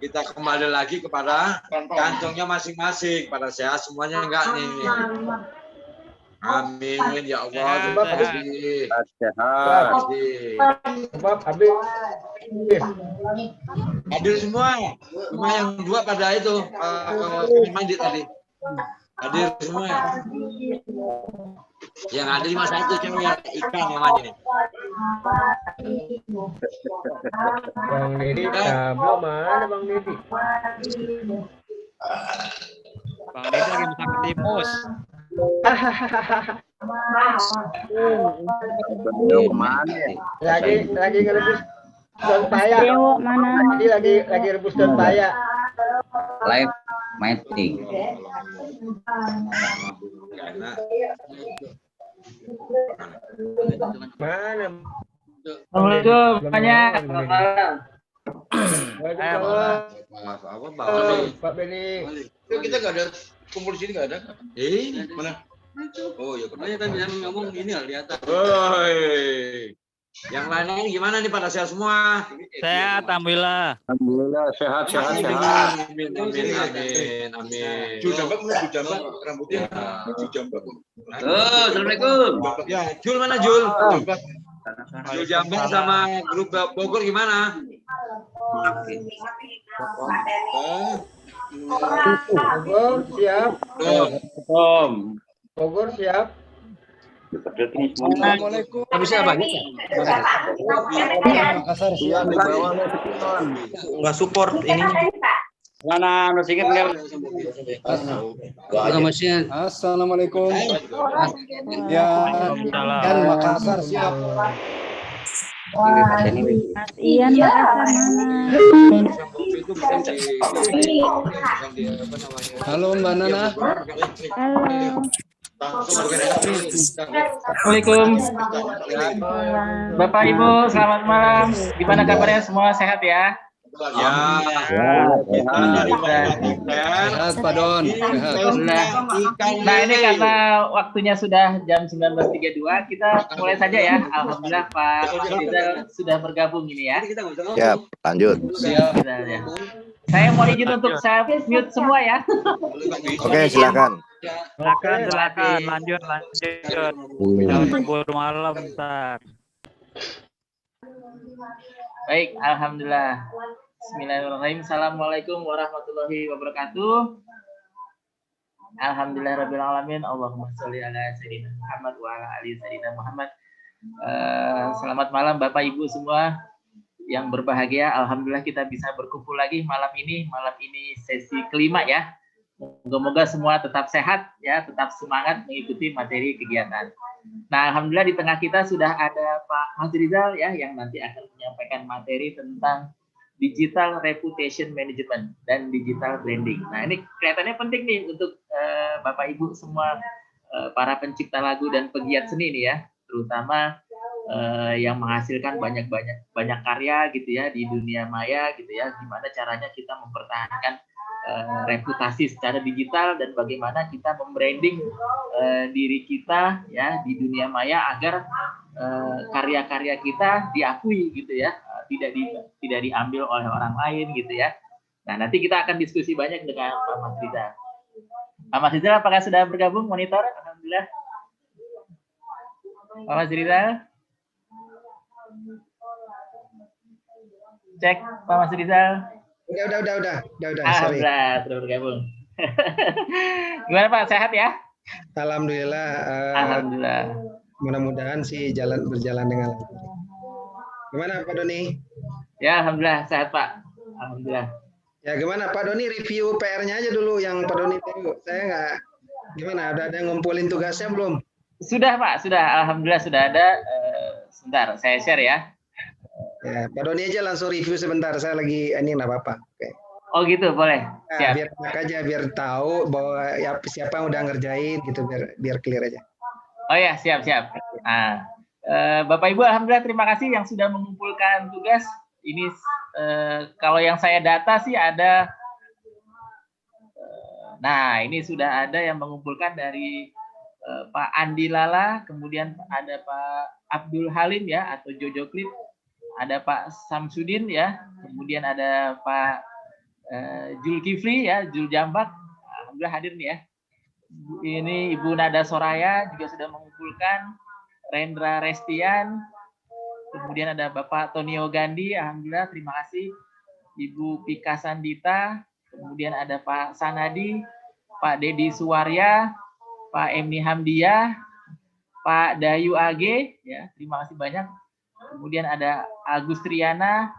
kita kembali lagi kepada kantongnya masing-masing. Pada sehat semuanya enggak nih? Amin ya Allah. Terima kasih. Sehat. Hadir semua. Cuma yang dua pada itu mandi tadi. Hadir semua. Yang ada cuma satu cuma ikan yang mandi. Bang Dedi, belum mana Bang Dedi? Bang Dedi lagi masak timus. Kemana ya? Lagi ngerebus daun paya. Lagi rebus daun paya. Live meeting. Mana? Assalamualaikum banyak. Pak Beni. Kita nggak ada kumpul sini nggak ada? Mana? Oh ya, katanya tadi yang ngomong ini di atas. Yang lainnya gimana nih, pada sehat semua? Sehat, alhamdulillah. Alhamdulillah sehat. Amin. Jambak rambutnya. Jambak. Assalamualaikum. Ya, Jul mana Jul? Jul Jambak sama grup Bogor gimana? Bogor siap. Bogor siap. Assalamualaikum. Habisnya banyak ya? Makassar siap. Nggak support ini. Mana nusikit nggak? Assalamualaikum. Ya, dan Makassar siap. Mas Ian Halo Mbak Nana. halo. Assalamualaikum. Bapak Ibu, selamat malam. Gimana kabarnya? Semua sehat ya? Sehat Pak Don. Nah, ini karena waktunya sudah jam 19.32, kita mulai saja ya. Alhamdulillah Pak Rizal sudah bergabung ini ya. Siap, lanjut. Siap. Saya mau izin untuk saya mute semua ya. Oke, silakan. Silakan, lanjut. Jangan keburu malam ntar. Baik, alhamdulillah. Bismillahirrahmanirrahim. Assalamualaikum warahmatullahi wabarakatuh. Alhamdulillahirabbil alamin. Allahumma sholli ala sayyidina Muhammad wa ala ali sayyidina Muhammad. Selamat malam Bapak Ibu semua yang berbahagia. Alhamdulillah kita bisa berkumpul lagi malam ini. Malam ini sesi kelima ya. Moga-moga semua tetap sehat ya, tetap semangat mengikuti materi kegiatan. Nah, alhamdulillah di tengah kita sudah ada Pak Mas Rizal ya yang nanti akan menyampaikan materi tentang digital reputation management dan digital branding. Nah, ini kelihatannya penting nih untuk Bapak Ibu semua para pencipta lagu dan pegiat seni nih ya, terutama yang menghasilkan banyak karya gitu ya di dunia maya gitu ya. Gimana caranya kita mempertahankan reputasi secara digital dan bagaimana kita membranding diri kita ya di dunia maya agar karya-karya kita diakui gitu ya, tidak diambil oleh orang lain gitu ya. Nah, nanti kita akan diskusi banyak dengan Pak Mas Rizal. Pak Mas Rizal apakah sudah bergabung monitor? Alhamdulillah. Pak Mas Rizal. Cek Pak Mas Rizal. Udah. Alhamdulillah, sudah bergabung. Gimana Pak, sehat ya? Alhamdulillah. Alhamdulillah. Mudah-mudahan sih berjalan dengan lancar. Gimana Pak Doni? Ya, alhamdulillah sehat Pak. Alhamdulillah. Ya gimana Pak Doni, review PR-nya aja dulu yang Pak Doni tahu. Saya nggak. Gimana? Ada yang ngumpulin tugasnya belum? Sudah Pak, sudah. Alhamdulillah sudah ada. Sebentar, saya share ya. Ya, Pak Doni aja langsung review sebentar. Saya lagi ini nggak apa-apa. Oke. Oh gitu, boleh. Siap. Biar enak aja, biar tahu bahwa ya siapa yang udah ngerjain gitu, biar clear aja. Oh ya, siap. Nah, Bapak Ibu, alhamdulillah terima kasih yang sudah mengumpulkan tugas. Ini kalau yang saya data sih ada. Nah, ini sudah ada yang mengumpulkan dari Pak Andi Lala, kemudian ada Pak Abdul Halim ya atau Jojo Klip. ada Pak Samsudin ya, kemudian ada Pak Zulkifli ya, Juljambak, alhamdulillah hadir nih ya. Ini Ibu Nada Soraya juga sudah mengumpulkan, Rendra Restian, kemudian ada Bapak Tonio Gandhi, alhamdulillah terima kasih. Ibu Pika Sandita, kemudian ada Pak Sanadi, Pak Dedi Suwarya, Pak Emni Hamdiah, Pak Dayu AG, ya terima kasih banyak. Kemudian ada Agus Triana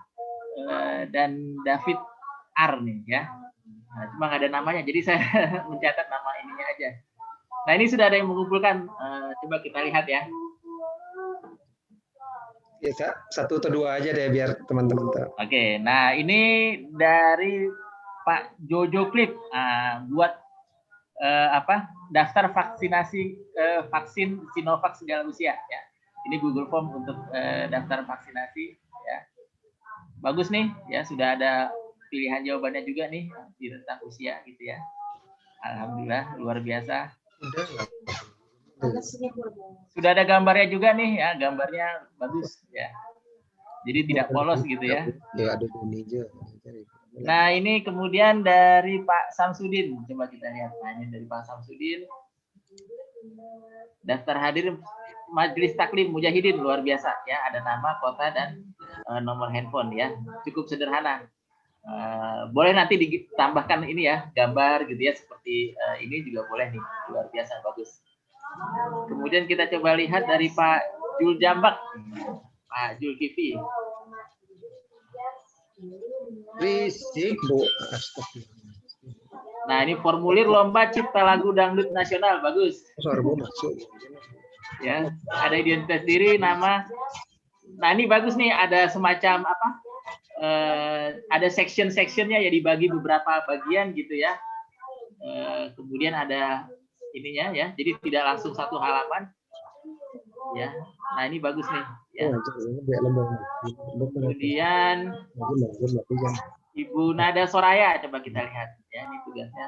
dan David R nih ya. Nah, cuma nggak ada namanya, jadi saya mencatat nama ininya aja. Nah ini sudah ada yang mengumpulkan, coba kita lihat ya. Ya, 1 atau 2 aja deh biar teman-teman tahu. Oke, nah ini dari Pak Jojo Klip buat daftar vaksinasi vaksin Sinovac segala usia ya. Ini Google Form untuk daftar vaksinasi ya. Bagus nih ya, sudah ada pilihan jawabannya juga nih di rentang usia gitu ya. Alhamdulillah luar biasa. Sudah ada gambarnya juga nih ya, gambarnya bagus ya. Jadi tidak polos gitu ya. Ya ada aja. Nah ini kemudian dari Pak Samsudin, coba kita lihat. Nah, ini dari Pak Samsudin. Daftar hadir Majelis Taklim Mujahidin luar biasa ya. Ada nama, kota dan nomor handphone ya. Cukup sederhana. Boleh nanti ditambahkan ini ya, gambar gitu ya, seperti ini juga boleh nih, luar biasa bagus. Kemudian kita coba lihat dari Pak Juljambak, Pak Zulkifli. Risik, Bu. Nah ini formulir lomba cipta lagu dangdut nasional, bagus. Ya, ada identitas diri, nama. Nah ini bagus nih, ada semacam apa? Ada section-sectionnya ya, dibagi beberapa bagian gitu ya. Kemudian ada ininya ya, jadi tidak langsung satu halaman ya. Nah ini bagus nih ya. Kemudian Ibu Nada Soraya, coba kita lihat ya, ini tugasnya.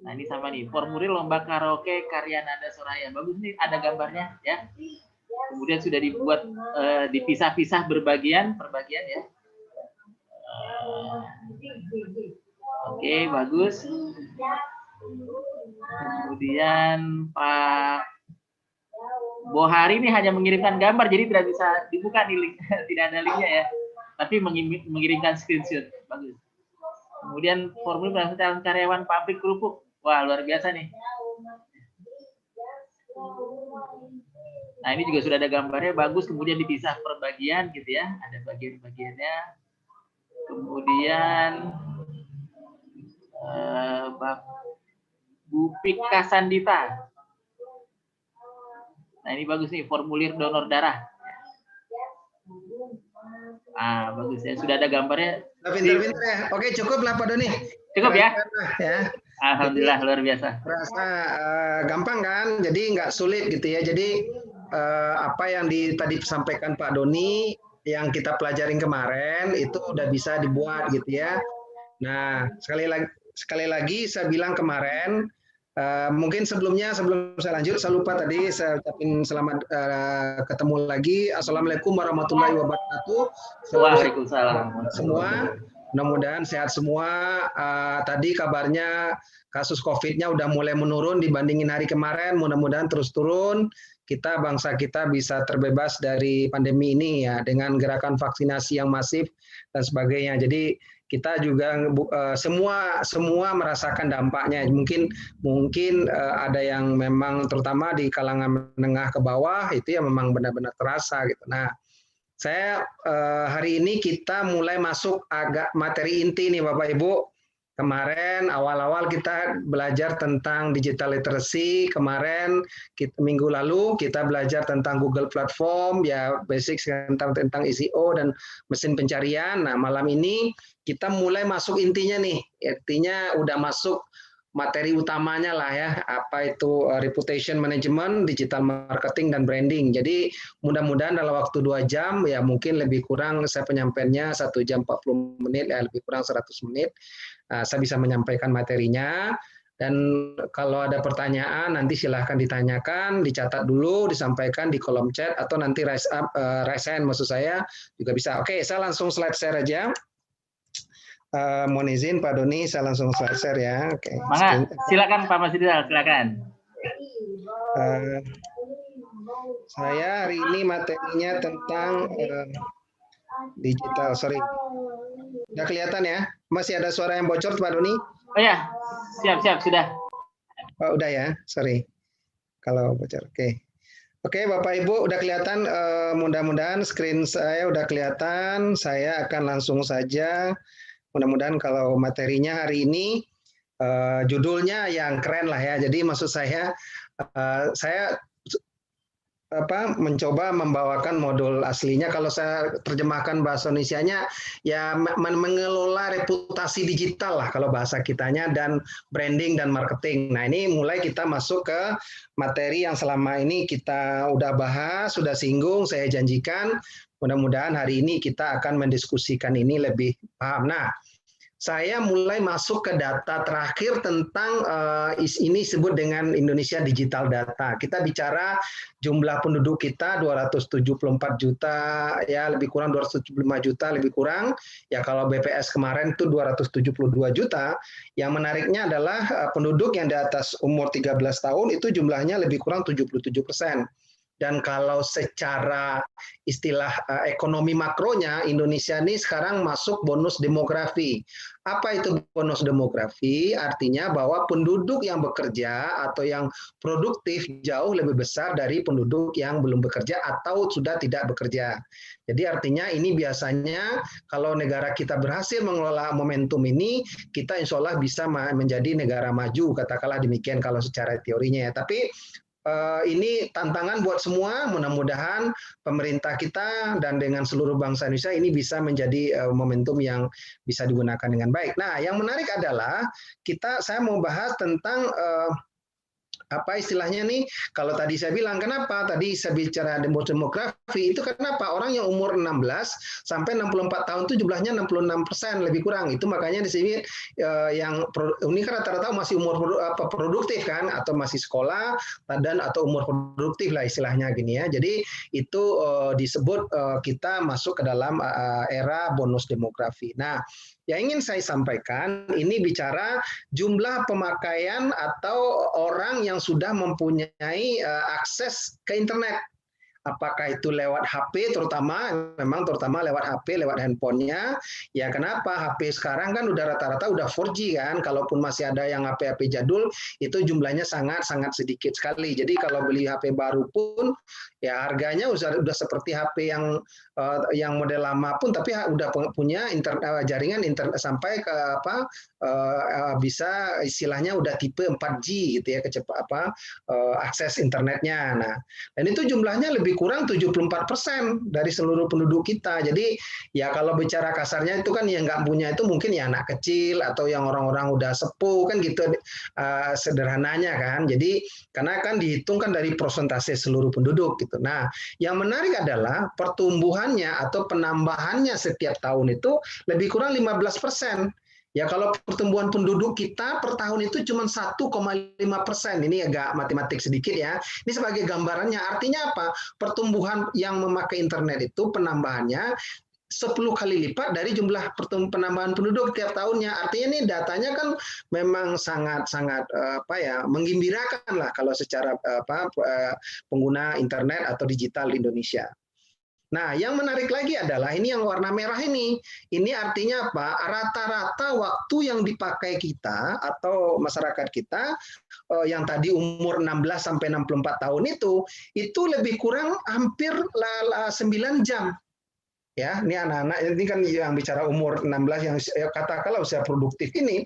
Nah ini sama nih, formulir lomba karaoke karya Nada Soraya, bagus nih, ada gambarnya ya. Kemudian sudah dibuat dipisah-pisah berbagian per bagian ya. Oke, bagus. Kemudian Pak Bohari ini hanya mengirimkan gambar, jadi tidak bisa dibuka di link, tidak ada linknya ya. Tapi mengirimkan screenshot, bagus. Kemudian formulir calon karyawan pabrik kerupuk, wah luar biasa nih. Nah ini juga sudah ada gambarnya, bagus. Kemudian dipisah per bagian gitu ya, ada bagian-bagiannya. Kemudian Bu Pika Sandita. Nah ini bagus nih, formulir donor darah. Bagus ya, sudah ada gambarnya. Pintar-pintar ya. Oke, cukup lah Pak Doni. Cukup ya? Ya. Alhamdulillah luar biasa. Rasa gampang kan, jadi nggak sulit gitu ya. Jadi apa yang tadi disampaikan Pak Doni, yang kita pelajarin kemarin itu udah bisa dibuat gitu ya. Nah sekali lagi saya bilang kemarin, mungkin sebelum saya lanjut, saya lupa tadi saya ucapin selamat ketemu lagi. Assalamualaikum warahmatullahi wabarakatuh. Waalaikumsalam. Semua mudah-mudahan sehat semua. Tadi kabarnya kasus COVID-nya udah mulai menurun dibandingin hari kemarin. Mudah-mudahan terus turun. Bangsa kita bisa terbebas dari pandemi ini ya, dengan gerakan vaksinasi yang masif dan sebagainya. Jadi kita juga semua merasakan dampaknya. Mungkin ada yang memang terutama di kalangan menengah ke bawah itu yang memang benar-benar terasa gitu. Nah, saya hari ini kita mulai masuk agak materi inti nih Bapak Ibu. Kemarin awal-awal kita belajar tentang digital literacy. Kemarin minggu lalu kita belajar tentang Google Platform, ya basic tentang SEO dan mesin pencarian. Nah malam ini kita mulai masuk intinya nih. Intinya udah masuk materi utamanya lah ya, apa itu reputation management, digital marketing dan branding. Jadi mudah-mudahan dalam waktu 2 jam ya, mungkin lebih kurang saya penyampaiannya 1 jam 40 menit ya, lebih kurang 100 menit. Saya bisa menyampaikan materinya. Dan kalau ada pertanyaan nanti silahkan ditanyakan, dicatat dulu, disampaikan di kolom chat atau nanti raise hand maksud saya juga bisa. Oke, saya langsung slide share aja. Mohon izin Pak Doni, saya langsung slide share ya. Oke. Silakan Pak Mas Rizal, silakan. Saya hari ini materinya tentang digital. Sorry, udah kelihatan ya? Masih ada suara yang bocor Pak Doni? Oh ya, siap sudah. Oh, udah ya, sorry. Kalau bocor, oke. Oke, Bapak Ibu, udah kelihatan. Mudah-mudahan screen saya udah kelihatan. Saya akan langsung saja. Mudah-mudahan kalau materinya hari ini judulnya yang keren lah ya. Jadi maksud saya mencoba membawakan modul aslinya. Kalau saya terjemahkan bahasa Indonesianya ya mengelola reputasi digital lah kalau bahasa kitanya, dan branding dan marketing. Nah, ini mulai kita masuk ke materi yang selama ini kita udah bahas, sudah singgung. Saya janjikan mudah-mudahan hari ini kita akan mendiskusikan ini lebih paham. Nah, saya mulai masuk ke data terakhir tentang ini disebut dengan Indonesia Digital Data. Kita bicara jumlah penduduk kita 274 juta, ya lebih kurang 275 juta, lebih kurang. Ya kalau BPS kemarin itu 272 juta. Yang menariknya adalah penduduk yang di atas umur 13 tahun itu jumlahnya lebih kurang 77%. Dan kalau secara istilah ekonomi makronya, Indonesia ini sekarang masuk bonus demografi. Apa itu bonus demografi? Artinya bahwa penduduk yang bekerja atau yang produktif jauh lebih besar dari penduduk yang belum bekerja atau sudah tidak bekerja. Jadi artinya ini biasanya kalau negara kita berhasil mengelola momentum ini, kita insya Allah bisa menjadi negara maju, katakanlah demikian kalau secara teorinya ya. Tapi ini tantangan buat semua, mudah-mudahan pemerintah kita dan dengan seluruh bangsa Indonesia ini bisa menjadi momentum yang bisa digunakan dengan baik. Nah, yang menarik adalah saya mau bahas tentang apa istilahnya nih, kalau tadi saya bilang kenapa tadi saya bicara demografi itu kenapa orang yang umur 16 sampai 64 tahun itu jumlahnya 66% lebih kurang. Itu makanya di sini yang ini kan rata-rata masih umur produktif kan, atau masih sekolah dan atau umur produktif lah istilahnya gini ya. Jadi itu disebut kita masuk ke dalam era bonus demografi. Nah, yang ingin saya sampaikan ini bicara jumlah pemakaian atau orang yang sudah mempunyai akses ke internet. Apakah itu lewat HP terutama lewat HP, lewat handphonenya. Ya kenapa? HP sekarang kan udah rata-rata udah 4G kan. Kalaupun masih ada yang HP jadul, itu jumlahnya sangat-sangat sedikit sekali. Jadi kalau beli HP baru pun, ya harganya udah seperti HP yang model lama pun, tapi udah punya jaringan internet sampai ke bisa istilahnya udah tipe 4G gitu ya, akses internetnya. Nah, dan itu jumlahnya lebih kurang 74% dari seluruh penduduk kita. Jadi ya kalau bicara kasarnya itu kan yang nggak punya itu mungkin ya anak kecil atau yang orang-orang udah sepuh kan gitu, sederhananya kan. Jadi karena kan dihitung kan dari persentase seluruh penduduk gitu. Nah, yang menarik adalah pertumbuhannya atau penambahannya setiap tahun itu lebih kurang 15%. Ya kalau pertumbuhan penduduk kita per tahun itu cuma 1,5%. Ini agak matematik sedikit ya. Ini sebagai gambarannya. Artinya apa? Pertumbuhan yang memakai internet itu penambahannya 10 kali lipat dari jumlah penambahan penduduk tiap tahunnya. Artinya ini datanya kan memang sangat-sangat menggembirakan lah kalau secara pengguna internet atau digital di Indonesia. Nah, yang menarik lagi adalah ini yang warna merah ini. Ini artinya apa? Rata-rata waktu yang dipakai kita atau masyarakat kita yang tadi umur 16 sampai 64 tahun itu lebih kurang hampir 9 jam. Ya, ini anak-anak ini kan yang bicara umur 16 yang katakanlah usia produktif ini,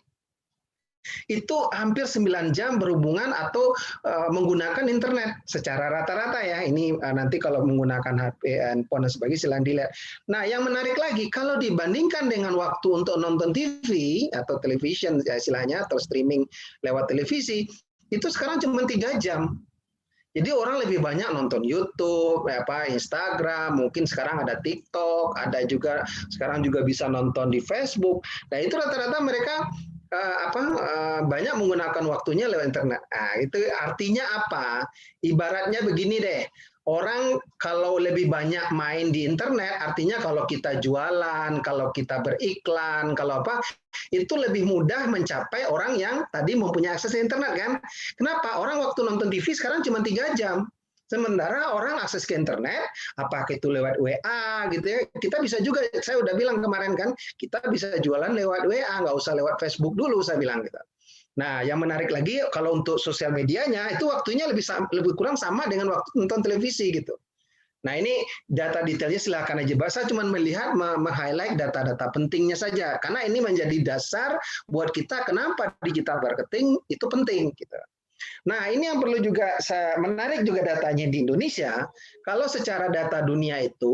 itu hampir 9 jam berhubungan atau menggunakan internet secara rata-rata ya. Ini nanti kalau menggunakan HP, handphone dan sebagainya silahkan dilihat. Nah, yang menarik lagi kalau dibandingkan dengan waktu untuk nonton TV atau television ya istilahnya, atau streaming lewat televisi, itu sekarang cuma 3 jam. Jadi orang lebih banyak nonton YouTube, Instagram, mungkin sekarang ada TikTok, ada juga sekarang juga bisa nonton di Facebook. Nah, itu rata-rata mereka banyak menggunakan waktunya lewat internet. Nah, itu artinya apa? Ibaratnya begini deh. Orang kalau lebih banyak main di internet, artinya kalau kita jualan, kalau kita beriklan, kalau apa, itu lebih mudah mencapai orang yang tadi mempunyai akses ke internet kan. Kenapa? Orang waktu nonton TV sekarang cuma 3 jam. Sementara orang akses ke internet, apakah itu lewat WA gitu ya, kita bisa juga, saya udah bilang kemarin kan, kita bisa jualan lewat WA, nggak usah lewat Facebook dulu, saya bilang gitu. Nah, yang menarik lagi kalau untuk sosial medianya itu waktunya lebih kurang sama dengan waktu nonton televisi gitu. Nah, ini data detailnya silakan aja. Saya cuma melihat, meng-highlight data-data pentingnya saja, karena ini menjadi dasar buat kita kenapa digital marketing itu penting gitu. Nah, ini yang perlu juga menarik juga datanya di Indonesia. Kalau secara data dunia itu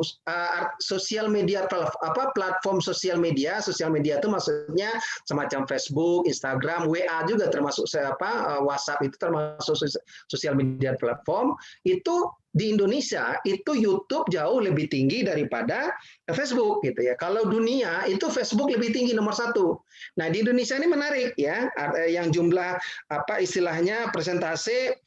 sosial media platform sosial media itu maksudnya semacam Facebook, Instagram, WA juga termasuk WhatsApp itu termasuk sosial media platform itu di Indonesia itu YouTube jauh lebih tinggi daripada Facebook gitu ya. Kalau dunia itu Facebook lebih tinggi nomor 1. Nah, di Indonesia ini menarik ya, yang jumlah istilahnya persentase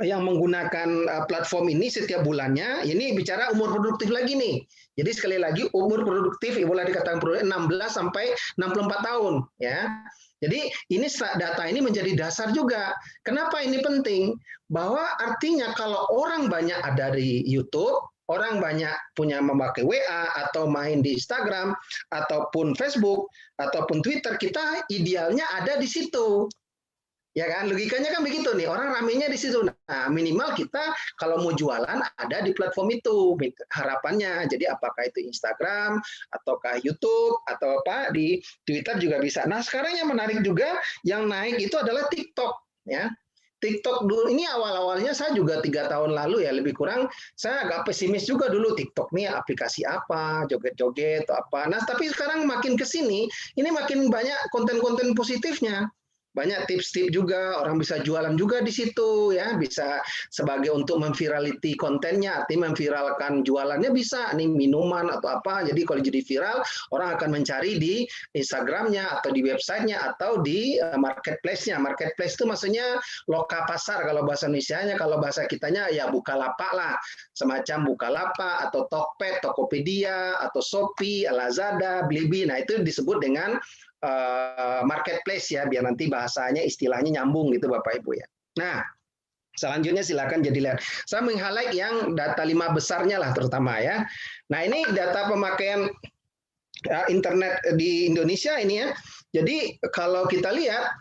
yang menggunakan platform ini setiap bulannya. Ini bicara umur produktif lagi nih. Jadi sekali lagi umur produktif boleh dikatakan 16 sampai 64 tahun ya. Jadi ini data ini menjadi dasar juga. Kenapa ini penting? Bahwa artinya kalau orang banyak ada di YouTube, orang banyak punya memakai WA atau main di Instagram ataupun Facebook ataupun Twitter, kita idealnya ada di situ. Ya kan, logikanya kan begitu nih, orang ramenya di situ. Nah, minimal kita kalau mau jualan ada di platform itu harapannya. Jadi apakah itu Instagram ataukah YouTube atau apa di Twitter juga bisa. Nah, sekarang yang menarik juga yang naik itu adalah TikTok ya. TikTok dulu ini awal-awalnya saya juga 3 tahun lalu ya lebih kurang saya agak pesimis juga dulu TikTok nih aplikasi apa, joget-joget atau apa. Nah, tapi sekarang makin ke sini ini makin banyak konten-konten positifnya. Banyak tips-tips juga, orang bisa jualan juga di situ ya, bisa sebagai untuk memvirality kontennya, artinya memviralkan jualannya bisa nih minuman atau apa. Jadi kalau jadi viral, orang akan mencari di Instagramnya atau di websitenya atau di marketplace-nya. Marketplace itu maksudnya loka pasar kalau bahasa Indonesianya, kalau bahasa kitanya ya Bukalapak lah, semacam Bukalapak atau Tokped, Tokopedia atau Shopee, Lazada, Blibli. Nah itu disebut dengan marketplace ya, biar nanti bahasanya istilahnya nyambung gitu Bapak Ibu ya. Nah, selanjutnya silakan jadi lihat. Saya meng-highlight yang data 5 besarnya lah terutama ya. Nah, ini data pemakaian internet di Indonesia ini ya. Jadi kalau kita lihat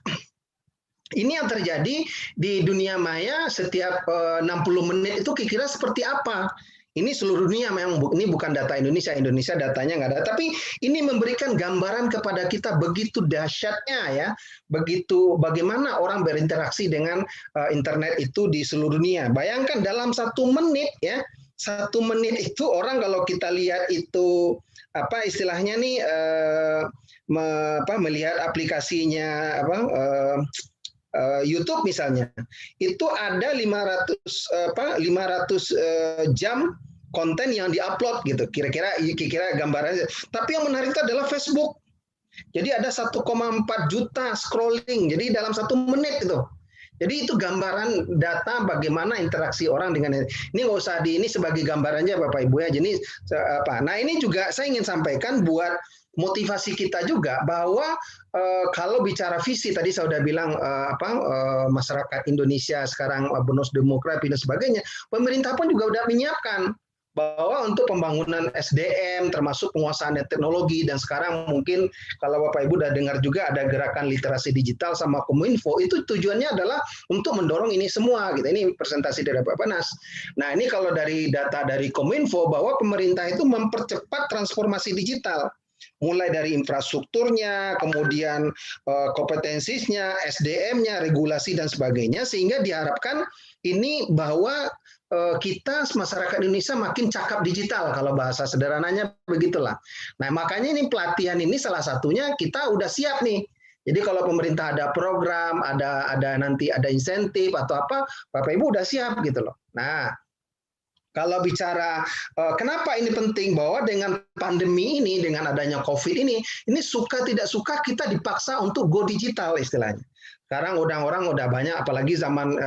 ini yang terjadi di dunia maya setiap 60 menit itu kira-kira seperti apa? Ini seluruh dunia memang, ini bukan data Indonesia datanya nggak ada, tapi ini memberikan gambaran kepada kita begitu dahsyatnya ya, begitu bagaimana orang berinteraksi dengan internet itu di seluruh dunia. Bayangkan dalam 1 menit ya, 1 menit itu orang kalau kita lihat itu apa istilahnya nih melihat aplikasinya YouTube misalnya, itu ada 500 jam konten yang diupload gitu, kira-kira gambarannya. Tapi yang menarik itu adalah Facebook. Jadi ada 1,4 juta scrolling. Jadi dalam 1 menit itu. Jadi itu gambaran data bagaimana interaksi orang dengan ini nggak usah ini sebagai gambarannya Bapak Ibu ya. Jadi apa? Nah ini juga saya ingin sampaikan buat motivasi kita juga bahwa kalau bicara visi tadi saya sudah bilang masyarakat Indonesia sekarang bonus demografi dan sebagainya, pemerintah pun juga sudah menyiapkan bahwa untuk pembangunan SDM termasuk penguasaan teknologi, dan sekarang mungkin kalau Bapak Ibu sudah dengar juga ada gerakan literasi digital sama Kominfo, itu tujuannya adalah untuk mendorong ini semua gitu. Ini presentasi dari Bapak Nas. Nah, ini kalau dari data dari Kominfo bahwa pemerintah itu mempercepat transformasi digital. Mulai dari infrastrukturnya, kemudian kompetensinya, SDM-nya, regulasi dan sebagainya, sehingga diharapkan ini bahwa kita masyarakat Indonesia makin cakap digital kalau bahasa sederhananya begitulah. Nah makanya ini pelatihan ini salah satunya kita udah siap nih. Jadi kalau pemerintah ada program, ada nanti ada insentif atau apa, Bapak Ibu udah siap gitu loh. Nah Kalau bicara kenapa ini penting, bahwa dengan pandemi ini, dengan adanya COVID ini suka tidak suka kita dipaksa untuk go digital istilahnya. Sekarang orang udah banyak, apalagi zaman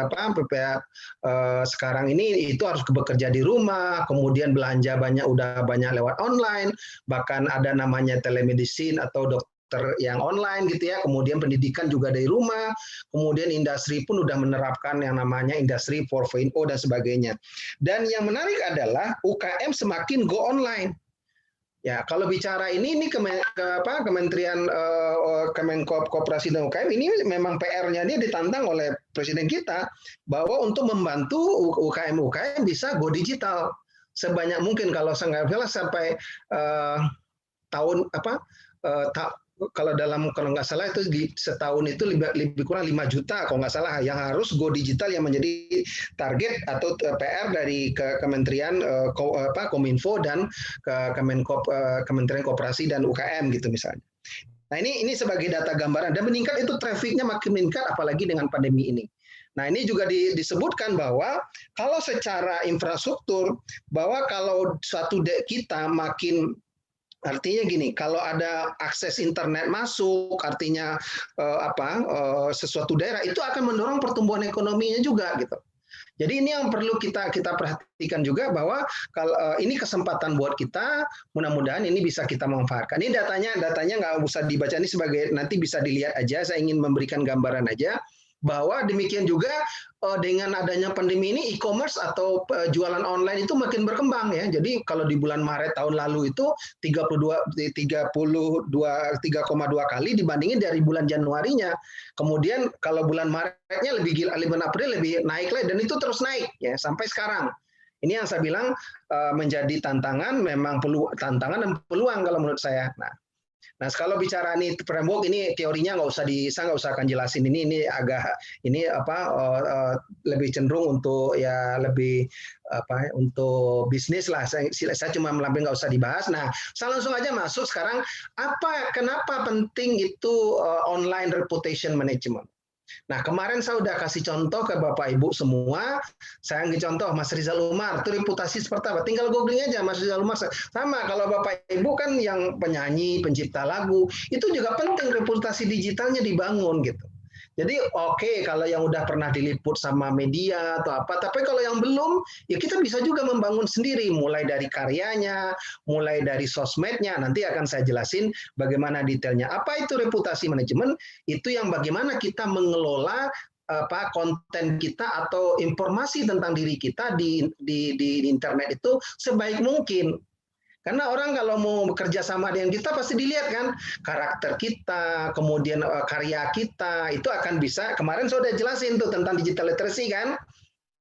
sekarang ini itu harus bekerja di rumah, kemudian belanja udah banyak lewat online, bahkan ada namanya telemedicine atau dokter yang online gitu ya, kemudian pendidikan juga dari rumah, kemudian industri pun udah menerapkan yang namanya industri 4.0 dan sebagainya. Dan yang menarik adalah UKM semakin go online. Ya, kalau bicara ini Kementerian Koperasi dan UKM ini memang PR-nya dia ditantang oleh Presiden kita bahwa untuk membantu UKM bisa go digital sebanyak mungkin. Kalau saya nggak salah sampai kalau nggak salah itu setahun itu lebih kurang 5 juta kalau nggak salah yang harus go digital, yang menjadi target atau PR dari Kementerian Kominfo dan Kementerian Koperasi dan UKM gitu misalnya. Nah ini sebagai data gambaran, dan meningkat itu trafficnya makin meningkat apalagi dengan pandemi ini. Nah ini juga disebutkan bahwa kalau secara infrastruktur, bahwa kalau suatu kita makin, artinya gini, kalau ada akses internet masuk, artinya sesuatu daerah itu akan mendorong pertumbuhan ekonominya juga gitu. Jadi ini yang perlu kita perhatikan juga, bahwa kalau ini kesempatan buat kita, mudah-mudahan ini bisa kita manfaatkan. Ini datanya nggak usah dibaca, ini sebagai nanti bisa dilihat aja. Saya ingin memberikan gambaran aja bahwa demikian juga dengan adanya pandemi ini e-commerce atau jualan online itu makin berkembang ya. Jadi kalau di bulan Maret tahun lalu itu 3,2 kali dibandingin dari bulan Januarinya. Kemudian kalau bulan Maretnya bulan April lebih naik lagi, dan itu terus naik ya sampai sekarang. Ini yang saya bilang menjadi tantangan, memang tantangan dan peluang kalau menurut saya. Nah, kalau bicara nih framework ini teorinya saya nggak usah akan jelasin ini agak lebih cenderung untuk untuk bisnis lah. Saya cuma melampir, nggak usah dibahas. Nah, saya langsung aja masuk sekarang. Kenapa penting itu online reputation management? Nah, kemarin saya udah kasih contoh ke Bapak Ibu semua. Saya ngasih contoh Mas Rizal Umar, itu reputasi seperti apa? Tinggal googling aja Mas Rizal Umar. Sama kalau Bapak Ibu kan yang penyanyi, pencipta lagu, itu juga penting reputasi digitalnya dibangun gitu. Jadi oke, kalau yang udah pernah diliput sama media atau apa, tapi kalau yang belum, ya kita bisa juga membangun sendiri, mulai dari karyanya, mulai dari sosmednya. Nanti akan saya jelasin bagaimana detailnya. Apa itu reputasi manajemen? Itu yang bagaimana kita mengelola konten kita atau informasi tentang diri kita di internet itu sebaik mungkin. Karena orang kalau mau bekerja sama dengan kita pasti dilihat kan karakter kita, kemudian karya kita, itu akan bisa. Kemarin saya sudah jelasin tuh tentang digital literacy kan,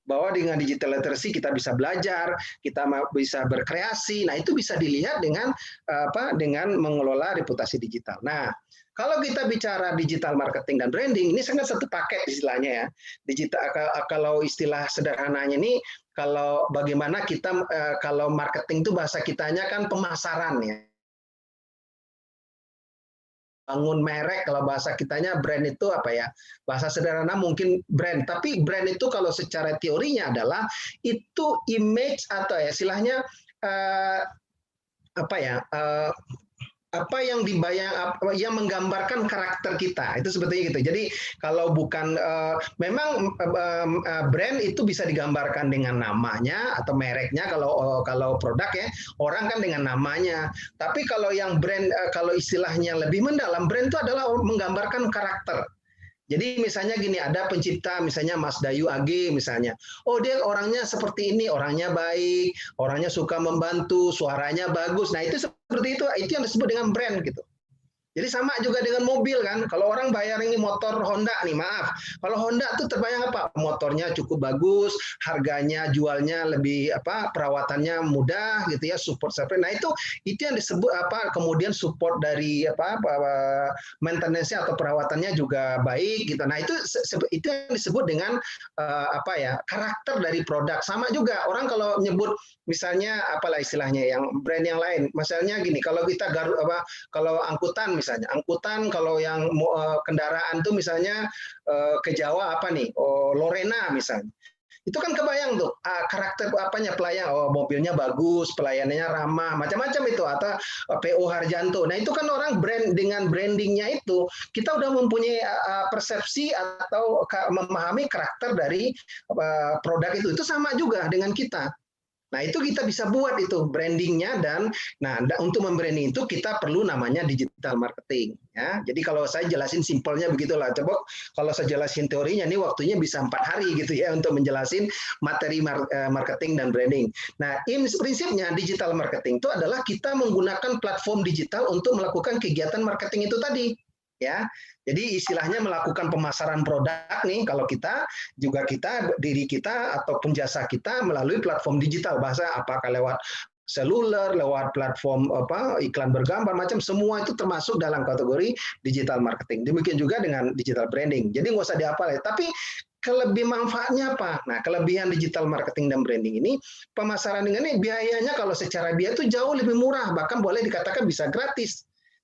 bahwa dengan digital literacy kita bisa belajar, kita bisa berkreasi. Nah itu bisa dilihat dengan mengelola reputasi digital. Nah kalau kita bicara digital marketing dan branding, ini sangat satu paket istilahnya ya. Digital, kalau istilah sederhananya ini, kalau bagaimana kita, kalau marketing itu bahasa kitanya kan pemasaran ya. Bangun merek, kalau bahasa kitanya brand itu apa ya? Bahasa sederhana mungkin brand, tapi brand itu kalau secara teorinya adalah itu image atau ya istilahnya apa yang yang menggambarkan karakter kita, itu sebetulnya gitu. Jadi kalau bukan memang brand itu bisa digambarkan dengan namanya atau mereknya, kalau produk ya orang kan dengan namanya. Tapi kalau yang brand, kalau istilahnya lebih mendalam, brand itu adalah menggambarkan karakter. Jadi misalnya gini, ada pencipta misalnya Mas Dayu AG misalnya. Oh dia orangnya seperti ini, orangnya baik, orangnya suka membantu, suaranya bagus. Nah itu seperti itu yang disebut dengan brand gitu. Jadi sama juga dengan mobil kan. Kalau orang bayar ini motor Honda nih, maaf. Kalau Honda tuh terbayang apa? Motornya cukup bagus, harganya jualnya lebih perawatannya mudah gitu ya, support sampai. Nah itu yang disebut kemudian support dari maintenance-nya atau perawatannya juga baik gitu. Nah itu yang disebut dengan karakter dari produk. Sama juga orang kalau nyebut misalnya apalah istilahnya yang brand yang lain. Misalnya gini, kalau kita kalau angkutan misalnya, kalau yang kendaraan tuh misalnya ke Jawa Lorena misalnya. Itu kan kebayang tuh karakter apanya pelayan, oh mobilnya bagus, pelayanannya ramah, macam-macam itu, atau PO Harjanto. Nah itu kan orang dengan brandingnya itu kita udah mempunyai persepsi atau memahami karakter dari produk itu. Itu sama juga dengan kita. Nah, itu kita bisa buat itu brandingnya untuk membranding itu kita perlu namanya digital marketing ya. Jadi kalau saya jelasin simpelnya begitulah. Coba kalau saya jelasin teorinya ini waktunya bisa 4 hari gitu ya untuk menjelasin materi marketing dan branding. Nah, prinsipnya digital marketing itu adalah kita menggunakan platform digital untuk melakukan kegiatan marketing itu tadi. Ya, jadi istilahnya melakukan pemasaran produk nih kalau diri kita ataupun jasa kita melalui platform digital, bahasa apakah lewat seluler, lewat platform iklan bergambar, macam semua itu termasuk dalam kategori digital marketing. Demikian juga dengan digital branding. Jadi nggak usah dihafal ya. Tapi manfaatnya apa? Nah, kelebihan digital marketing dan branding ini, pemasaran dengan ini biayanya kalau secara biaya itu jauh lebih murah, bahkan boleh dikatakan bisa gratis.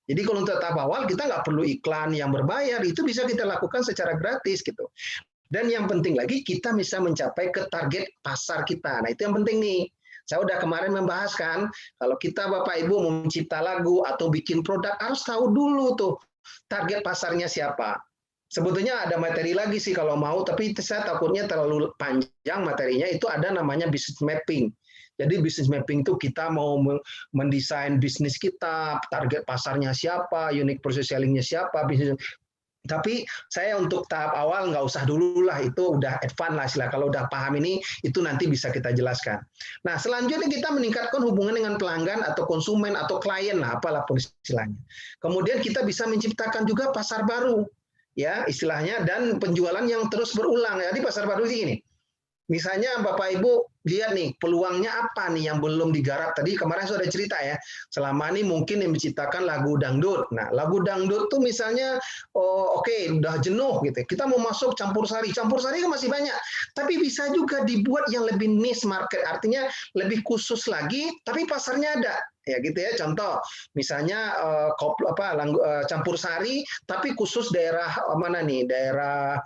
Jadi kalau untuk tahap awal kita nggak perlu iklan yang berbayar, itu bisa kita lakukan secara gratis gitu. Dan yang penting lagi kita bisa mencapai ke target pasar kita. Nah itu yang penting nih. Saya udah kemarin membahas kan, kalau kita Bapak Ibu mau mencipta lagu atau bikin produk harus tahu dulu tuh target pasarnya siapa. Sebetulnya ada materi lagi sih kalau mau, tapi saya takutnya terlalu panjang materinya. Itu ada namanya business mapping. Jadi business mapping itu kita mau mendesain bisnis kita, target pasarnya siapa, unique process sellingnya siapa, bisnis. Tapi saya untuk tahap awal nggak usah dulu lah, itu udah advance lah. Kalau udah paham ini, itu nanti bisa kita jelaskan. Nah, selanjutnya kita meningkatkan hubungan dengan pelanggan atau konsumen atau klien lah, apalah pun istilahnya. Kemudian kita bisa menciptakan juga pasar baru, ya istilahnya, dan penjualan yang terus berulang. Jadi pasar baru ini. Misalnya Bapak Ibu lihat nih peluangnya apa nih yang belum digarap. Tadi kemarin sudah cerita ya, selama ini mungkin yang menciptakan lagu dangdut. Nah lagu dangdut tuh misalnya oke, udah jenuh gitu. Kita mau masuk campur sari kan masih banyak. Tapi bisa juga dibuat yang lebih niche market, artinya lebih khusus lagi, tapi pasarnya ada. Ya gitu ya, contoh misalnya campur sari tapi khusus daerah mana nih, daerah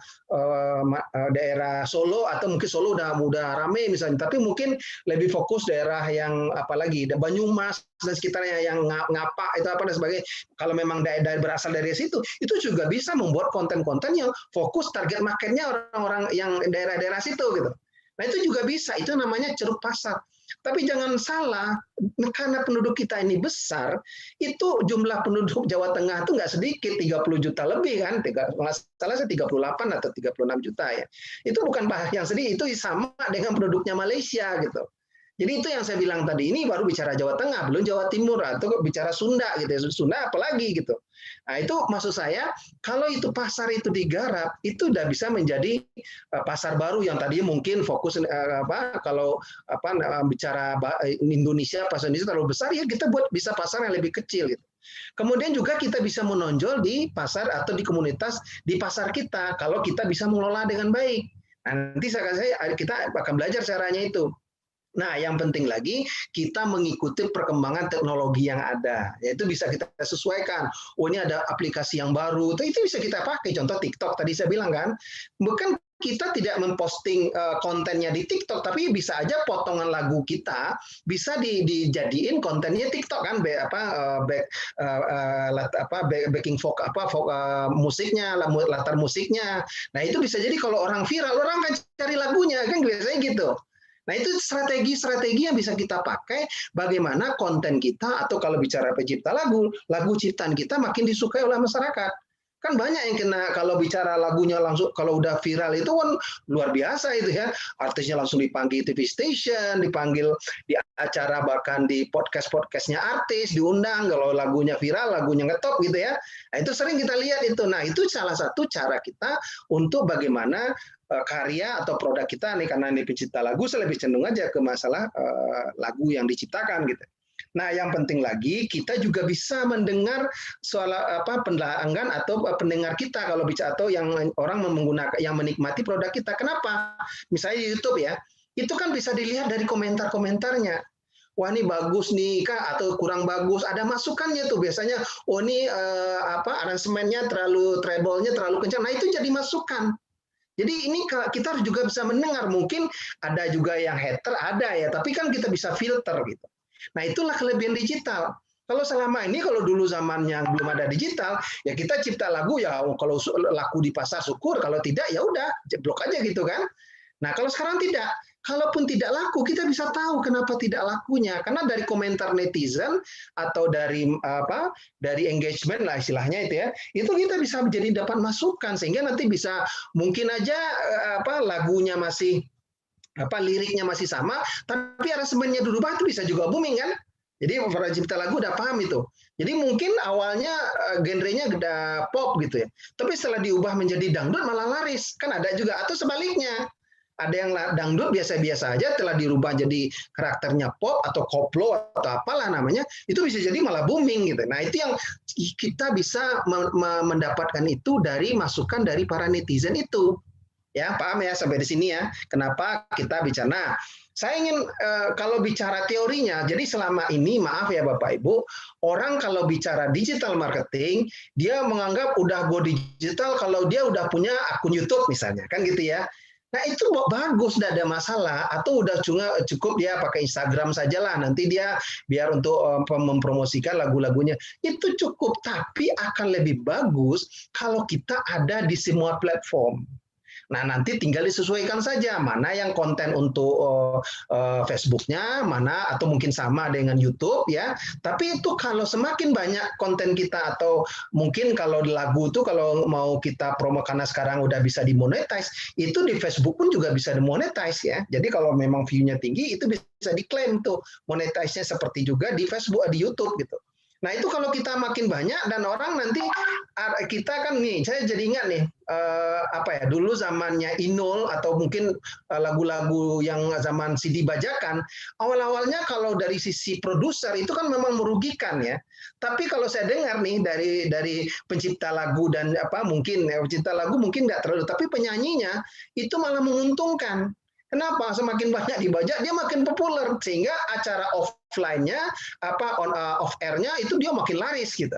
Solo, atau mungkin Solo udah rame misalnya, tapi mungkin lebih fokus daerah yang apalagi Banyumas dan sekitarnya yang Ngapak itu apa dan sebagainya. Kalau memang daerah berasal dari situ, itu juga bisa membuat konten-konten yang fokus target marketnya orang-orang yang daerah-daerah situ gitu. Nah itu juga bisa, itu namanya ceruk pasar. Tapi jangan salah, karena penduduk kita ini besar, itu jumlah penduduk Jawa Tengah itu nggak sedikit, 30 juta lebih kan, salah 38 atau 36 juta ya. Itu bukan yang sedikit, itu sama dengan penduduknya Malaysia gitu. Jadi itu yang saya bilang tadi, ini baru bicara Jawa Tengah, belum Jawa Timur, atau bicara Sunda gitu ya, Sunda apalagi gitu. Nah itu maksud saya, kalau itu pasar itu digarap, itu udah bisa menjadi pasar baru yang tadinya mungkin fokus kalau bicara Indonesia, pasar Indonesia terlalu besar, ya kita buat bisa pasar yang lebih kecil gitu. Kemudian juga kita bisa menonjol di pasar atau di komunitas di pasar kita, kalau kita bisa mengelola dengan baik. Nah, nanti kita akan belajar caranya itu. Nah, yang penting lagi kita mengikuti perkembangan teknologi yang ada. Yaitu bisa kita sesuaikan. Oh, ini ada aplikasi yang baru. Itu bisa kita pakai. Contoh TikTok tadi saya bilang kan. Bukan kita tidak memposting kontennya di TikTok, tapi bisa aja potongan lagu kita bisa dijadiin kontennya TikTok kan, backing musiknya, latar musiknya. Nah, itu bisa jadi kalau orang viral, orang akan cari lagunya kan biasanya gitu. Nah, itu strategi-strategi yang bisa kita pakai bagaimana konten kita, atau kalau bicara pencipta lagu ciptaan kita makin disukai oleh masyarakat. Kan banyak yang kena kalau bicara lagunya langsung, kalau udah viral itu kan luar biasa itu ya. Artisnya langsung dipanggil TV station, dipanggil di acara, bahkan di podcast-podcastnya artis, diundang kalau lagunya viral, lagunya ngetop gitu ya. Nah, itu sering kita lihat itu. Nah, itu salah satu cara kita untuk bagaimana karya atau produk kita nih, karena ini pencipta lagu, saya lebih cenderung aja ke masalah lagu yang diciptakan gitu. Nah, yang penting lagi kita juga bisa mendengar soal pelanggan atau pendengar kita kalau bicara, atau yang orang menggunakan, yang menikmati produk kita. Kenapa? Misalnya di YouTube ya, itu kan bisa dilihat dari komentar-komentarnya. Wah, ini bagus nih Kak, atau kurang bagus. Ada masukannya tuh biasanya. Oh, ini aransemennya terlalu, treble-nya terlalu kencang. Nah, itu jadi masukan. Jadi ini kita harus juga bisa mendengar. Mungkin ada juga yang hater, ada ya, tapi kan kita bisa filter gitu. Nah, itulah kelebihan digital. Kalau selama ini, kalau dulu zamannya belum ada digital, ya kita cipta lagu ya kalau laku di pasar syukur, kalau tidak ya udah jeblok aja gitu kan. Nah, kalau sekarang tidak. Kalaupun tidak laku, kita bisa tahu kenapa tidak lakunya. Karena dari komentar netizen atau dari dari engagement lah istilahnya itu ya, itu kita bisa menjadi dapat masukan sehingga nanti bisa mungkin aja lagunya masih liriknya masih sama, tapi aransemennya berubah itu bisa juga booming kan? Jadi para cipta lagu udah paham itu. Jadi mungkin awalnya genrenya udah pop gitu ya, tapi setelah diubah menjadi dangdut malah laris kan ada juga, atau sebaliknya. Ada yang dangdut biasa-biasa aja, telah dirubah jadi karakternya pop atau koplo atau apalah namanya, itu bisa jadi malah booming gitu. Nah itu yang kita bisa mendapatkan itu dari masukan dari para netizen itu. Ya paham ya sampai di sini ya. Kenapa kita bicara? Nah, saya ingin kalau bicara teorinya, jadi selama ini maaf ya Bapak Ibu, orang kalau bicara digital marketing, dia menganggap udah go digital kalau dia udah punya akun YouTube misalnya, kan gitu ya. Nah itu bagus, tidak ada masalah. Atau udah cukup dia pakai Instagram sajalah, nanti dia biar untuk mempromosikan lagu-lagunya. Itu cukup, tapi akan lebih bagus kalau kita ada di semua platform. Nah nanti tinggal disesuaikan saja mana yang konten untuk Facebooknya, mana atau mungkin sama dengan YouTube ya. Tapi itu kalau semakin banyak konten kita, atau mungkin kalau lagu itu kalau mau kita promo karena sekarang udah bisa dimonetize, itu di Facebook pun juga bisa dimonetize ya. Jadi kalau memang view-nya tinggi itu bisa diklaim tuh monetize-nya, seperti juga di Facebook, di YouTube gitu. Nah itu kalau kita makin banyak dan orang nanti kita kan nih, saya jadi ingat nih dulu zamannya Inul atau mungkin lagu-lagu yang zaman CD bajakan, awal-awalnya kalau dari sisi produser itu kan memang merugikan ya. Tapi kalau saya dengar nih dari pencipta lagu dan mungkin pencipta lagu mungkin nggak terlalu, tapi penyanyinya itu malah menguntungkan. Kenapa? Semakin banyak dibajak, dia makin populer, sehingga acara offline-nya, off-air-nya itu dia makin laris gitu.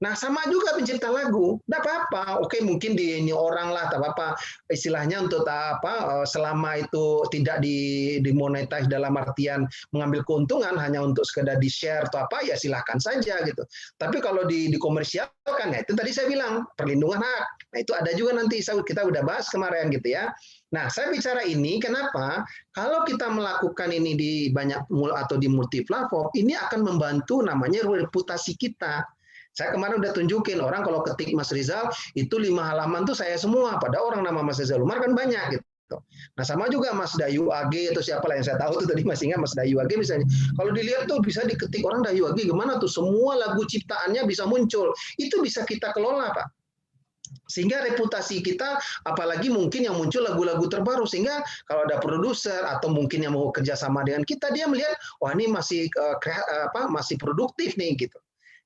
Nah, sama juga pencipta lagu, tidak apa-apa. Oke, mungkin ini orang lah, tak apa-apa. Istilahnya untuk selama itu tidak dimonetize dalam artian mengambil keuntungan, hanya untuk sekedar di-share atau apa, ya silahkan saja gitu. Tapi kalau dikomersialkan, ya itu tadi saya bilang perlindungan hak. Nah, itu ada juga nanti kita udah bahas kemarin gitu ya. Nah, saya bicara ini kenapa? Kalau kita melakukan ini di banyak atau di multi platform, ini akan membantu namanya reputasi kita. Saya kemarin udah tunjukin orang kalau ketik Mas Rizal itu 5 halaman tuh saya semua. Pada orang nama Mas Rizal Umar kan banyak gitu. Nah sama juga Mas Dayu AG atau siapa lah yang saya tahu tuh tadi masih ingat Mas Dayu AG misalnya. Kalau dilihat tuh bisa diketik orang Dayu AG gimana tuh semua lagu ciptaannya bisa muncul. Itu bisa kita kelola Pak. Sehingga reputasi kita, apalagi mungkin yang muncul lagu-lagu terbaru, sehingga kalau ada produser atau mungkin yang mau kerjasama dengan kita, dia melihat wah ini masih masih produktif nih gitu.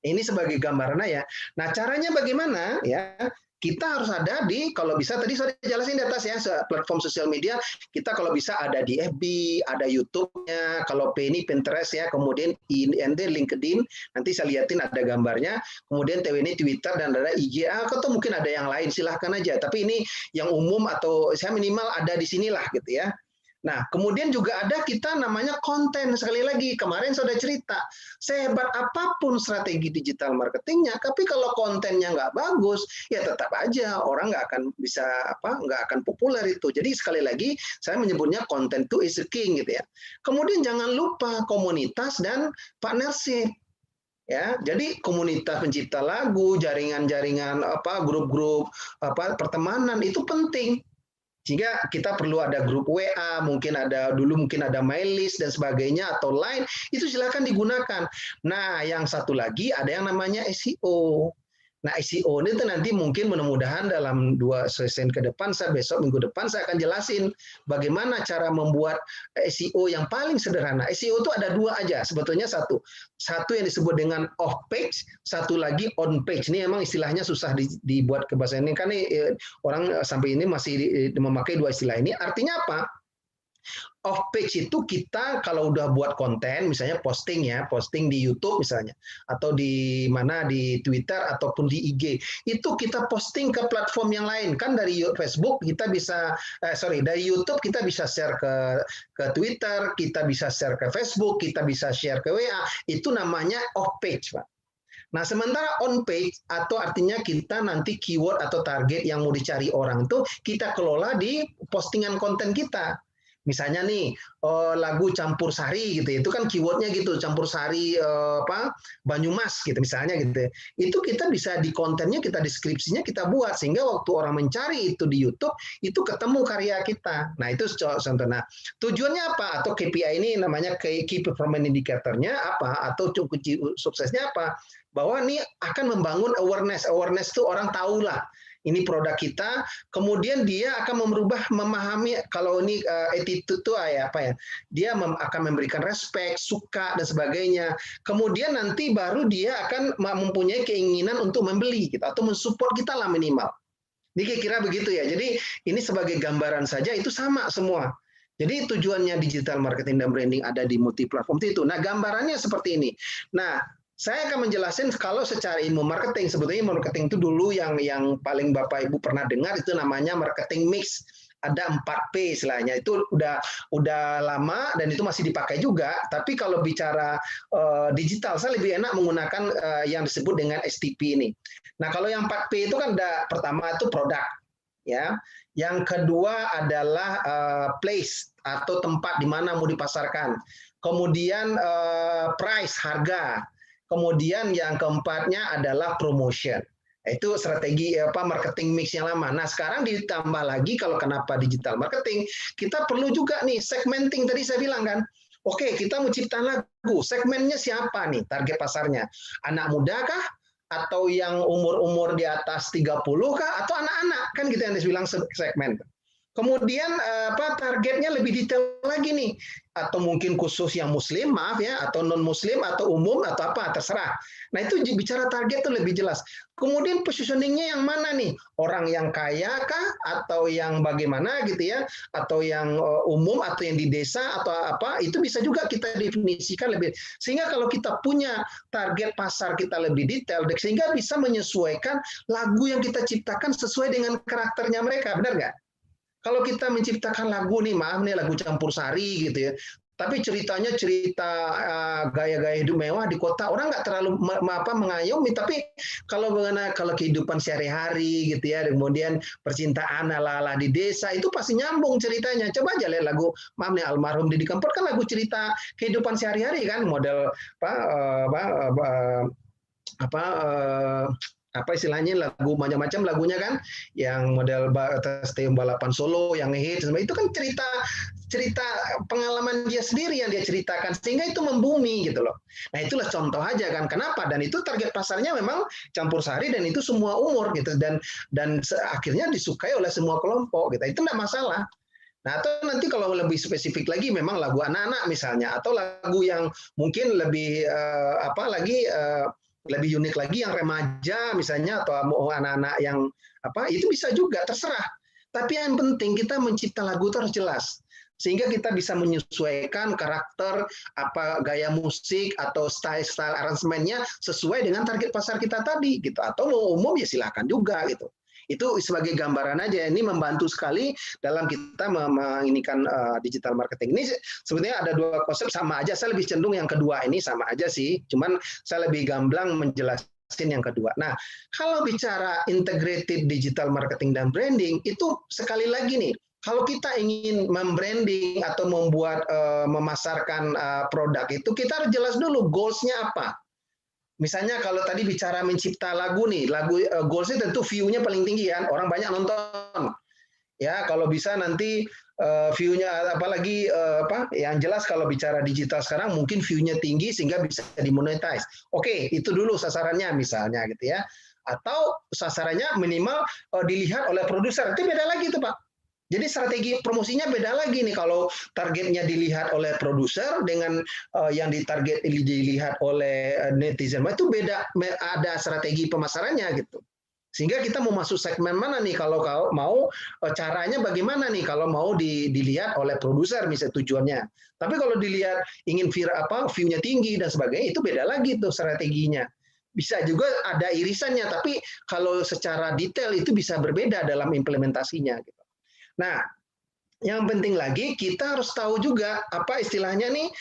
Ini sebagai gambarannya ya. Nah caranya bagaimana ya? Kita harus ada kalau bisa tadi saya jelasin di atas ya, platform sosial media kita kalau bisa ada di FB, ada YouTube-nya, kalau P ini Pinterest ya, kemudian IND LinkedIn, nanti saya lihatin ada gambarnya, kemudian TW ini Twitter dan ada IG, atau mungkin ada yang lain silahkan aja, tapi ini yang umum atau saya minimal ada di sinilah gitu ya. Nah, kemudian juga ada kita namanya konten. Sekali lagi, kemarin saya sudah cerita, sehebat apapun strategi digital marketingnya, tapi kalau kontennya nggak bagus, ya tetap aja orang nggak akan bisa nggak akan populer itu. Jadi sekali lagi, saya menyebutnya content to is the king gitu ya. Kemudian jangan lupa komunitas dan partnership. Ya, jadi komunitas pencipta lagu, jaringan-jaringan grup-grup pertemanan itu penting. Sehingga kita perlu ada grup WA, mungkin ada MyList dan sebagainya atau lain, itu silakan digunakan. Nah, yang satu lagi ada yang namanya SEO. Nah, SEO ini nanti mungkin mudah-mudahan dalam 2 sesi ke depan, besok minggu depan saya akan jelasin bagaimana cara membuat SEO yang paling sederhana. SEO itu ada 2 aja sebetulnya, satu yang disebut dengan off page, satu lagi on page. Ini emang istilahnya susah dibuat ke bahasa ini kan orang sampai ini masih memakai 2 istilah ini. Artinya apa? Off page itu kita kalau udah buat konten, misalnya posting di YouTube misalnya, atau di mana di Twitter ataupun di IG, itu kita posting ke platform yang lain. Kan dari Facebook kita bisa, dari YouTube kita bisa share ke Twitter, kita bisa share ke Facebook, kita bisa share ke WA. Itu namanya off page, Pak. Nah, sementara on page atau artinya kita nanti keyword atau target yang mau dicari orang itu kita kelola di postingan konten kita. Misalnya nih lagu campur sari gitu, itu kan keywordnya gitu, campur sari Banyumas gitu misalnya gitu. Itu kita bisa di kontennya, kita deskripsinya kita buat sehingga waktu orang mencari itu di YouTube itu ketemu karya kita. Nah itu contoh. Nah tujuannya apa? Atau KPI ini namanya Key Performance Indicator-nya apa? Atau kunci suksesnya apa? Bahwa ini akan membangun awareness. Awareness itu orang tahu lah. Ini produk kita, kemudian dia akan memahami kalau ini attitude itu dia akan memberikan respect, suka dan sebagainya. Kemudian nanti baru dia akan mempunyai keinginan untuk membeli gitu, atau mensupport kita lah minimal. Jadi kira-kira begitu ya. Jadi ini sebagai gambaran saja itu sama semua. Jadi tujuannya digital marketing dan branding ada di multi platform itu. Nah gambarannya seperti ini. Nah saya akan menjelaskan kalau secara ilmu marketing, sebetulnya marketing itu dulu yang paling Bapak Ibu pernah dengar itu namanya marketing mix. Ada 4P istilahnya. Itu udah lama dan itu masih dipakai juga. Tapi kalau bicara digital, saya lebih enak menggunakan yang disebut dengan STP ini. Nah, kalau yang 4P itu kan ada pertama itu produk, ya. Yang kedua adalah place atau tempat di mana mau dipasarkan. Kemudian price, harga. Kemudian yang keempatnya adalah promotion. Itu strategi marketing mix yang lama. Nah, sekarang ditambah lagi kalau kenapa digital marketing, kita perlu juga nih segmenting tadi saya bilang kan. Oke, kita mau ciptakan lagu. Segmennya siapa nih target pasarnya? Anak muda kah? Atau yang umur-umur di atas 30 kah? Atau anak-anak? Kan gitu yang dibilang segmen. Kemudian targetnya lebih detail lagi nih, atau mungkin khusus yang muslim, maaf ya, atau non muslim atau umum atau apa terserah. Nah itu bicara target itu lebih jelas. Kemudian positioningnya yang mana nih? Orang yang kaya kah? Atau yang bagaimana gitu ya? Atau yang umum atau yang di desa atau apa? Itu bisa juga kita definisikan lebih. Sehingga kalau kita punya target pasar kita lebih detail, sehingga bisa menyesuaikan lagu yang kita ciptakan sesuai dengan karakternya mereka, benar nggak? Kalau kita menciptakan lagu nih, maaf nih lagu campur sari gitu ya, tapi ceritanya cerita gaya-gaya hidup mewah di kota, orang nggak terlalu mengayomi. Tapi kalau kehidupan sehari-hari gitu ya, kemudian percintaan ala-ala di desa itu pasti nyambung ceritanya. Coba aja lihat lagu, maaf nih almarhum Didi Kempot kan lagu cerita kehidupan sehari-hari kan, model apa istilahnya lagu macam-macam lagunya kan, yang model stadium balapan Solo yang hits itu kan cerita pengalaman dia sendiri yang dia ceritakan sehingga itu membumi gitu loh. Nah itulah contoh aja kan kenapa, dan itu target pasarnya memang campur sari dan itu semua umur gitu, dan akhirnya disukai oleh semua kelompok gitu, itu enggak masalah. Nah, atau nanti kalau lebih spesifik lagi memang lagu anak-anak misalnya, atau lagu yang mungkin lebih lebih unik lagi yang remaja misalnya, atau anak-anak yang itu bisa juga, terserah. Tapi yang penting kita mencipta lagu itu harus jelas sehingga kita bisa menyesuaikan karakter gaya musik atau style aransemennya sesuai dengan target pasar kita tadi gitu. Atau mau umum ya silakan juga gitu. Itu sebagai gambaran aja, ini membantu sekali dalam kita menginikan digital marketing. Ini sebetulnya ada dua konsep sama aja, saya lebih cenderung yang kedua ini sama aja sih, cuman saya lebih gamblang menjelaskan yang kedua. Nah, kalau bicara integrated digital marketing dan branding, itu sekali lagi nih, kalau kita ingin membranding atau memasarkan produk itu, kita harus jelas dulu goals-nya apa. Misalnya kalau tadi bicara mencipta lagu nih, lagu goals-nya tentu view-nya paling tinggi kan, orang banyak nonton. Ya, kalau bisa nanti view-nya apalagi yang jelas kalau bicara digital sekarang mungkin view-nya tinggi sehingga bisa dimonetize. Oke, itu dulu sasarannya misalnya gitu ya. Atau sasarannya minimal dilihat oleh produser. Itu beda lagi tuh, Pak. Jadi strategi promosinya beda lagi nih kalau targetnya dilihat oleh produser dengan yang dilihat oleh netizen, itu beda, ada strategi pemasarannya gitu. Sehingga kita mau masuk segmen mana nih kalau mau caranya bagaimana nih kalau mau dilihat oleh produser misalnya tujuannya. Tapi kalau dilihat ingin view-nya tinggi dan sebagainya itu beda lagi tuh strateginya. Bisa juga ada irisannya, tapi kalau secara detail itu bisa berbeda dalam implementasinya. Gitu. Nah, yang penting lagi kita harus tahu juga apa istilahnya nih.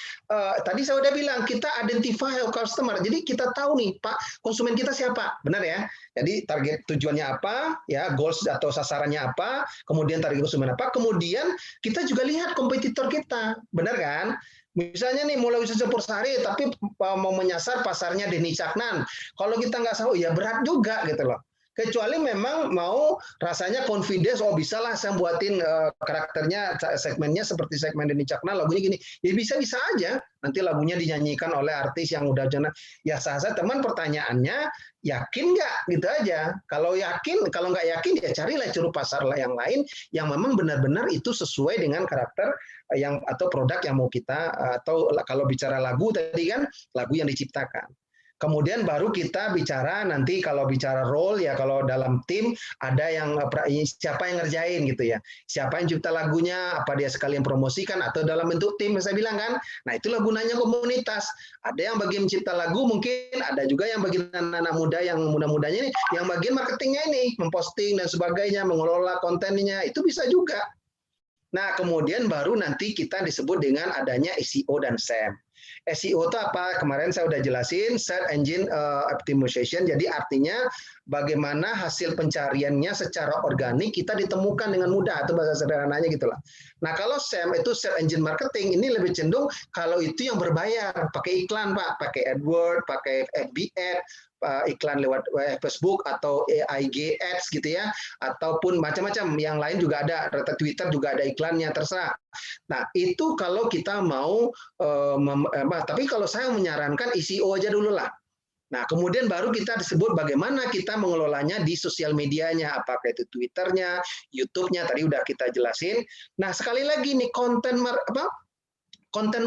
Tadi saya udah bilang kita identify our customer. Jadi kita tahu nih Pak konsumen kita siapa, benar ya? Jadi target tujuannya apa, ya goals atau sasarannya apa, kemudian target konsumen apa, kemudian kita juga lihat kompetitor kita, benar kan? Misalnya nih mulai usaha Pursari tapi mau menyasar pasarnya Denny Caknan. Kalau kita nggak tahu ya berat juga gitu loh. Kecuali memang mau rasanya confidence, oh bisalah saya buatin karakternya, segmennya seperti segmen Denny Caknan, lagunya gini. Ya bisa-bisa aja. Nanti lagunya dinyanyikan oleh artis yang udah jenah. Ya sah-sah teman pertanyaannya, yakin nggak? Gitu aja. Kalau yakin, kalau nggak yakin ya carilah juru pasar yang lain yang memang benar-benar itu sesuai dengan karakter yang atau produk yang mau kita, atau kalau bicara lagu tadi kan, lagu yang diciptakan. Kemudian baru kita bicara nanti kalau bicara role ya kalau dalam tim ada yang siapa yang ngerjain gitu ya. Siapa yang cipta lagunya, apa dia sekalian promosikan atau dalam bentuk tim saya bilang kan. Nah, itulah gunanya komunitas. Ada yang bagian mencipta lagu mungkin, ada juga yang bagian anak-anak muda yang muda-mudanya ini yang bagian marketingnya ini, memposting dan sebagainya, mengelola kontennya, itu bisa juga. Nah, kemudian baru nanti kita disebut dengan adanya SEO dan SEM. SEO itu apa? Kemarin saya udah jelasin, Search Engine Optimization. Jadi artinya bagaimana hasil pencariannya secara organik kita ditemukan dengan mudah, atau bahasa sederhananya gitulah. Nah, kalau SEM itu Search Engine Marketing, ini lebih cenderung kalau itu yang berbayar, pakai iklan Pak, pakai AdWords, pakai FB Ad, iklan lewat Facebook atau IG Ads gitu ya, ataupun macam-macam yang lain juga ada, Twitter juga ada iklannya, terserah. Nah, itu kalau kita mau, tapi kalau saya menyarankan SEO aja dulu lah. Nah, kemudian baru kita disebut bagaimana kita mengelolanya di sosial medianya, apakah itu Twitternya, YouTube-nya, tadi udah kita jelasin. Nah, sekali lagi nih, konten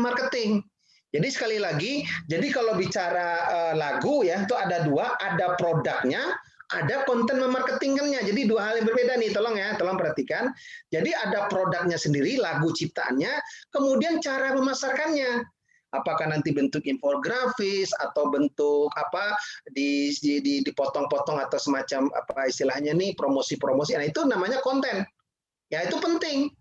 marketing. Jadi sekali lagi, jadi kalau bicara lagu ya, itu ada dua, ada produknya, ada konten memarketingkannya. Jadi dua hal yang berbeda nih, tolong perhatikan. Jadi ada produknya sendiri, lagu ciptaannya, kemudian cara memasarkannya. Apakah nanti bentuk infografis atau bentuk apa dipotong-potong atau semacam apa istilahnya nih promosi-promosi. Nah, itu namanya konten. Ya, itu penting.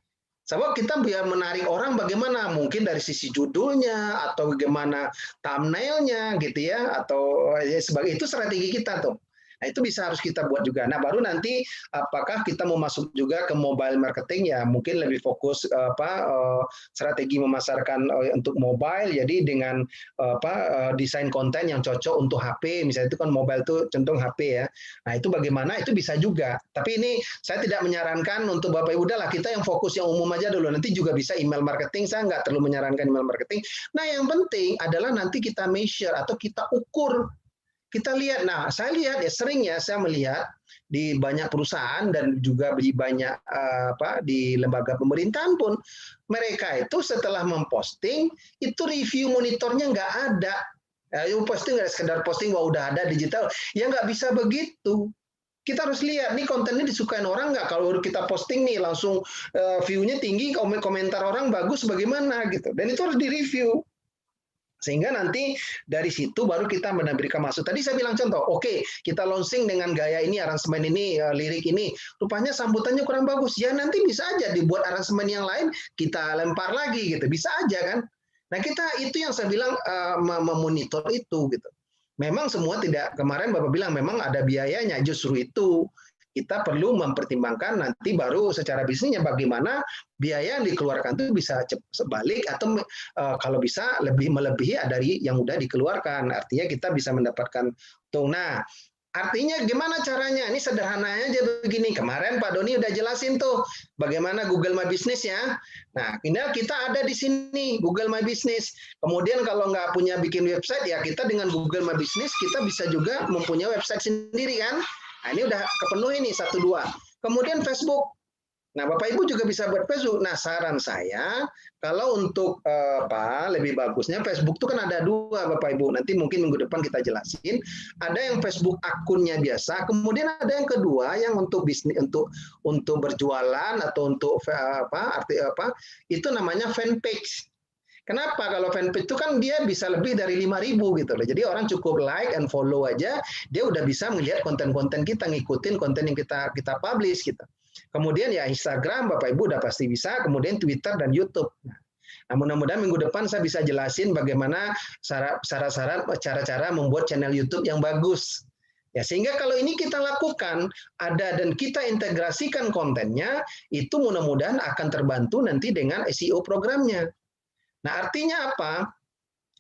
Sebab kita biar menarik orang bagaimana, mungkin dari sisi judulnya atau bagaimana thumbnailnya gitu ya, atau ya, sebagai itu strategi kita tuh. Nah, itu bisa harus kita buat juga. Nah, baru nanti apakah kita mau masuk juga ke mobile marketing ya, mungkin lebih fokus strategi memasarkan untuk mobile, jadi dengan desain konten yang cocok untuk HP, misalnya itu kan mobile itu cenderung HP ya. Nah, itu bagaimana itu bisa juga. Tapi ini saya tidak menyarankan untuk Bapak Ibu, udahlah kita yang fokus yang umum aja dulu. Nanti juga bisa email marketing, saya nggak terlalu menyarankan email marketing. Nah, yang penting adalah nanti kita measure atau kita ukur. Kita lihat, nah saya lihat ya sering ya saya melihat di banyak perusahaan dan juga di banyak di lembaga pemerintahan pun mereka itu setelah memposting itu review monitornya nggak ada. Posting nggak sekedar posting wah udah ada digital, ya nggak bisa begitu. Kita harus lihat nih kontennya disukain orang nggak. Kalau kita posting nih langsung view-nya tinggi, komentar orang bagus bagaimana gitu. Dan itu harus direview. Sehingga nanti dari situ baru kita memberikan masuk. Tadi saya bilang contoh, oke, kita launching dengan gaya ini, aransemen ini, lirik ini, rupanya sambutannya kurang bagus. Ya nanti bisa aja dibuat aransemen yang lain, kita lempar lagi gitu, bisa aja kan. Nah kita itu yang saya bilang memonitor itu gitu. Memang semua tidak, kemarin Bapak bilang memang ada biayanya, justru itu kita perlu mempertimbangkan nanti baru secara bisnisnya bagaimana biaya yang dikeluarkan itu bisa sebalik atau kalau bisa lebih melebihi dari yang udah dikeluarkan. Artinya kita bisa mendapatkan untung. Nah, artinya gimana caranya? Ini sederhananya aja begini. Kemarin Pak Doni udah jelasin tuh bagaimana Google My Business ya. Nah, ini kita ada di sini Google My Business. Kemudian kalau nggak punya bikin website ya kita dengan Google My Business kita bisa juga mempunyai website sendiri kan. Nah, ini udah kepenuhi nih 1, 2. Kemudian Facebook. Nah, Bapak Ibu juga bisa buat Facebook. Nah, saran saya kalau untuk lebih bagusnya Facebook itu kan ada 2 Bapak Ibu. Nanti mungkin minggu depan kita jelasin. Ada yang Facebook akunnya biasa, kemudian ada yang kedua yang untuk bisnis, untuk berjualan atau untuk itu namanya fanpage. Kenapa? Kalau fanpage itu kan dia bisa lebih dari 5.000 gitu loh. Jadi orang cukup like and follow aja, dia udah bisa melihat konten-konten kita, ngikutin konten yang kita publish gitu. Kemudian ya Instagram Bapak Ibu udah pasti bisa, kemudian Twitter dan YouTube. Nah, mudah-mudahan minggu depan saya bisa jelasin bagaimana cara-cara membuat channel YouTube yang bagus. Ya, sehingga kalau ini kita lakukan dan kita integrasikan kontennya, itu mudah-mudahan akan terbantu nanti dengan SEO programnya. Nah, artinya apa?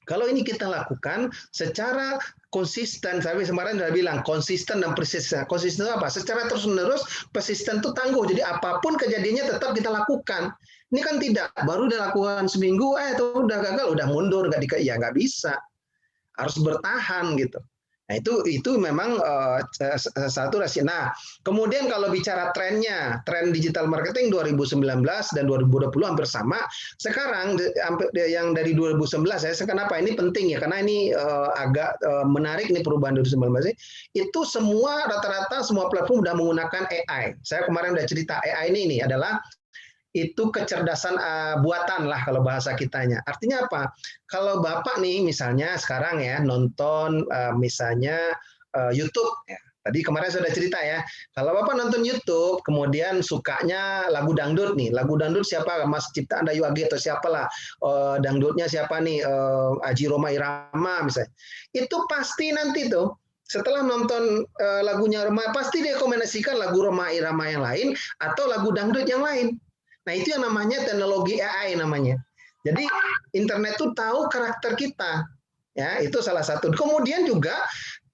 Kalau ini kita lakukan secara konsisten, saya kemarin sudah bilang konsisten dan persisten. Konsisten itu apa? Secara terus-menerus, persisten itu tangguh. Jadi apapun kejadiannya tetap kita lakukan. Ini kan tidak, baru dilakukan seminggu, itu udah gagal, udah mundur, nggak bisa. Harus bertahan gitu. Nah, itu memang satu rahasia. Nah, kemudian kalau bicara trennya, tren digital marketing 2019 dan 2020 hampir sama. Sekarang yang dari 2019, kenapa ini penting ya? Karena ini agak menarik nih perubahan 2019. Itu semua rata-rata semua platform sudah menggunakan AI. Saya kemarin udah cerita AI ini adalah itu kecerdasan buatan lah kalau bahasa kitanya. Artinya apa? Kalau Bapak nih misalnya sekarang ya nonton misalnya YouTube, ya. Tadi kemarin saya sudah cerita ya, kalau Bapak nonton YouTube, kemudian sukanya lagu dangdut nih, lagu dangdut siapa? Mas Ciptaan Dayu Agi atau siapalah, dangdutnya siapa nih? Aji Roma Irama misalnya. Itu pasti nanti tuh, setelah nonton lagunya Roma, pasti direkomendasikan lagu Roma Irama yang lain atau lagu dangdut yang lain. Nah, itu yang namanya teknologi AI namanya. Jadi internet itu tahu karakter kita. Ya, itu salah satu. Kemudian juga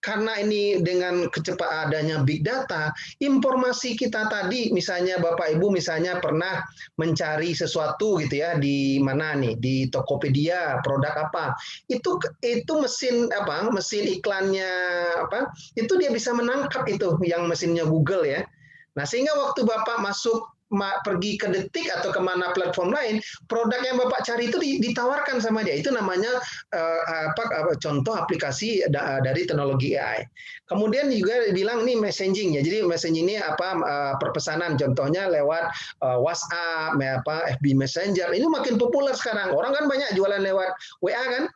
karena ini dengan kecepatan adanya big data, informasi kita tadi misalnya Bapak Ibu misalnya pernah mencari sesuatu gitu ya di mana nih, di Tokopedia, produk apa. Itu mesin iklannya itu dia bisa menangkap itu yang mesinnya Google ya. Nah, sehingga waktu Bapak pergi ke Detik atau kemana platform lain, produk yang Bapak cari itu ditawarkan sama dia. Itu namanya contoh aplikasi dari teknologi AI. Kemudian juga bilang ini messaging ya. Jadi messaging ini perpesanan, contohnya lewat WhatsApp, FB Messenger. Ini makin populer sekarang. Orang kan banyak jualan lewat WA kan,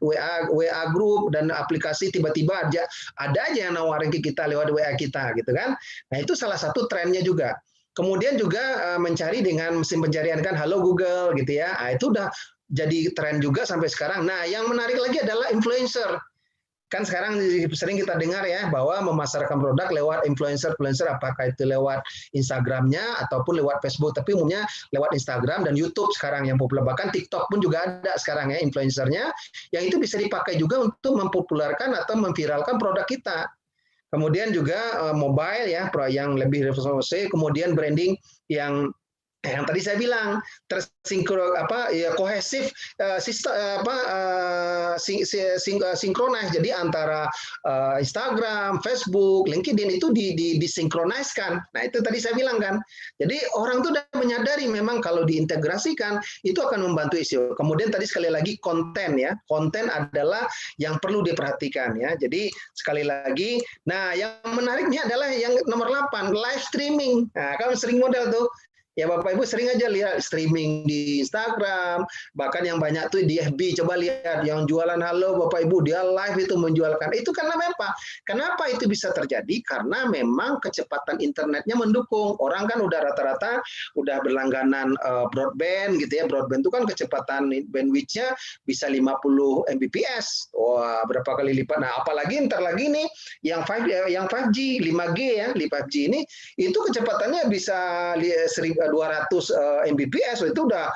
WA group dan aplikasi tiba-tiba ada aja yang nawarin ke kita lewat WA kita gitu kan. Nah, itu salah satu trennya juga. Kemudian juga mencari dengan mesin pencarian kan, halo Google gitu ya. Nah, itu udah jadi tren juga sampai sekarang. Nah, yang menarik lagi adalah influencer. Kan sekarang sering kita dengar ya bahwa memasarkan produk lewat influencer, apakah itu lewat Instagramnya ataupun lewat Facebook. Tapi umumnya lewat Instagram dan YouTube sekarang yang populer. Bahkan TikTok pun juga ada sekarang ya influencernya. Yang itu bisa dipakai juga untuk mempopulerkan atau memviralkan produk kita. Kemudian juga mobile ya, yang lebih responsif, kemudian branding yang tadi saya bilang kohesif, sinkronis. Jadi antara Instagram, Facebook, LinkedIn itu disinkroniskan. Nah, itu tadi saya bilang kan. Jadi orang itu sudah menyadari memang kalau diintegrasikan itu akan membantu SEO. Kemudian tadi sekali lagi konten ya. Konten adalah yang perlu diperhatikan ya. Jadi sekali lagi, nah yang menariknya adalah yang nomor 8, live streaming. Nah, kan sering model tuh. Ya Bapak Ibu sering aja lihat streaming di Instagram, bahkan yang banyak tuh di FB, coba lihat yang jualan halo Bapak Ibu, dia live itu menjualkan. Itu karena apa? Kenapa itu bisa terjadi? Karena memang kecepatan internetnya mendukung. Orang kan udah rata-rata udah berlangganan broadband gitu ya. Broadband itu kan kecepatan bandwidth-nya bisa 50 Mbps. Wah, berapa kali lipat. Nah, apalagi ntar lagi nih yang 5G, 5G ya, 5G ini itu kecepatannya bisa 200 Mbps itu udah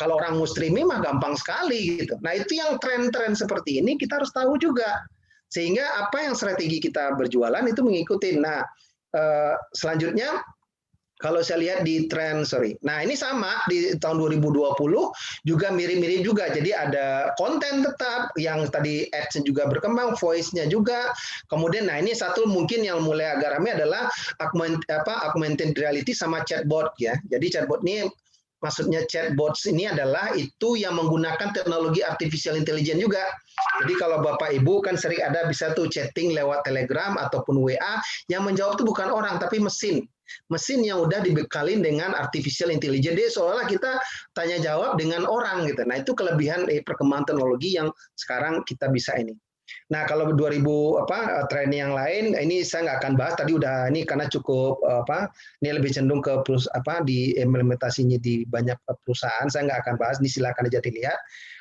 kalau orang mau streaming mah gampang sekali gitu. Nah, itu yang tren-tren seperti ini kita harus tahu juga. Sehingga apa yang strategi kita berjualan itu mengikuti. Nah, selanjutnya Kalau saya lihat di tren, Nah, ini sama di tahun 2020 juga mirip-mirip juga. Jadi ada konten tetap yang tadi ads juga berkembang, voice-nya juga. Kemudian, nah ini satu mungkin yang mulai agak ramai adalah augmented reality sama chatbot ya. Jadi chatbot ini maksudnya chatbots ini adalah itu yang menggunakan teknologi artificial intelligence juga. Jadi kalau Bapak Ibu kan sering ada bisa tuh chatting lewat Telegram ataupun WA, yang menjawab itu bukan orang tapi mesin. Mesin yang udah dibekalin dengan artificial intelligence. Jadi seolah kita tanya jawab dengan orang gitu. Nah, itu kelebihan perkembangan teknologi yang sekarang kita bisa ini. Nah, kalau 2000 tren yang lain ini saya nggak akan bahas tadi udah ini karena cukup ini lebih cenderung ke di implementasinya di banyak perusahaan, saya nggak akan bahas, ini silakan aja dilihat.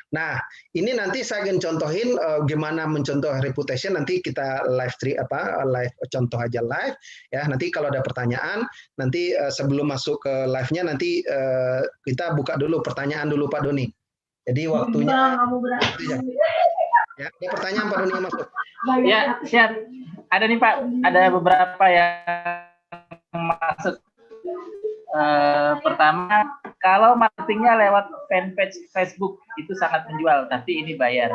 Nah, ini nanti saya akan contohin gimana mencontoh reputation, nanti kita live contoh aja live ya. Nanti kalau ada pertanyaan, nanti sebelum masuk ke live-nya nanti kita buka dulu pertanyaan dulu Pak Doni. Jadi waktunya ya, ada pertanyaan Pak Doni masuk. Ya, siap. Ada nih Pak, ada beberapa yang masuk. Pertama, kalau marketingnya lewat fanpage Facebook itu sangat menjual, tapi ini bayar.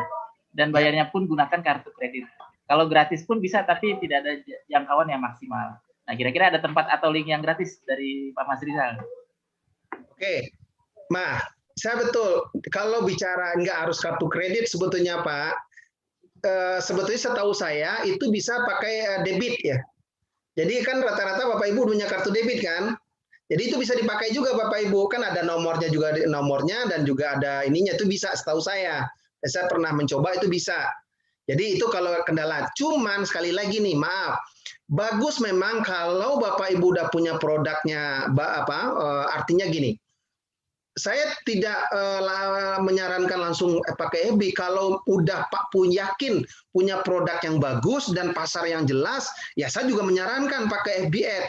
Dan bayarnya pun gunakan kartu kredit. Kalau gratis pun bisa, tapi tidak ada jangkauan yang maksimal. Nah, kira-kira ada tempat atau link yang gratis dari Pak Mas Rizal? Oke, saya betul. Kalau bicara nggak harus kartu kredit sebetulnya Pak, sebetulnya setahu saya itu bisa pakai debit ya. Jadi kan rata-rata Bapak Ibu punya kartu debit kan? Jadi itu bisa dipakai juga Bapak Ibu, kan ada nomornya juga, nomornya dan juga ada ininya, itu bisa setahu saya. Saya pernah mencoba itu bisa. Jadi itu kalau kendala. Cuman sekali lagi nih, maaf. Bagus memang kalau Bapak Ibu udah punya produknya artinya gini. Saya tidak menyarankan langsung pakai FB. Kalau udah Pak yakin punya produk yang bagus dan pasar yang jelas, ya saya juga menyarankan pakai FB Ad.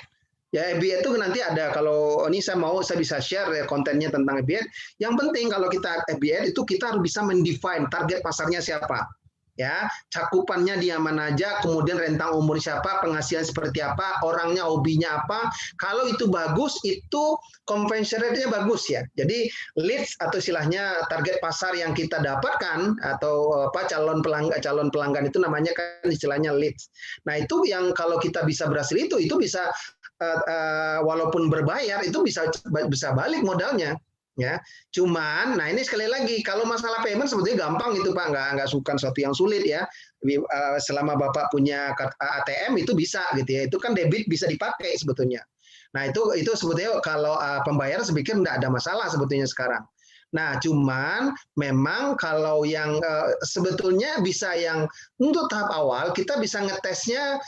Ya, FB itu nanti ada, kalau ini saya bisa share ya, kontennya tentang FB Ad. Yang penting kalau kita FB Ad itu kita harus bisa mendefine target pasarnya siapa. Ya, cakupannya dia mana aja, kemudian rentang umur siapa, penghasilan seperti apa, orangnya hobinya apa. Kalau itu bagus, itu conversion rate-nya bagus ya. Jadi leads atau istilahnya target pasar yang kita dapatkan atau calon pelanggan itu namanya kan istilahnya leads. Nah, itu yang kalau kita bisa berhasil itu bisa walaupun berbayar itu bisa balik modalnya. Ya, cuman, nah ini sekali lagi kalau masalah payment sebetulnya gampang itu Pak, nggak suka sesuatu yang sulit ya. Selama Bapak punya ATM itu bisa gitu ya, itu kan debit bisa dipakai sebetulnya. Nah itu sebetulnya kalau pembayaran saya pikir nggak ada masalah sebetulnya sekarang. Nah cuman memang kalau yang sebetulnya bisa yang untuk tahap awal kita bisa ngetesnya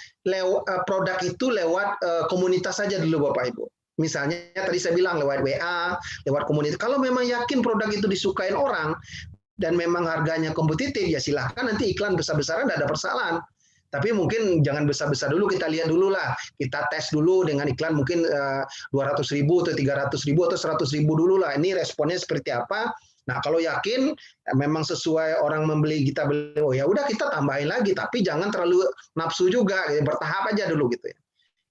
produk itu lewat komunitas saja dulu Bapak Ibu. Misalnya tadi saya bilang lewat WA, lewat komunitas. Kalau memang yakin produk itu disukain orang dan memang harganya kompetitif, ya silahkan nanti iklan besar-besaran tidak ada persoalan. Tapi mungkin jangan besar-besar dulu, kita lihat dulu lah. Kita tes dulu dengan iklan mungkin 200.000 atau 300.000 atau 100.000 dulu lah. Ini responnya seperti apa? Nah kalau yakin memang sesuai orang membeli, kita beli, oh ya udah kita tambahin lagi. Tapi jangan terlalu nafsu juga, bertahap aja dulu gitu ya.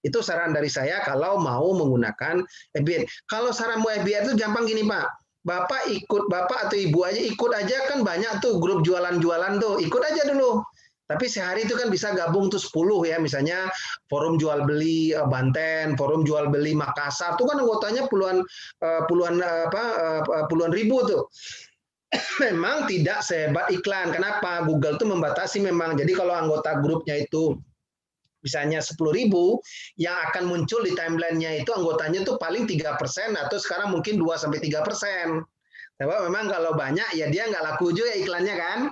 Itu saran dari saya kalau mau menggunakan FB Ad. Kalau saran mau FB Ad itu gampang gini Pak. Bapak atau Ibu aja ikut aja, kan banyak tuh grup jualan-jualan tuh. Ikut aja dulu. Tapi sehari itu kan bisa gabung tuh 10 ya. Misalnya forum jual beli Banten, forum jual beli Makassar. Itu kan anggotanya puluhan ribu tuh. Memang tidak sehebat iklan. Kenapa? Google tuh membatasi memang. Jadi kalau anggota grupnya itu misalnya 10.000, yang akan muncul di timeline-nya itu anggotanya tuh paling 3% atau sekarang mungkin 2-3%. Tapi memang kalau banyak ya dia nggak laku juga iklannya kan.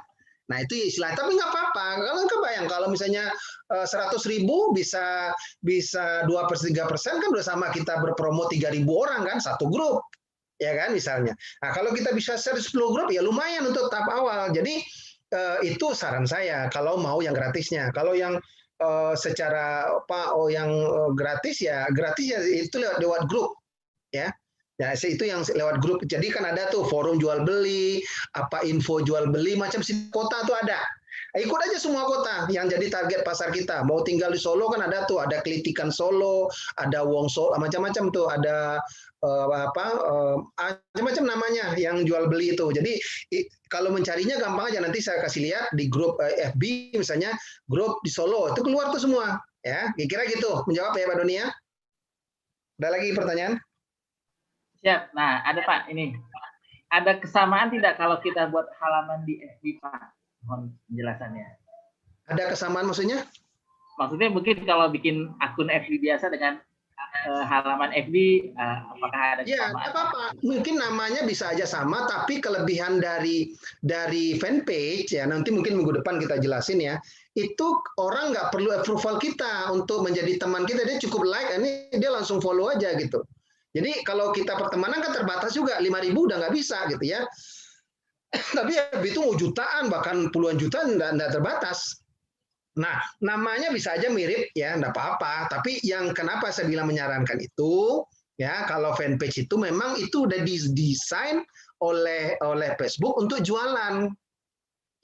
Nah itu istilah, tapi nggak apa-apa. Kalau kebayang kalau misalnya 100.000 bisa 2-3% kan udah sama kita berpromo 3.000 orang kan satu grup. Ya kan misalnya. Nah kalau kita bisa share 10 grup ya lumayan untuk tahap awal. Jadi itu saran saya kalau mau yang gratisnya. Kalau yang secara yang gratis ya itu lewat grup ya. Ya itu yang lewat grup. Jadi kan ada tuh forum jual beli, info jual beli macam kota tuh ada. Ikut aja semua kota yang jadi target pasar kita. Mau tinggal di Solo kan ada tuh, ada Kelitikan Solo, ada Wong Solo, macam-macam tuh, ada macam-macam namanya yang jual beli itu. Jadi kalau mencarinya gampang aja, nanti saya kasih lihat di grup FB misalnya, grup di Solo itu keluar tuh semua. Ya, kira-kira gitu. Menjawab ya Pak Doni ya. Ada lagi pertanyaan? Siap. Nah, ada Pak ini. Ada kesamaan tidak kalau kita buat halaman di FB Pak? Mohon penjelasannya. Ada kesamaan maksudnya? Maksudnya mungkin kalau bikin akun FB biasa dengan halaman FB, apakah ada kesamaan? Ya, apa-apa. Mungkin namanya bisa aja sama, tapi kelebihan dari fanpage ya, nanti mungkin minggu depan kita jelasin ya. Itu orang nggak perlu approval kita untuk menjadi teman kita, dia cukup like, ini dia langsung follow aja gitu. Jadi kalau kita pertemanan kan terbatas juga, 5.000 udah nggak bisa gitu ya. Tapi itu mau jutaan, bahkan puluhan juta nggak terbatas. Nah, namanya bisa aja mirip ya, nggak apa-apa. Tapi yang kenapa saya bilang menyarankan itu, ya kalau fanpage itu memang itu udah didesain oleh Facebook untuk jualan.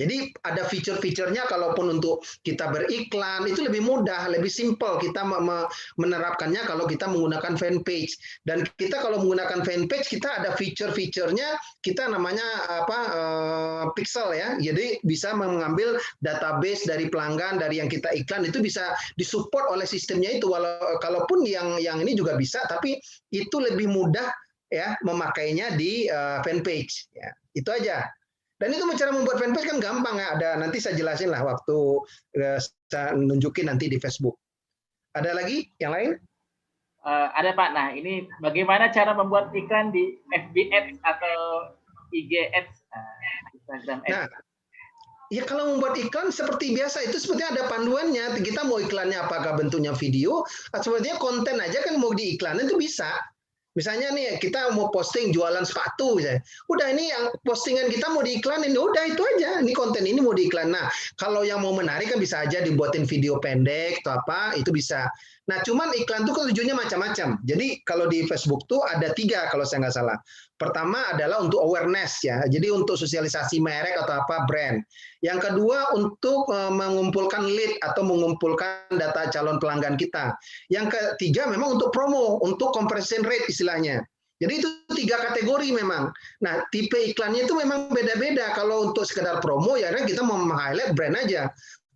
Jadi ada fitur-fiturnya, kalaupun untuk kita beriklan itu lebih mudah, lebih simple kita menerapkannya kalau kita menggunakan fanpage. Dan kita kalau menggunakan fanpage kita ada fitur-fiturnya, kita namanya pixel ya. Jadi bisa mengambil database dari pelanggan, dari yang kita iklan itu bisa disupport oleh sistemnya itu. Kalaupun yang ini juga bisa, tapi itu lebih mudah ya memakainya di fanpage. Ya, itu aja. Dan itu cara membuat fanpage kan gampang ya. Ada nanti saya jelasin lah waktu saya nunjukin nanti di Facebook. Ada lagi yang lain? Ada Pak. Nah ini bagaimana cara membuat iklan di FB Ads atau IG Ads, Instagram Ads? Nah, ya kalau membuat iklan seperti biasa itu sepertinya ada panduannya. Kita mau iklannya apakah bentuknya video, sepertinya konten aja kan mau diiklanin itu bisa. Misalnya nih kita mau posting jualan sepatu, misalnya. Udah ini yang postingan kita mau diiklanin, udah itu aja. Ini konten ini mau diiklan. Nah, kalau yang mau menarik kan bisa aja dibuatin video pendek atau apa, itu bisa. Nah, cuman iklan itu kan tujuannya macam-macam. Jadi kalau di Facebook tuh ada 3 kalau saya nggak salah. Pertama adalah untuk awareness ya, jadi untuk sosialisasi merek atau apa brand. Yang kedua untuk mengumpulkan lead atau mengumpulkan data calon pelanggan kita. Yang ketiga memang untuk promo, untuk conversion rate istilahnya. Jadi itu 3 kategori memang. Nah tipe iklannya itu memang beda-beda. Kalau untuk sekedar promo ya kita mau meng-highlight brand aja.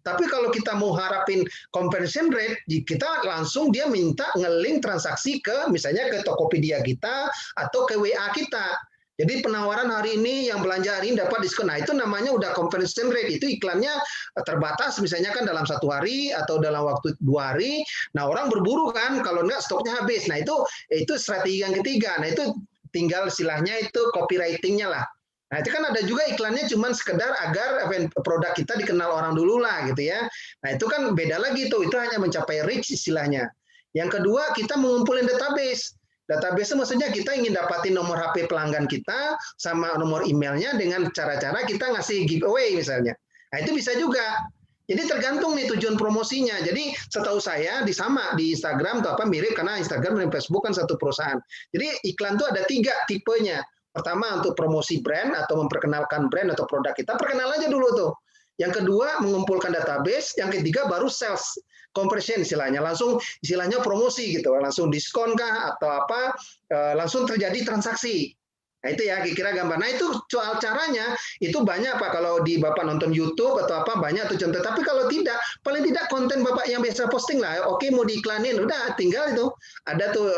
Tapi kalau kita mau harapin conversion rate, kita langsung dia minta nge-link transaksi ke misalnya ke Tokopedia kita atau ke WA kita. Jadi penawaran hari ini yang belanja hari ini dapat diskon. Nah itu namanya udah conversion rate. Itu iklannya terbatas misalnya kan dalam 1 hari atau dalam waktu 2 hari. Nah orang berburu kan, kalau enggak stoknya habis. Nah itu strategi yang ketiga. Nah itu tinggal istilahnya itu copywriting-nya lah. Nah, itu kan ada juga iklannya cuman sekedar agar produk kita dikenal orang dulu lah gitu ya. Nah, itu kan beda lagi tuh, itu hanya mencapai reach istilahnya. Yang kedua, kita mengumpulin database. Database itu maksudnya kita ingin dapatin nomor HP pelanggan kita sama nomor emailnya dengan cara-cara kita ngasih giveaway misalnya. Nah, itu bisa juga. Jadi tergantung nih tujuan promosinya. Jadi setahu saya di Instagram atau apa mirip karena Instagram dan Facebook kan satu perusahaan. Jadi iklan tuh ada 3 tipenya. Pertama untuk promosi brand atau memperkenalkan brand atau produk kita, perkenal aja dulu tuh. Yang kedua mengumpulkan database, yang ketiga baru sales conversion istilahnya, langsung istilahnya promosi gitu, langsung diskon kah atau apa, langsung terjadi transaksi. Nah itu ya kira-kira gambar. Nah itu soal caranya itu banyak Pak, kalau di Bapak nonton YouTube atau apa banyak tuh contoh. Tapi kalau tidak, paling tidak konten Bapak yang biasa posting lah. Oke mau diiklanin, udah tinggal itu ada tuh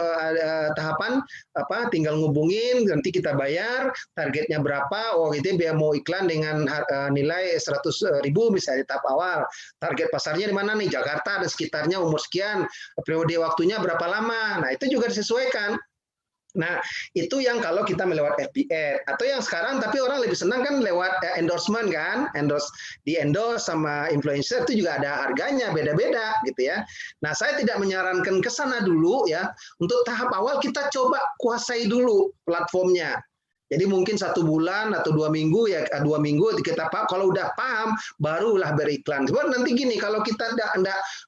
tahapan apa, tinggal ngubungin, nanti kita bayar, targetnya berapa. Oh itu biar mau iklan dengan nilai 100.000 misalnya tahap awal. Target pasarnya di mana nih? Jakarta dan sekitarnya, umur sekian, periode waktunya berapa lama. Nah itu juga disesuaikan. Nah, itu yang kalau kita melewat FB Ad. Atau yang sekarang, tapi orang lebih senang kan lewat endorsement kan, di-endorse sama influencer itu juga ada harganya, beda-beda gitu ya. Nah, saya tidak menyarankan ke sana dulu ya. Untuk tahap awal kita coba kuasai dulu platformnya. Jadi mungkin 1 bulan atau 2 minggu ya, 2 minggu kita kalau udah paham barulah beriklan. Sebab nanti gini, kalau kita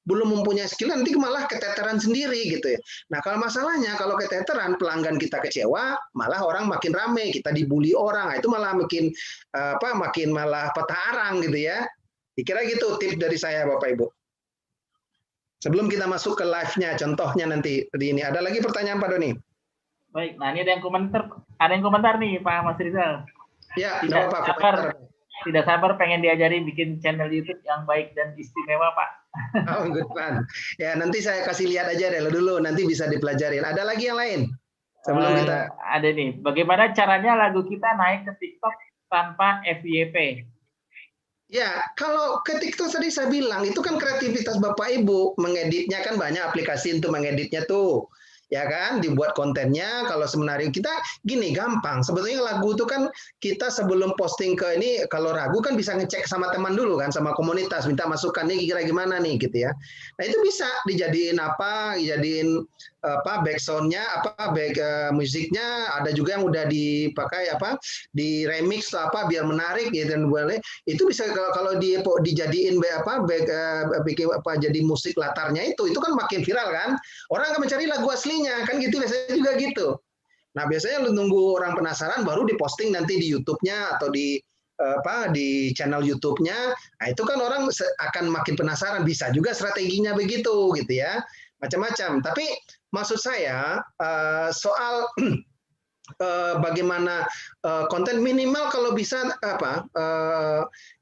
belum mempunyai skill nanti malah keteteran sendiri gitu ya. Nah kalau masalahnya kalau keteteran pelanggan kita kecewa, malah orang makin rame, kita dibully orang, itu malah makin malah petah arang gitu ya. Dikira gitu tips dari saya Bapak Ibu. Sebelum kita masuk ke live-nya, contohnya nanti di ini. Ada lagi pertanyaan Pak Doni? Baik, nah ini ada yang komentar nih Pak Mas Rizal. Ya, tidak sabar pengen diajari bikin channel YouTube yang baik dan istimewa Pak. Oh, good man. Ya, nanti saya kasih lihat aja dulu, nanti bisa dipelajarin. Ada lagi yang lain? Sebelum kita ada nih, bagaimana caranya lagu kita naik ke TikTok tanpa FYP? Ya, kalau ke TikTok tadi saya bilang, itu kan kreativitas Bapak Ibu. Mengeditnya kan banyak aplikasi untuk mengeditnya tuh. Ya kan, dibuat kontennya. Kalau sebenarnya kita gini, gampang. Sebetulnya lagu itu kan kita sebelum posting ke ini, kalau ragu kan bisa ngecek sama teman dulu kan, sama komunitas. Minta masukan nih kira gimana nih gitu ya. Nah itu bisa dijadiin apa, dijadiin backsoundnya, musiknya. Ada juga yang udah dipakai di remix apa biar menarik gitu. Itu bisa kalau dijadiin jadi musik latarnya itu kan makin viral kan. Orang akan mencari lagu aslinya kan gitu, biasanya juga gitu. Nah biasanya lu nunggu orang penasaran baru diposting nanti di YouTube-nya atau di channel YouTube-nya. Nah itu kan orang akan makin penasaran. Bisa juga strateginya begitu gitu ya, macam-macam. Tapi maksud saya soal bagaimana konten minimal kalau bisa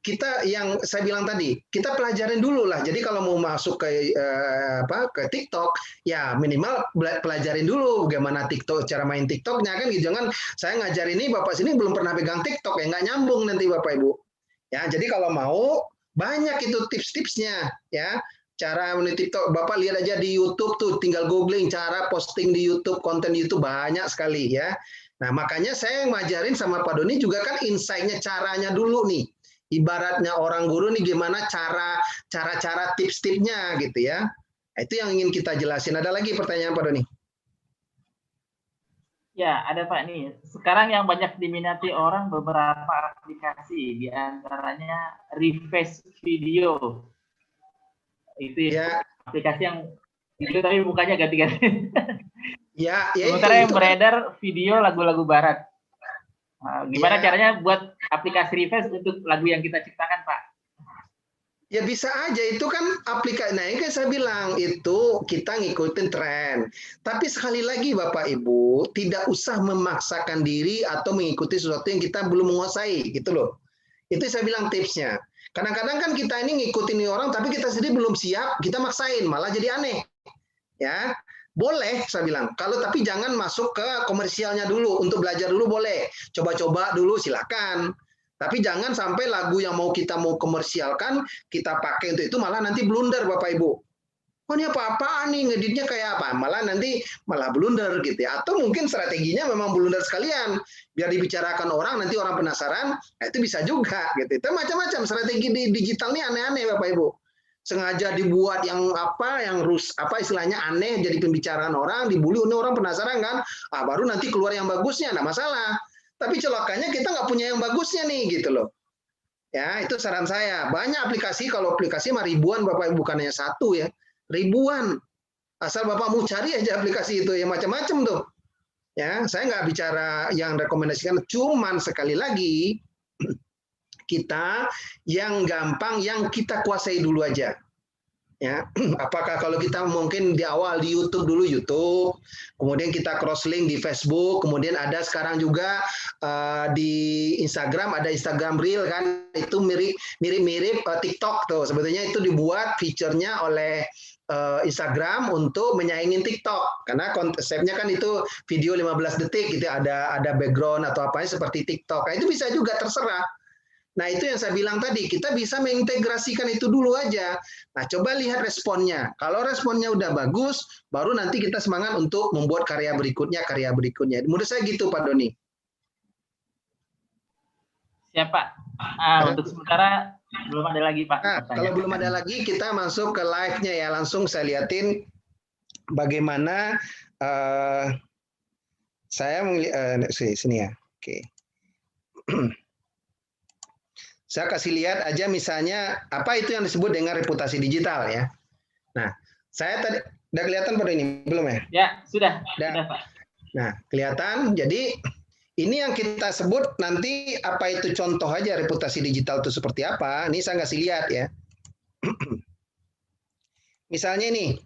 kita yang saya bilang tadi, kita pelajarin dulu lah. Jadi kalau mau masuk ke TikTok ya minimal pelajarin dulu bagaimana TikTok, cara main TikToknya kan gitu. Jangan saya ngajar ini Bapak sini belum pernah pegang TikTok ya, nggak nyambung nanti Bapak Ibu ya. Jadi kalau mau banyak itu tips-tipsnya ya. Cara meniti TikTok, Bapak lihat aja di YouTube tuh, tinggal googling cara posting di YouTube, konten di YouTube banyak sekali ya. Nah makanya saya yang ngajarin sama Pak Doni juga kan insight-nya, caranya dulu nih. Ibaratnya orang guru nih gimana cara tips-tipsnya gitu ya. Nah, itu yang ingin kita jelasin. Ada lagi pertanyaan Pak Doni? Ya ada Pak nih. Sekarang yang banyak diminati orang beberapa aplikasi, diantaranya Reface Video. Itu ya aplikasi yang itu tapi mukanya ganti-ganti. Ya, sementara yang beredar video lagu-lagu barat. Nah, gimana caranya buat aplikasi Reface untuk lagu yang kita ciptakan, Pak? Ya bisa aja, itu kan aplikasi. Nah, ini kan saya bilang itu kita ngikutin tren. Tapi sekali lagi Bapak Ibu, tidak usah memaksakan diri atau mengikuti sesuatu yang kita belum menguasai, gitu loh. Itu saya bilang tipsnya. Kadang-kadang kan kita ini ngikutin orang, tapi kita sendiri belum siap, kita maksain, malah jadi aneh. Ya, boleh saya bilang. Tapi jangan masuk ke komersialnya dulu. Untuk belajar dulu boleh. Coba-coba dulu silakan. Tapi jangan sampai lagu yang kita mau komersialkan, kita pakai untuk itu malah nanti blunder Bapak Ibu. Oh ini apa-apaan nih, ngeditnya kayak apa? Malah blunder gitu ya. Atau mungkin strateginya memang blunder sekalian. Biar dibicarakan orang, nanti orang penasaran, nah itu bisa juga gitu. Itu macam-macam strategi di digital nih aneh-aneh Bapak Ibu. Sengaja dibuat yang istilahnya aneh jadi pembicaraan orang, dibully, ini orang penasaran kan? Baru nanti keluar yang bagusnya, enggak masalah. Tapi celakanya kita nggak punya yang bagusnya nih gitu loh. Ya, itu saran saya. Banyak aplikasi, kalau aplikasi mah ribuan Bapak Ibu, bukan hanya satu ya. Ribuan. Asal Bapak mau cari aja aplikasi itu ya macam-macam tuh. Ya, saya nggak bicara yang rekomendasikan, cuman sekali lagi kita yang gampang yang kita kuasai dulu aja. Ya, apakah kalau kita mungkin di awal di YouTube dulu YouTube, kemudian kita cross link di Facebook, kemudian ada sekarang juga di Instagram ada Instagram Reel kan, itu mirip TikTok tuh. Sebetulnya itu dibuat fiturnya oleh Instagram untuk menyaingin TikTok karena konsepnya kan itu video 15 detik gitu, ada background atau apa seperti TikTok. Nah, itu bisa juga terserah. Nah, itu yang saya bilang tadi, kita bisa mengintegrasikan itu dulu aja. Nah, coba lihat responnya. Kalau responnya udah bagus, baru nanti kita semangat untuk membuat karya berikutnya. Menurut saya gitu, Pak Doni. Siap, Pak. Untuk sementara belum ada lagi, Pak. Nah, kalau belum ada lagi, kita masuk ke live-nya ya. Langsung saya liatin bagaimana saya sini ya. Oke. Saya kasih lihat aja misalnya apa itu yang disebut dengan reputasi digital ya. Nah, saya tadi udah kelihatan pada ini belum ya? Ya, sudah Pak. Nah, kelihatan. Jadi Ini yang kita sebut nanti apa itu contoh aja reputasi digital itu seperti apa. Ini saya kasih lihat ya. Misalnya ini,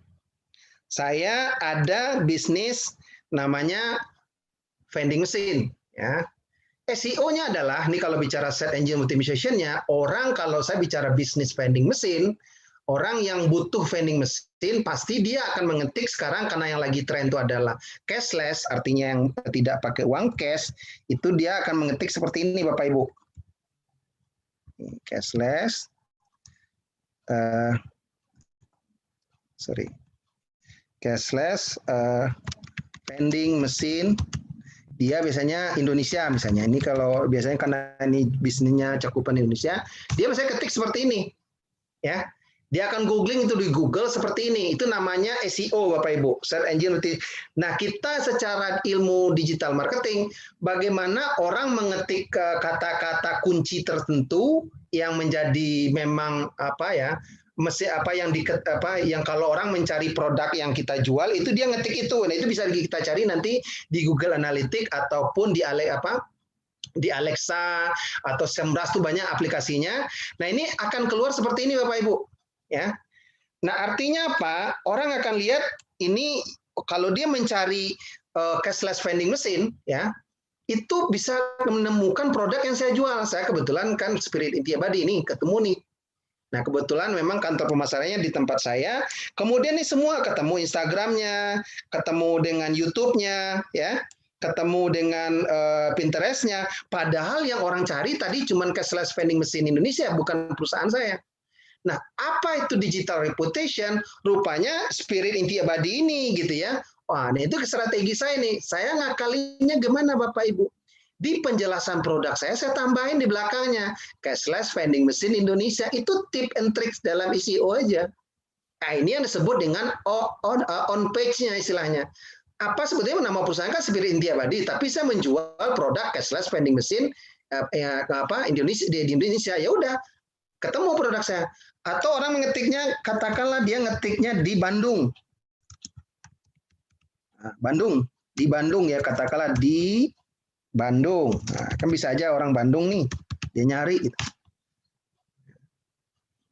saya ada bisnis namanya vending machine. Ya. SEO-nya adalah, ini kalau bicara search engine optimization-nya, orang kalau saya bicara bisnis vending machine, orang yang butuh vending machine, pasti dia akan mengetik sekarang karena yang lagi tren itu adalah cashless, artinya yang tidak pakai uang cash, itu dia akan mengetik seperti ini Bapak Ibu. Cashless, cashless vending machine, dia biasanya Indonesia misalnya. Ini kalau biasanya karena ini bisnisnya cakupan Indonesia, dia biasanya ketik seperti ini. Ya. Dia akan googling itu di Google seperti ini. Itu namanya SEO Bapak Ibu, search engine. Nah, kita secara ilmu digital marketing, bagaimana orang mengetik kata-kata kunci tertentu yang menjadi memang yang kalau orang mencari produk yang kita jual itu dia ngetik itu. Nah, itu bisa kita cari nanti di Google Analytics ataupun di Alexa atau Semrush itu banyak aplikasinya. Nah, ini akan keluar seperti ini Bapak Ibu. Ya. Nah, artinya apa? Orang akan lihat ini kalau dia mencari cashless vending machine ya, itu bisa menemukan produk yang saya jual. Saya kebetulan kan Spirit Inti Abadi ini ketemu nih. Nah, kebetulan memang kantor pemasarannya di tempat saya. Kemudian nih semua ketemu Instagramnya, ketemu dengan YouTube-nya, ya, ketemu dengan Pinterest-nya. Padahal yang orang cari tadi cuma cashless vending machine Indonesia, bukan perusahaan saya. Nah, apa itu digital reputation? Rupanya Spirit Inti Abadi ini, gitu ya. Wah, nah itu strategi saya nih. Saya ngakalinya gimana, Bapak Ibu? Di penjelasan produk saya tambahin di belakangnya cashless vending machine Indonesia. Itu tip and tricks dalam SEO aja. Nah, ini yang disebut dengan on page-nya istilahnya. Apa sebetulnya nama perusahaan kan Spirit Inti Abadi, tapi saya menjual produk cashless vending machine Indonesia di Indonesia. Ya udah, ketemu produk saya. Atau orang mengetiknya, katakanlah dia ngetiknya di Bandung. Nah, di Bandung ya, katakanlah di Bandung. Nah, kan bisa aja orang Bandung nih, dia nyari gitu.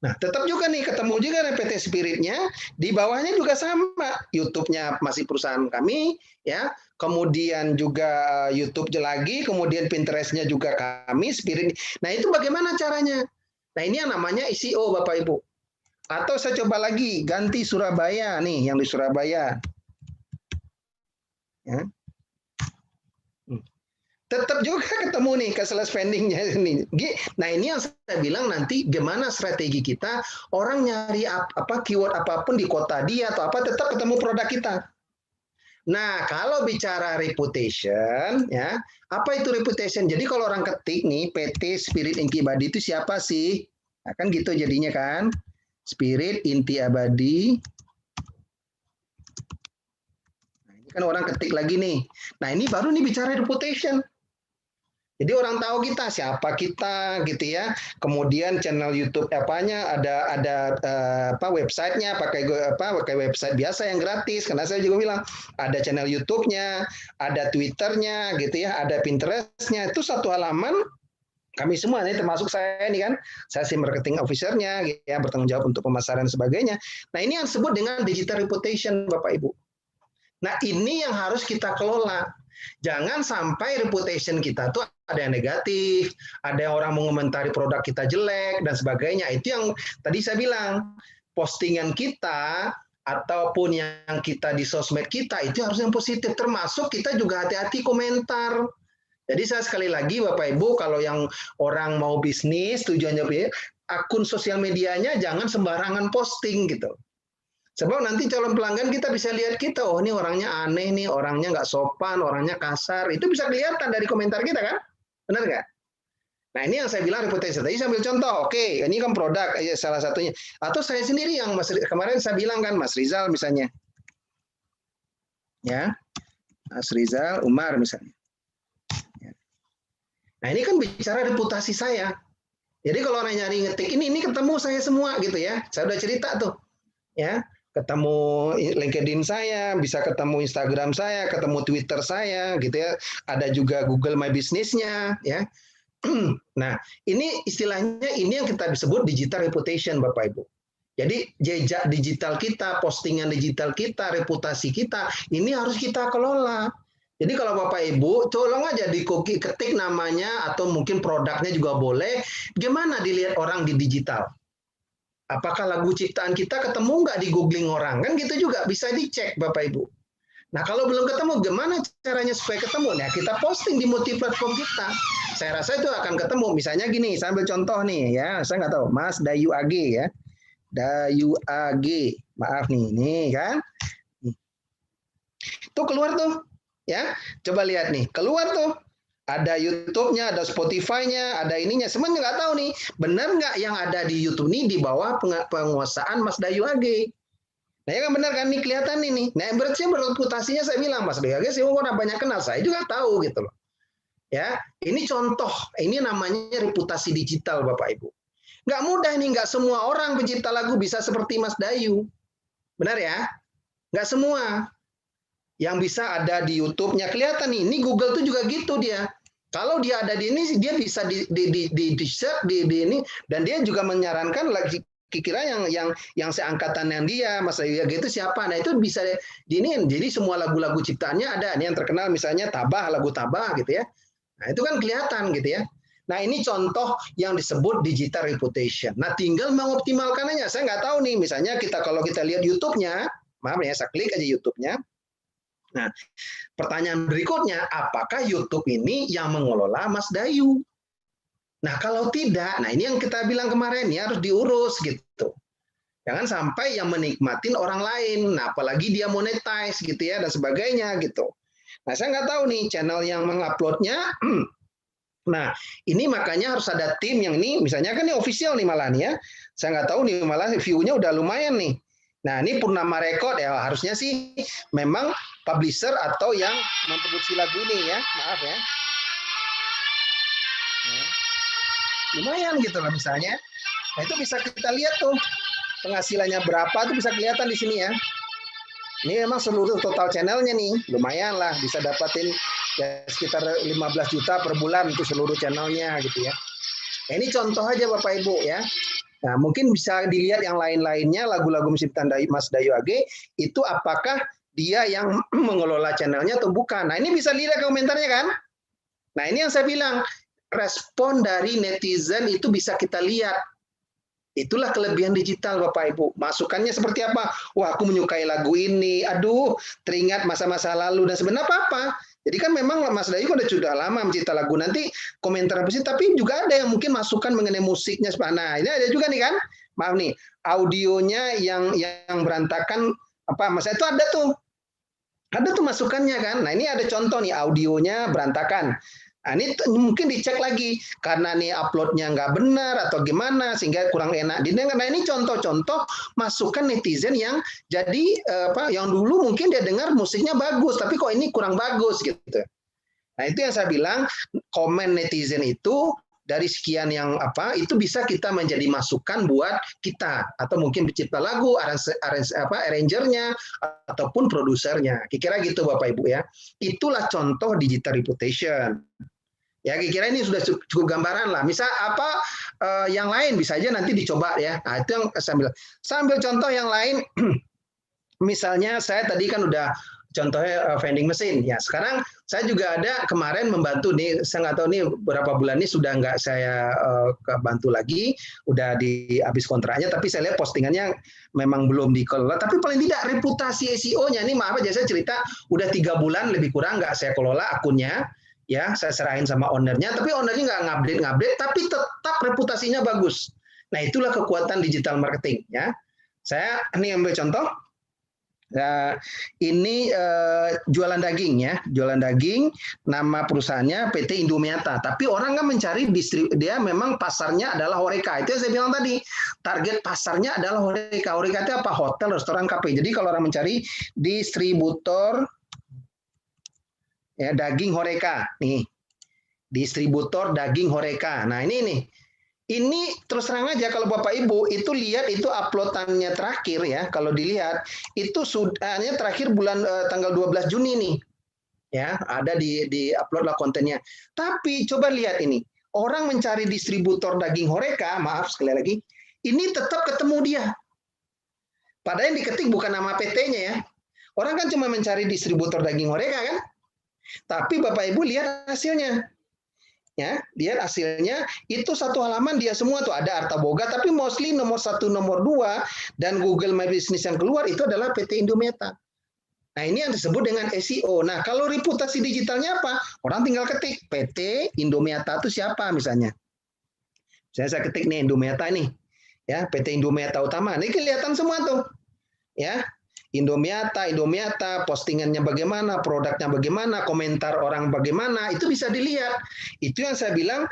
Nah, tetap juga nih ketemu juga PT Spiritnya, di bawahnya juga sama. YouTube-nya masih perusahaan kami, ya. Kemudian juga YouTube lagi, kemudian Pinterest-nya juga kami, Spirit. Nah, itu bagaimana caranya? Nah, ini yang namanya SEO Bapak Ibu. Atau saya coba lagi ganti Surabaya nih, yang di Surabaya. Ya. Tetap juga ketemu nih cashless spending-nya ini. Nah, ini yang saya bilang nanti gimana strategi kita, orang nyari keyword apapun di kota dia atau apa tetap ketemu produk kita. Nah, kalau bicara reputation, ya, apa itu reputation? Jadi kalau orang ketik nih, PT Spirit Inti Abadi itu siapa sih? Nah, kan gitu jadinya kan, Spirit Inti Abadi. Nah, ini kan orang ketik lagi nih. Nah, ini baru nih bicara reputation. Jadi orang tahu kita siapa kita gitu ya. Kemudian channel YouTube apanya ada websitenya pakai website biasa yang gratis. Karena saya juga bilang ada channel YouTube-nya, ada Twitter-nya gitu ya, ada Pinterest-nya. Itu satu halaman kami semua ini termasuk saya ini kan. Saya si marketing officer-nya gitu ya, bertanggung jawab untuk pemasaran dan sebagainya. Nah, ini yang disebut dengan digital reputation Bapak Ibu. Nah, ini yang harus kita kelola. Jangan sampai reputation kita tuh ada yang negatif, ada yang orang mengomentari produk kita jelek dan sebagainya. Itu yang tadi saya bilang, postingan kita ataupun yang kita di sosmed kita itu harus yang positif, termasuk kita juga hati-hati komentar. Jadi saya sekali lagi Bapak Ibu, kalau yang orang mau bisnis tujuannya akun sosial medianya jangan sembarangan posting gitu. Sebab nanti calon pelanggan kita bisa lihat kita, oh ini orangnya aneh nih, orangnya nggak sopan, orangnya kasar. Itu bisa kelihatan dari komentar kita kan? Benar nggak? Nah, ini yang saya bilang reputation. Tadi saya ambil contoh, oke, ini kan produk salah satunya. Atau saya sendiri yang kemarin saya bilang kan, Mas Rizal misalnya. Ya, Mas Rizal, Umar misalnya. Nah, ini kan bicara reputasi saya. Jadi kalau orang nyari ngetik, ini ketemu saya semua gitu ya. Saya udah cerita tuh. Ya. ketemu LinkedIn saya, bisa ketemu Instagram saya, ketemu Twitter saya, gitu ya. Ada juga Google My Business-nya, ya. Nah, ini istilahnya ini yang kita sebut digital reputation, Bapak Ibu. Jadi jejak digital kita, postingan digital kita, reputasi kita, ini harus kita kelola. Jadi kalau Bapak Ibu, tolong aja ketik namanya atau mungkin produknya juga boleh. Gimana dilihat orang di digital? Apakah lagu ciptaan kita ketemu nggak di googling orang? Kan gitu juga, bisa dicek Bapak Ibu. Nah kalau belum ketemu, gimana caranya supaya ketemu? Nah kita posting di multi platform kita. Saya rasa itu akan ketemu. Misalnya gini, saya ambil contoh nih ya, saya nggak tahu, Mas Dayu AG ya. Dayu AG, maaf nih kan, tuh keluar tuh, ya, coba lihat nih, keluar tuh, ada YouTube-nya, ada Spotify-nya, ada ininya, semuanya nggak tahu nih, benar nggak yang ada di YouTube ini di bawah penguasaan Mas Dayu AG? Nah ya kan benar kan, nih kelihatan ini, nah berarti reputasinya saya bilang Mas Dayu AG sih orang banyak kenal, saya juga tahu gitu loh, ya, ini contoh, ini namanya reputasi digital Bapak Ibu. Nggak mudah nih, nggak semua orang pencipta lagu bisa seperti Mas Dayu. Benar ya? Nggak semua. Yang bisa ada di YouTube-nya. Kelihatan nih, ini Google tuh juga gitu dia. Kalau dia ada di ini, dia bisa di-search di ini, dan dia juga menyarankan lagi kira yang seangkatan yang dia, Mas Dayu gitu siapa. Nah itu bisa di ini. Jadi semua lagu-lagu ciptaannya ada. Ini yang terkenal misalnya Tabah, lagu Tabah gitu ya. Nah itu kan kelihatan gitu ya. Nah ini contoh yang disebut digital reputation. Nah tinggal mengoptimalkannya. Saya nggak tahu nih, misalnya kalau kita lihat YouTube-nya, maaf ya, saya klik aja YouTube-nya. Nah pertanyaan berikutnya, apakah YouTube ini yang mengelola Mas Dayu? Nah kalau tidak, nah ini yang kita bilang kemarin ya, harus diurus gitu. Jangan sampai yang menikmatin orang lain. Nah apalagi dia monetize gitu ya dan sebagainya gitu. Nah saya nggak tahu nih channel yang menguploadnya. Nah, ini makanya harus ada tim yang ini, misalnya kan ini official nih malah nih ya. Saya nggak tahu nih, malah view-nya udah lumayan nih. Nah, ini Purnama Record ya, harusnya sih memang publisher atau yang memproduksi lagu ini ya, maaf ya. Nah, lumayan gitu lah misalnya. Nah, itu bisa kita lihat tuh, penghasilannya berapa tuh bisa kelihatan di sini ya. Ini memang seluruh total channelnya nih, lumayan lah, bisa dapatin ya sekitar 15 juta per bulan itu seluruh channelnya gitu ya. Nah, ini contoh aja Bapak Ibu ya. Nah mungkin bisa dilihat yang lain-lainnya lagu-lagu ciptaan Mas Dayu AG itu apakah dia yang mengelola channelnya atau bukan. Nah ini bisa lihat komentarnya kan. Nah ini yang saya bilang, respon dari netizen itu bisa kita lihat. Itulah kelebihan digital Bapak Ibu. Masukannya seperti apa? Wah aku menyukai lagu ini, aduh teringat masa-masa lalu dan sebenarnya apa? Jadi kan memang Mas Dayu kan sudah lama mencipta lagu, nanti komentar apa sih, tapi juga ada yang mungkin masukan mengenai musiknya. Nah ini ada juga nih kan, maaf nih, audionya yang berantakan, apa Mas itu ada tuh masukannya kan. Nah ini ada contoh nih, audionya berantakan. Nah, ini mungkin dicek lagi karena nih uploadnya nggak benar atau gimana sehingga kurang enak didengar. Nah ini contoh-contoh masukan netizen yang jadi yang dulu mungkin dia dengar musiknya bagus tapi kok ini kurang bagus gitu. Nah itu yang saya bilang, komen netizen itu dari sekian yang itu bisa kita menjadi masukan buat kita atau mungkin pencipta lagu, arrangernya ataupun produsernya. Kira-kira gitu Bapak Ibu ya. Itulah contoh digital reputation. Ya, kira-kira ini sudah cukup gambaran lah. Misal yang lain bisa aja nanti dicoba ya. Nah, itu yang sambil contoh yang lain. Misalnya saya tadi kan udah contohnya vending machine. Ya, sekarang saya juga ada kemarin membantu nih. Saya nggak tahu nih berapa bulan ini sudah nggak saya bantu lagi. Udah habis kontraknya. Tapi saya lihat postingannya memang belum dikelola. Tapi paling tidak reputasi SEO-nya ini maaf aja saya cerita udah 3 bulan lebih kurang nggak saya kelola akunnya. Ya, saya serahin sama ownernya, tapi ownernya nggak ngupdate, tapi tetap reputasinya bagus. Nah, itulah kekuatan digital marketing. Ya, saya ini ambil contoh. Ini jualan daging ya, jualan daging. Nama perusahaannya PT Indomiata. Tapi orang kan mencari dia memang pasarnya adalah Horeca. Itu yang saya bilang tadi. Target pasarnya adalah Horeca. Horeca itu apa? Hotel, restoran, kafe. Jadi kalau orang mencari distributor ya daging Horeca nih, distributor daging Horeca. Nah ini nih, Ini terus terang aja kalau Bapak Ibu itu lihat itu uploadannya terakhir ya, kalau dilihat itu sudahnya terakhir bulan tanggal 12 Juni nih. Ya, ada di upload lah kontennya. Tapi coba lihat ini. Orang mencari distributor daging Horeca, maaf sekali lagi, ini tetap ketemu dia. Padahal yang diketik bukan nama PT-nya ya. Orang kan cuma mencari distributor daging Horeca kan? Tapi Bapak Ibu lihat hasilnya. Ya, lihat hasilnya itu satu halaman dia semua tuh ada Arta Boga, tapi mostly nomor 1, nomor 2 dan Google My Business yang keluar itu adalah PT Indometa. Nah, ini yang disebut dengan SEO. Nah, kalau reputasi digitalnya apa? Orang tinggal ketik PT Indometa itu siapa misalnya. Saya ketik nih Indometa nih. Ya, PT Indometa Utama. Ini kelihatan semua tuh. Ya. Indometa, postingannya bagaimana, produknya bagaimana, komentar orang bagaimana, itu bisa dilihat. Itu yang saya bilang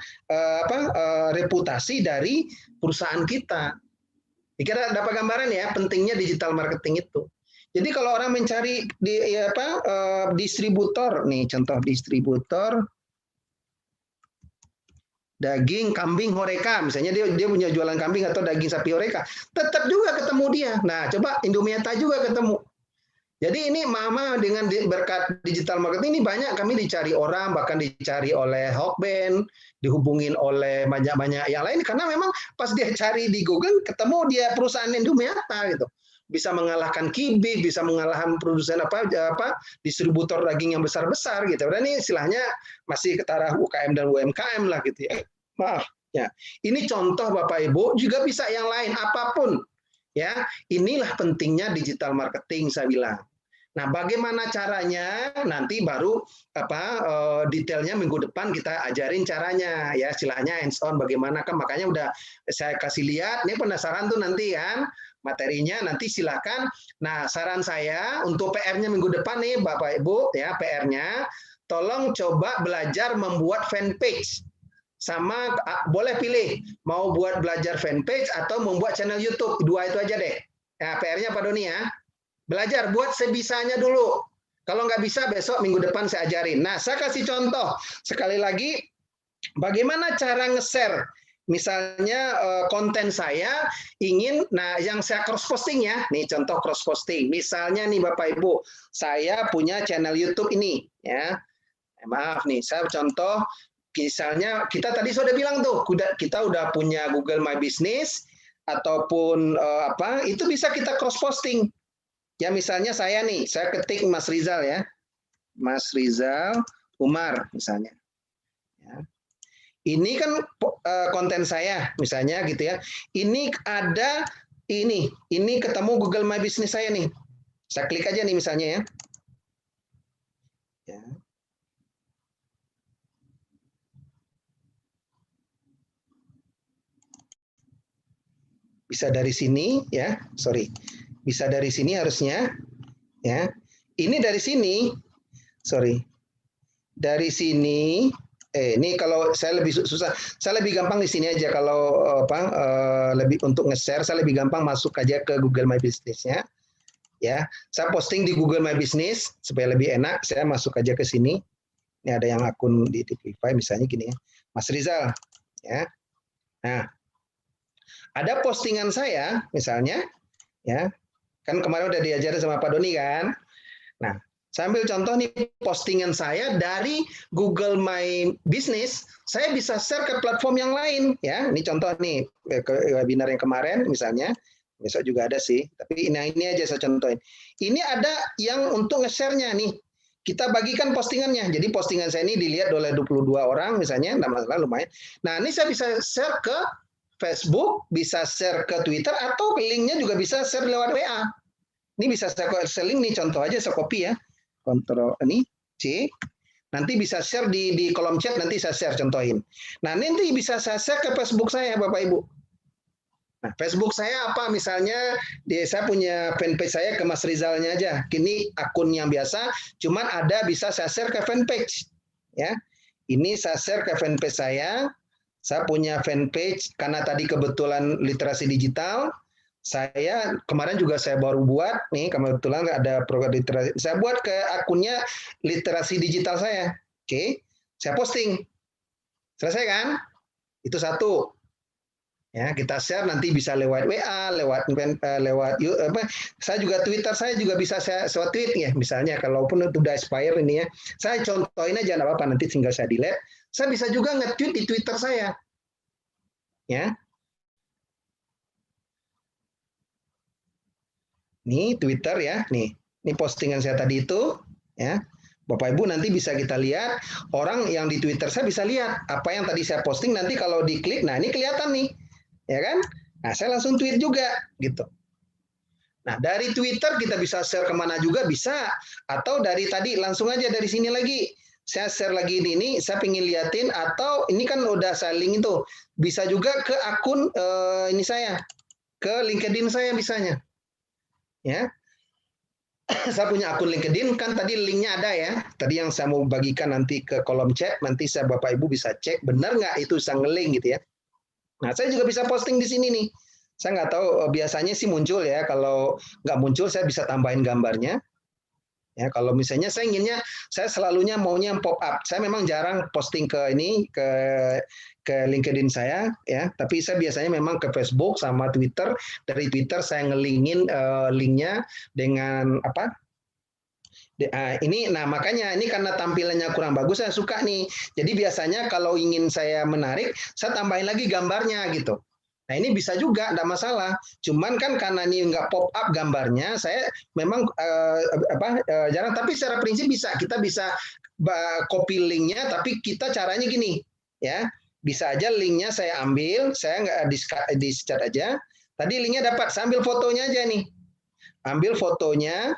reputasi dari perusahaan kita. Dikira dapat gambaran ya, pentingnya digital marketing itu. Jadi kalau orang mencari distributor, nih contoh distributor daging kambing Horeca, misalnya dia punya jualan kambing atau daging sapi Horeca, tetap juga ketemu dia. Nah, coba Indometa juga ketemu. Jadi ini mama dengan berkat digital marketing ini banyak kami dicari orang, bahkan dicari oleh Hawkband, dihubungin oleh banyak-banyak yang lain karena memang pas dia cari di Google ketemu dia perusahaan Indometa gitu. Bisa mengalahkan Kibik, bisa mengalahkan produsen distributor daging yang besar-besar gitu. Dan ini istilahnya masih ke taraf UKM dan UMKM lah gitu ya. Maaf ya. Ini contoh Bapak Ibu, juga bisa yang lain apapun. Ya, inilah pentingnya digital marketing saya bilang. Nah, bagaimana caranya nanti baru detailnya minggu depan kita ajarin caranya ya, istilahnya hands on bagaimana kan, makanya udah saya kasih lihat, ini penasaran tuh nanti kan materinya nanti silakan. Nah, saran saya untuk PR-nya minggu depan nih Bapak Ibu ya, PR-nya tolong coba belajar membuat fanpage. Sama boleh pilih mau buat belajar fanpage atau membuat channel YouTube, dua itu aja deh. Ya, PR-nya Pak Doni ya. Belajar buat sebisanya dulu. Kalau nggak bisa besok minggu depan saya ajarin. Nah, saya kasih contoh sekali lagi bagaimana cara nge-share. Misalnya konten saya ingin, nah yang saya cross posting ya, nih contoh cross posting. Misalnya nih Bapak Ibu, saya punya channel YouTube ini ya. Maaf nih, saya contoh. Misalnya kita tadi sudah bilang tuh, kita udah punya Google My Business ataupun itu bisa kita cross posting. Ya misalnya saya nih, saya ketik Mas Rizal ya, Mas Rizal Umar misalnya. Ya. Ini kan konten saya misalnya gitu ya. Ini ada ini ketemu Google My Business saya nih. Saya klik aja nih misalnya ya. Ya. Bisa dari sini ya, sorry, bisa dari sini harusnya ya. Ini dari sini, sorry, dari sini. Ini kalau saya lebih susah, saya lebih gampang di sini aja. Kalau lebih untuk nge-share, saya lebih gampang masuk aja ke Google My Business ya. Ya, saya posting di Google My Business supaya lebih enak. Saya masuk aja ke sini. Ini ada yang akun di Tify misalnya gini ya, Mas Rizal ya. Nah. Ada postingan saya, misalnya, ya, kan kemarin udah diajarin sama Pak Doni kan. Nah, saya ambil contoh nih postingan saya dari Google My Business, saya bisa share ke platform yang lain, ya. Ini contoh nih ke webinar yang kemarin, misalnya, besok juga ada sih. Tapi ini aja saya contohin. Ini ada yang untuk nge-share-nya nih. Kita bagikan postingannya. Jadi postingan saya ini dilihat oleh 22 orang, misalnya, nggak masalah lumayan. Nah, ini saya bisa share ke Facebook, bisa share ke Twitter, atau linknya juga bisa share lewat WA. Ini bisa saya link nih, contoh aja saya copy ya. Kontrol ini C. Nanti bisa share di kolom chat, nanti saya share contohin. Nah, nanti bisa saya share ke Facebook saya, Bapak Ibu. Nah, Facebook saya apa? Misalnya saya punya fanpage saya ke Mas Rizalnya aja. Ini akun yang biasa, cuman ada bisa saya share ke fanpage. Ya, ini saya share ke fanpage saya. Saya punya fanpage karena tadi kebetulan literasi digital. Saya kemarin juga saya baru buat nih, kebetulan ada program literasi. Saya buat ke akunnya literasi digital saya. Oke, saya posting. Selesai kan? Itu satu. Ya, kita share nanti bisa lewat WA, lewat saya juga Twitter saya juga bisa saya tweet ya, misalnya kalaupun itu udah expire ini ya. Saya contohin aja enggak apa-apa, nanti tinggal saya delete. Saya bisa juga nge-tweet di Twitter saya. Ya. Nih Twitter ya, nih. Ini postingan saya tadi itu ya. Bapak Ibu nanti bisa kita lihat, orang yang di Twitter saya bisa lihat apa yang tadi saya posting, nanti kalau diklik, nah ini kelihatan nih. Ya kan? Nah, saya langsung tweet juga gitu. Nah, dari Twitter kita bisa share kemana juga bisa, atau dari tadi langsung aja dari sini lagi. Saya share lagi ini, saya pengen liatin, atau ini kan udah saya link itu, bisa juga ke akun ini saya, ke LinkedIn saya misalnya. Ya. Saya punya akun LinkedIn, kan tadi linknya ada ya. Tadi yang saya mau bagikan nanti ke kolom chat, nanti saya Bapak Ibu bisa cek benar nggak itu saya nge-link gitu ya. Nah, saya juga bisa posting di sini nih. Saya nggak tahu, biasanya sih muncul ya. Kalau nggak muncul, saya bisa tambahin gambarnya. Ya, kalau misalnya saya inginnya, saya selalunya maunya pop up. Saya memang jarang posting ke ini, ke LinkedIn saya, ya. Tapi saya biasanya memang ke Facebook sama Twitter. Dari Twitter saya ngelingin linknya dengan apa? Nah makanya ini karena tampilannya kurang bagus saya suka nih. Jadi biasanya kalau ingin saya menarik, saya tambahin lagi gambarnya gitu. Nah ini bisa juga, tidak masalah. Cuman kan karena ini nggak pop up gambarnya, saya memang jarang. Tapi secara prinsip bisa, kita bisa copy linknya. Tapi kita caranya gini, ya bisa aja linknya saya ambil, saya nggak di-chat aja. Tadi linknya dapat, saya ambil fotonya aja nih, ambil fotonya.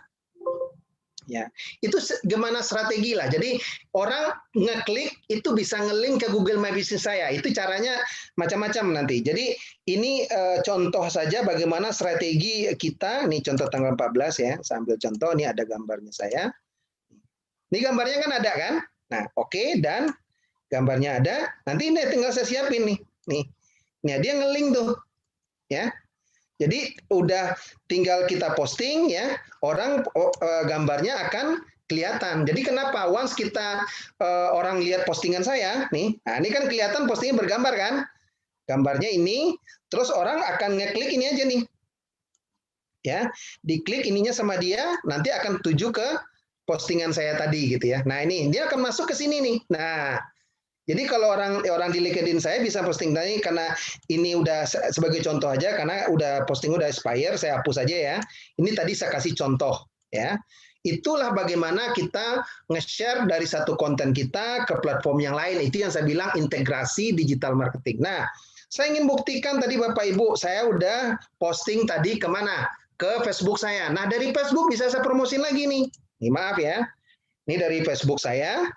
Ya, itu gimana strategi lah. Jadi orang ngeklik itu bisa ngelink ke Google My Business saya. Itu caranya macam-macam nanti. Jadi ini contoh saja bagaimana strategi kita. Ini contoh tanggal 14 ya. Saya ambil contoh. Ini ada gambarnya saya. Ini gambarnya kan ada kan? Nah, oke, dan gambarnya ada. Nanti ini tinggal saya siapin nih. Nih, dia ngelink tuh, ya. Jadi udah tinggal kita posting ya, orang gambarnya akan kelihatan. Jadi kenapa once kita orang lihat postingan saya nih, nah ini kan kelihatan postingnya bergambar kan, gambarnya ini, terus orang akan ngeklik ini aja nih, ya, diklik ininya sama dia, nanti akan tuju ke postingan saya tadi gitu ya. Nah ini dia akan masuk ke sini nih. Nah jadi kalau orang di LinkedIn saya bisa posting tadi, karena ini udah sebagai contoh aja, karena udah posting udah expire, saya hapus aja ya. Ini tadi saya kasih contoh ya. Itulah bagaimana kita nge-share dari satu konten kita ke platform yang lain. Itu yang saya bilang integrasi digital marketing. Nah, saya ingin buktikan tadi Bapak Ibu, saya udah posting tadi kemana? Ke Facebook saya. Nah, dari Facebook bisa saya promosin lagi nih. Nih maaf ya. Ini dari Facebook saya.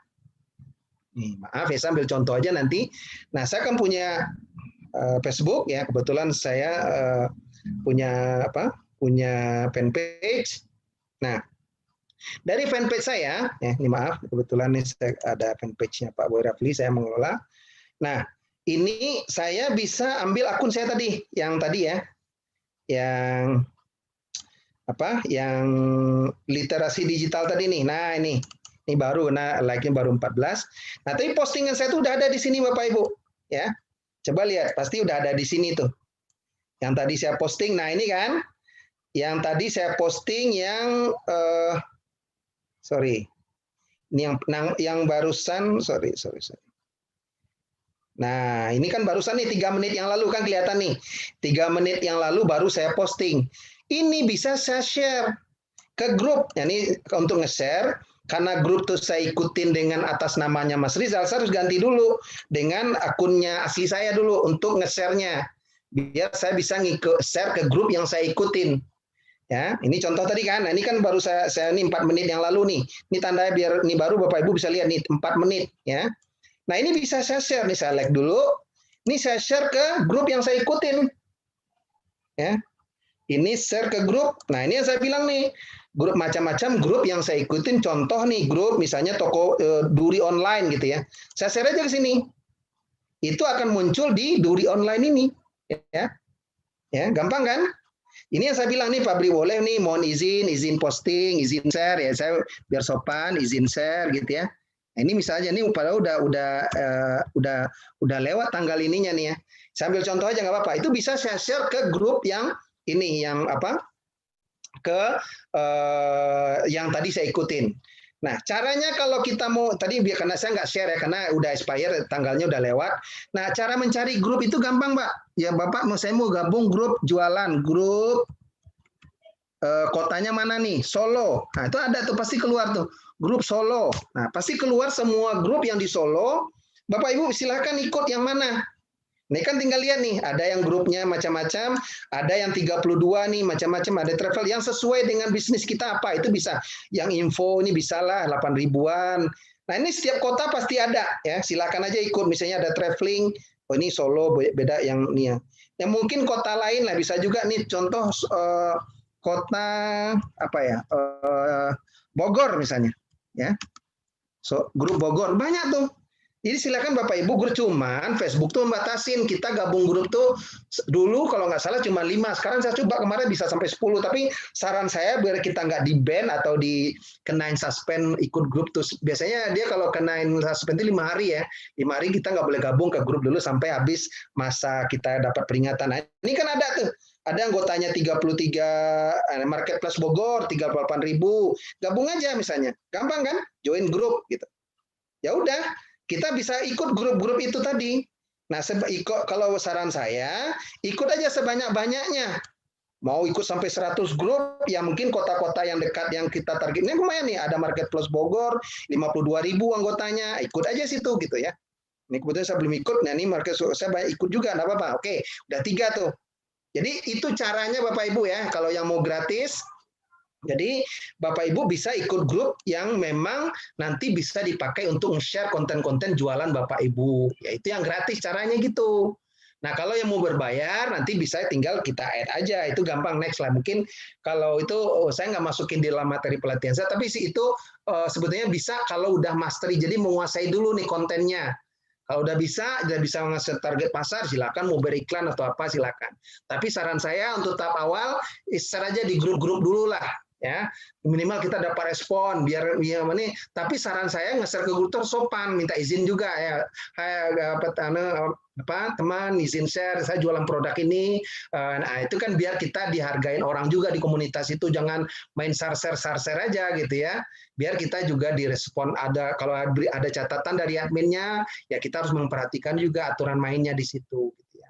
Nih, maaf ya, saya ambil contoh aja nanti. Nah, saya kan punya Facebook ya, kebetulan saya punya punya fanpage. Nah, dari fanpage saya, ya, ini maaf, kebetulan ini saya ada fanpage-nya Pak Boy Rafli, saya mengelola. Nah, ini saya bisa ambil akun saya tadi, yang tadi ya, yang yang literasi digital tadi nih. Nah, ini baru, nah like-nya baru 14. Nah, tapi postingan saya tuh udah ada di sini Bapak Ibu, ya. Coba lihat, pasti udah ada di sini tuh. Yang tadi saya posting, nah ini kan, yang tadi saya posting yang, sorry, ini yang barusan, sorry. Nah, ini kan barusan nih 3 menit yang lalu kan kelihatan nih, 3 menit yang lalu baru saya posting. Ini bisa saya share ke grup, ya, ini untuk nge-share. Karena grup tuh saya ikutin dengan atas namanya Mas Rizal, saya harus ganti dulu dengan akunnya asli saya dulu untuk nge-share-nya. Biar saya bisa share ke grup yang saya ikutin. Ya, ini contoh tadi kan. Nah, ini kan baru saya ini 4 menit yang lalu nih. Ini tandanya biar ini baru Bapak Ibu bisa lihat nih 4 menit ya. Nah, ini bisa saya share nih, saya like dulu. Ini saya share ke grup yang saya ikutin. Ya. Ini share ke grup. Nah, ini yang saya bilang nih. Grup macam-macam grup yang saya ikutin, contoh nih grup misalnya toko Duri online gitu ya. Saya share aja ke sini. Itu akan muncul di Duri online ini, ya. Ya, gampang kan? Ini yang saya bilang nih Pak Bri boleh nih mohon izin posting, izin share ya. Saya biar sopan izin share gitu ya. Ini misalnya nih padahal udah lewat tanggal ininya nih ya. Saya ambil contoh aja nggak apa-apa. Itu bisa saya share ke grup yang ini yang apa? Yang tadi saya ikutin. Nah, caranya kalau kita mau tadi karena saya nggak share ya karena udah expire tanggalnya udah lewat. Nah, cara mencari grup itu gampang, Pak. Ya, Bapak saya mau gabung grup jualan, grup kotanya mana nih? Solo. Nah, itu ada tuh pasti keluar tuh. Grup Solo. Nah, pasti keluar semua grup yang di Solo. Bapak Ibu silakan ikut yang mana. Ini kan tinggal lihat nih, ada yang grupnya macam-macam, ada yang 32 nih macam-macam, ada travel yang sesuai dengan bisnis kita apa, itu bisa. Yang info ini bisa lah 8 ribuan. Nah, ini setiap kota pasti ada ya. Silakan aja ikut, misalnya ada traveling, oh ini Solo beda yang ini ya. Yang mungkin kota lain lah bisa juga nih contoh kota apa ya? Bogor misalnya. Ya, grup Bogor banyak tuh. Jadi silakan Bapak Ibu grup, cuman Facebook tuh membatasin kita gabung grup tuh dulu kalau nggak salah cuma 5. Sekarang saya coba kemarin bisa sampai 10. Tapi saran saya biar kita nggak di ban atau dikenain suspend ikut grup tuh. Biasanya dia kalau kenain suspend itu 5 hari ya. 5 hari kita nggak boleh gabung ke grup dulu sampai habis masa kita dapat peringatan. Nah, ini kan ada tuh. Ada anggotanya 33 Marketplace Bogor 38.000. Gabung aja misalnya. Gampang kan? Join grup gitu. Ya udah, kita bisa ikut grup-grup itu tadi. Nah, kalau saran saya, ikut aja sebanyak-banyaknya. Mau ikut sampai 100 grup, ya mungkin kota-kota yang dekat yang kita targetnya lumayan nih. Ada Marketplace Bogor 52.000 anggotanya. Ikut aja situ gitu ya. Ini kebetulan saya belum ikut. Nah, ini Marketplace saya banyak ikut juga, enggak apa-apa. Oke, udah 3 tuh. Jadi itu caranya Bapak Ibu ya, kalau yang mau gratis. Jadi Bapak Ibu bisa ikut grup yang memang nanti bisa dipakai untuk share konten-konten jualan Bapak Ibu. Ya itu yang gratis caranya gitu. Nah kalau yang mau berbayar nanti bisa tinggal kita add aja. Itu gampang, next lah. Mungkin kalau itu saya nggak masukin di dalam materi pelatihan saya, tapi sih itu sebetulnya bisa kalau udah mastery. Jadi menguasai dulu nih kontennya. Kalau udah bisa ngasih target pasar, silakan mau beriklan atau apa silakan. Tapi saran saya untuk tahap awal, share aja di grup-grup dulu lah, ya. Minimal kita dapat respon, biar ini. Tapi saran saya nge-share ke grup tersopan, minta izin juga ya. Teman izin share, saya jualan produk ini. Nah itu kan biar kita dihargain orang juga di komunitas itu, jangan main share aja gitu ya. Biar kita juga direspon, kalau ada catatan dari adminnya, ya kita harus memperhatikan juga aturan mainnya di situ. Gitu ya.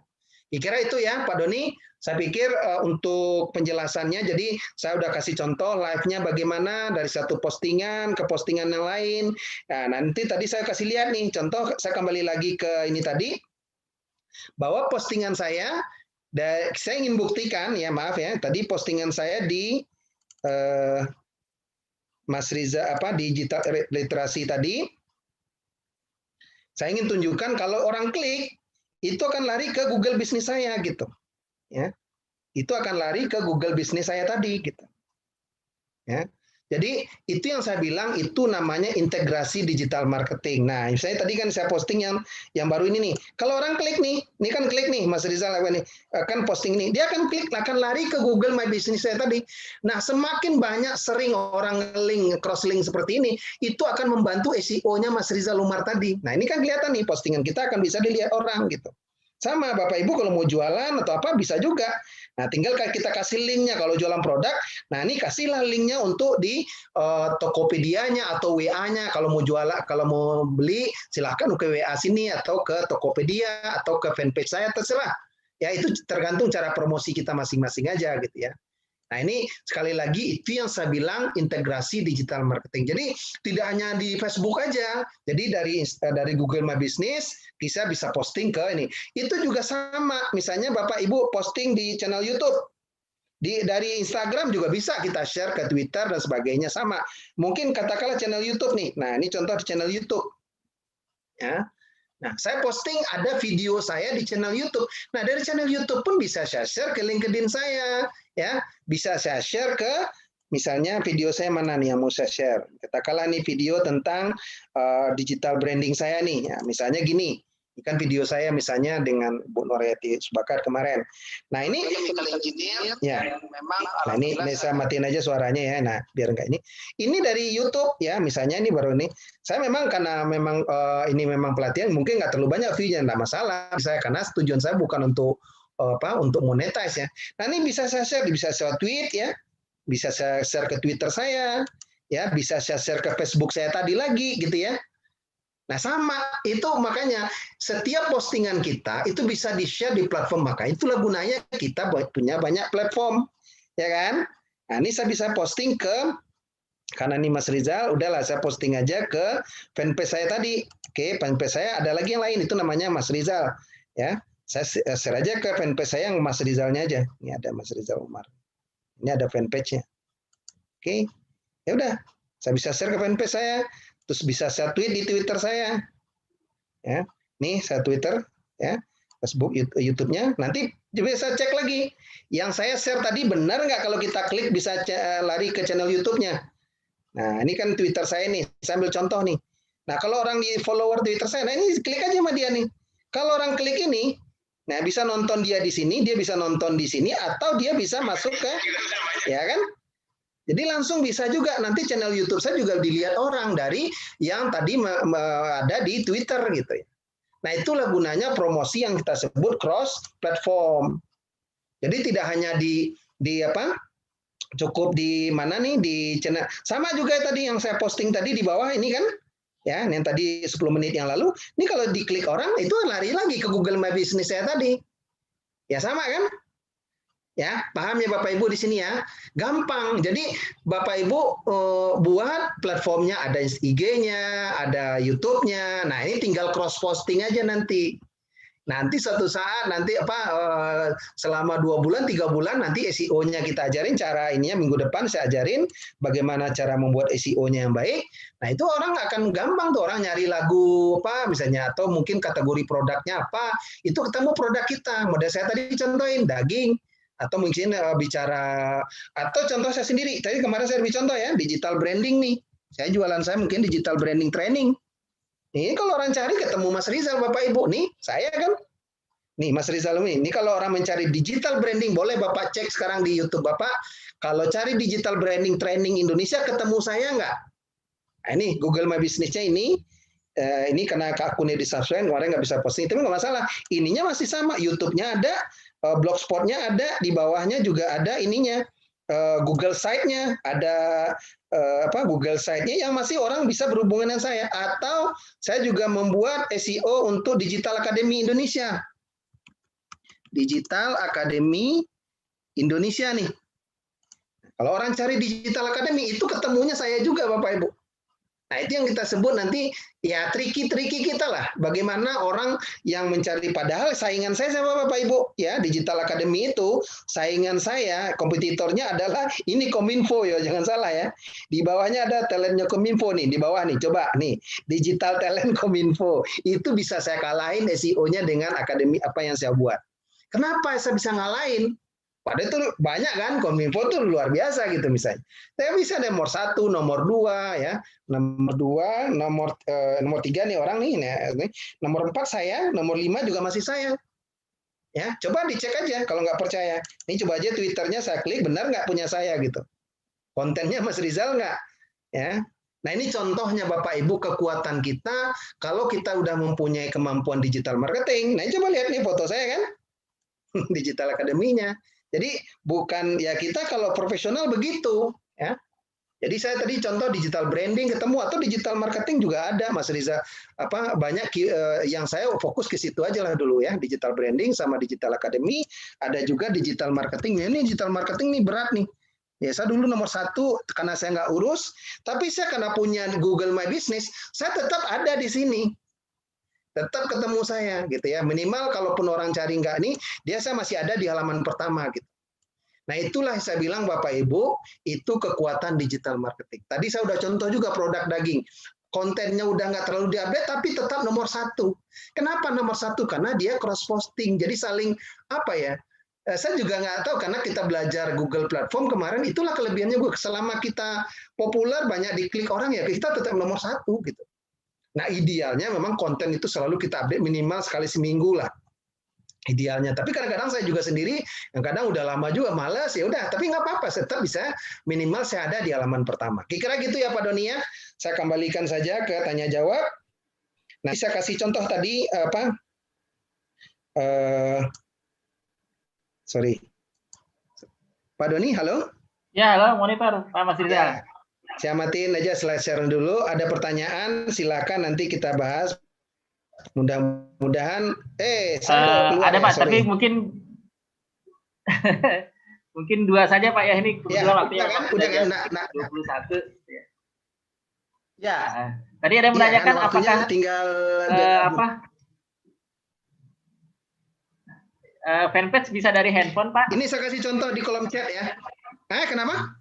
Kira-kira itu ya Pak Doni. Saya pikir untuk penjelasannya, jadi saya udah kasih contoh live-nya bagaimana dari satu postingan ke postingan yang lain. Nah, nanti tadi saya kasih lihat nih, contoh saya kembali lagi ke ini tadi, bahwa postingan saya ingin buktikan, ya maaf ya, tadi postingan saya di Mas Riza digital literasi tadi, saya ingin tunjukkan kalau orang klik, itu akan lari ke Google bisnis saya gitu. Ya, itu akan lari ke Google bisnis saya tadi gitu. Ya, jadi itu yang saya bilang itu namanya integrasi digital marketing. Nah, misalnya tadi kan saya posting yang baru ini nih. Kalau orang klik nih, ini kan klik nih, Mas Rizal nih, kan posting nih, dia akan klik, akan lari ke Google My Business saya tadi. Nah, semakin banyak sering orang link, cross link seperti ini, itu akan membantu SEO-nya Mas Rizal Umar tadi. Nah, ini kan kelihatan nih postingan kita akan bisa dilihat orang gitu. Sama Bapak Ibu kalau mau jualan atau apa bisa juga. Nah, tinggal kita kasih linknya kalau jualan produk. Nah, ini kasihlah linknya untuk di Tokopedia-nya atau WA-nya. Kalau mau jualan, kalau mau beli, silahkan ke WA sini atau ke Tokopedia atau ke fanpage saya, terserah. Ya, itu tergantung cara promosi kita masing-masing aja gitu ya. Nah, ini sekali lagi itu yang saya bilang integrasi digital marketing. Jadi tidak hanya di Facebook aja. Jadi dari Google My Business kita bisa posting ke ini. Itu juga sama. Misalnya Bapak Ibu posting di channel YouTube. Dari Instagram juga bisa kita share ke Twitter dan sebagainya sama. Mungkin katakanlah channel YouTube nih. Nah, ini contoh di channel YouTube. Ya. Nah, saya posting ada video saya di channel YouTube. Nah, dari channel YouTube pun bisa saya share ke LinkedIn saya, ya. Bisa saya share ke misalnya video saya mana nih yang mau saya share. Katakanlah nih video tentang digital branding saya nih. Ya, misalnya gini. Kan video saya misalnya dengan Bu Noryati Subakar kemarin. Nah ini ya, nah ini saya matiin aja suaranya ya. Nah biar enggak ini dari YouTube ya, misalnya ini baru ini. Saya memang karena memang ini memang pelatihan mungkin nggak terlalu banyak view-nya, nggak masalah. Saya karena tujuan saya bukan untuk untuk monetize ya. Nah ini bisa saya share, bisa saya tweet ya, bisa saya share ke Twitter saya, ya bisa saya share ke Facebook saya tadi lagi gitu ya. Nah sama itu makanya setiap postingan kita itu bisa di-share di platform, maka itulah gunanya kita punya banyak platform, ya kan? Nah ini saya bisa posting ke, karena ini Mas Rizal, udahlah saya posting aja ke fanpage saya tadi. Oke, fanpage saya ada lagi yang lain itu namanya Mas Rizal, ya. Saya share aja ke fanpage saya yang Mas Rizalnya aja. Ini ada Mas Rizal Umar. Ini ada fanpage-nya. Oke, ya udah, saya bisa share ke fanpage saya. Terus bisa saya tweet di Twitter saya, ya. Nih saya Twitter, ya, Facebook, YouTube-nya. Nanti bisa cek lagi. Yang saya share tadi benar nggak kalau kita klik bisa lari ke channel YouTube-nya. Nah ini kan Twitter saya nih. Saya ambil contoh nih. Nah kalau orang di follower Twitter saya, nah ini klik aja sama dia nih. Kalau orang klik ini, nah bisa nonton dia di sini, dia bisa nonton di sini, atau dia bisa masuk ke, ya kan? Jadi langsung bisa juga nanti channel YouTube saya juga dilihat orang dari yang tadi ada di Twitter gitu ya. Nah itulah gunanya promosi yang kita sebut cross platform. Jadi tidak hanya di apa? Cukup di mana nih di channel. Sama juga tadi yang saya posting tadi di bawah ini kan, ya yang tadi 10 menit yang lalu. Ini kalau diklik orang itu lari lagi ke Google My Business saya tadi. Ya sama kan? Ya, paham ya Bapak Ibu di sini ya? Gampang. Jadi Bapak Ibu buat platformnya, ada IG-nya, ada YouTube-nya. Nah, ini tinggal cross posting aja nanti. Nanti suatu saat nanti selama 2 bulan, 3 bulan nanti SEO-nya kita ajarin cara ininya, minggu depan saya ajarin bagaimana cara membuat SEO-nya yang baik. Nah, itu orang akan gampang tuh orang nyari lagu apa misalnya atau mungkin kategori produknya apa, itu ketemu produk kita. Model saya tadi contohin daging, atau mungkin bicara, atau contoh saya sendiri, tadi kemarin saya lebih contoh ya, digital branding nih, saya jualan saya mungkin digital branding training, ini kalau orang cari ketemu Mas Rizal Bapak Ibu, nih saya kan, nih Mas Rizal ini kalau orang mencari digital branding, boleh Bapak cek sekarang di YouTube Bapak, kalau cari digital branding training Indonesia ketemu saya nggak? Nah, ini Google My Business-nya ini karena akunnya di-subscribe, orang nggak bisa posting, tapi nggak masalah, ininya masih sama, YouTube-nya ada, Blogspot-nya ada, di bawahnya juga ada ininya, Google Site-nya, ada Google Site-nya yang masih orang bisa berhubungan dengan saya. Atau saya juga membuat SEO untuk Digital Academy Indonesia. Digital Academy Indonesia nih. Kalau orang cari Digital Academy, itu ketemunya saya juga Bapak Ibu. Nah, itu yang kita sebut nanti ya triki-triki kita lah. Bagaimana orang yang mencari, padahal saingan saya sama Bapak Ibu ya, Digital Academy itu saingan saya, kompetitornya adalah ini Kominfo ya, jangan salah ya. Di bawahnya ada talentnya Kominfo nih, di bawah nih, coba nih, Digital Talent Kominfo. Itu bisa saya kalahin SEO-nya dengan akademi apa yang saya buat. Kenapa saya bisa ngalahin? Padahal itu banyak kan, Kominfo itu luar biasa gitu misalnya. Saya bisa nomor 1, nomor 2 ya, nomor 2, nomor 3 nih orang nih, nomor 4 saya, nomor 5 juga masih saya. Ya, coba dicek aja kalau nggak percaya. Ini coba aja Twitternya saya klik, benar nggak punya saya gitu. Kontennya Mas Rizal nggak? Ya. Nah ini contohnya Bapak Ibu kekuatan kita kalau kita udah mempunyai kemampuan digital marketing. Nah coba lihat nih foto saya kan, Digital Academy-nya. Jadi bukan ya kita kalau profesional begitu ya. Jadi saya tadi contoh digital branding ketemu atau digital marketing juga ada Mas Riza banyak yang saya fokus ke situ aja lah dulu ya, digital branding sama digital academy, ada juga digital marketing. Ya, ini digital marketing nih berat nih. Ya saya dulu nomor 1 karena saya nggak urus, tapi saya karena punya Google My Business, saya tetap ada di sini. Tetap ketemu saya gitu ya, minimal kalaupun orang cari nggak nih, saya masih ada di halaman pertama gitu. Nah itulah saya bilang Bapak Ibu, itu kekuatan digital marketing. Tadi saya udah contoh juga produk daging, kontennya udah nggak terlalu diupdate tapi tetap nomor 1. Kenapa nomor 1? Karena dia cross posting, jadi saling apa ya? Saya juga nggak tahu karena kita belajar Google Platform kemarin, itulah kelebihannya gue. Selama kita populer banyak diklik orang ya kita tetap nomor 1 gitu. Nah, idealnya memang konten itu selalu kita update minimal sekali seminggu lah. Idealnya. Tapi kadang-kadang saya juga sendiri, yang kadang udah lama juga malas, ya udah. Tapi nggak apa-apa, tetap bisa minimal saya ada di halaman pertama. Kira-kira gitu ya Pak Doni ya. Saya kembalikan saja ke tanya jawab. Nah, saya kasih contoh tadi apa? Sorry. Pak Doni, halo? Ya, halo monitor Pak Mas Rizal. Ya, saya matiin aja slide share dulu. Ada pertanyaan, silakan nanti kita bahas. Mudah-mudahan ada Pak, sorry. Tapi mungkin mungkin 2 saja Pak ya, ini kebetulan waktunya udah kan 21 ya. Ya. Tadi ada yang menanyakan apakah tinggal fanpage bisa dari handphone, Pak? Ini saya kasih contoh di kolom chat ya. Kenapa?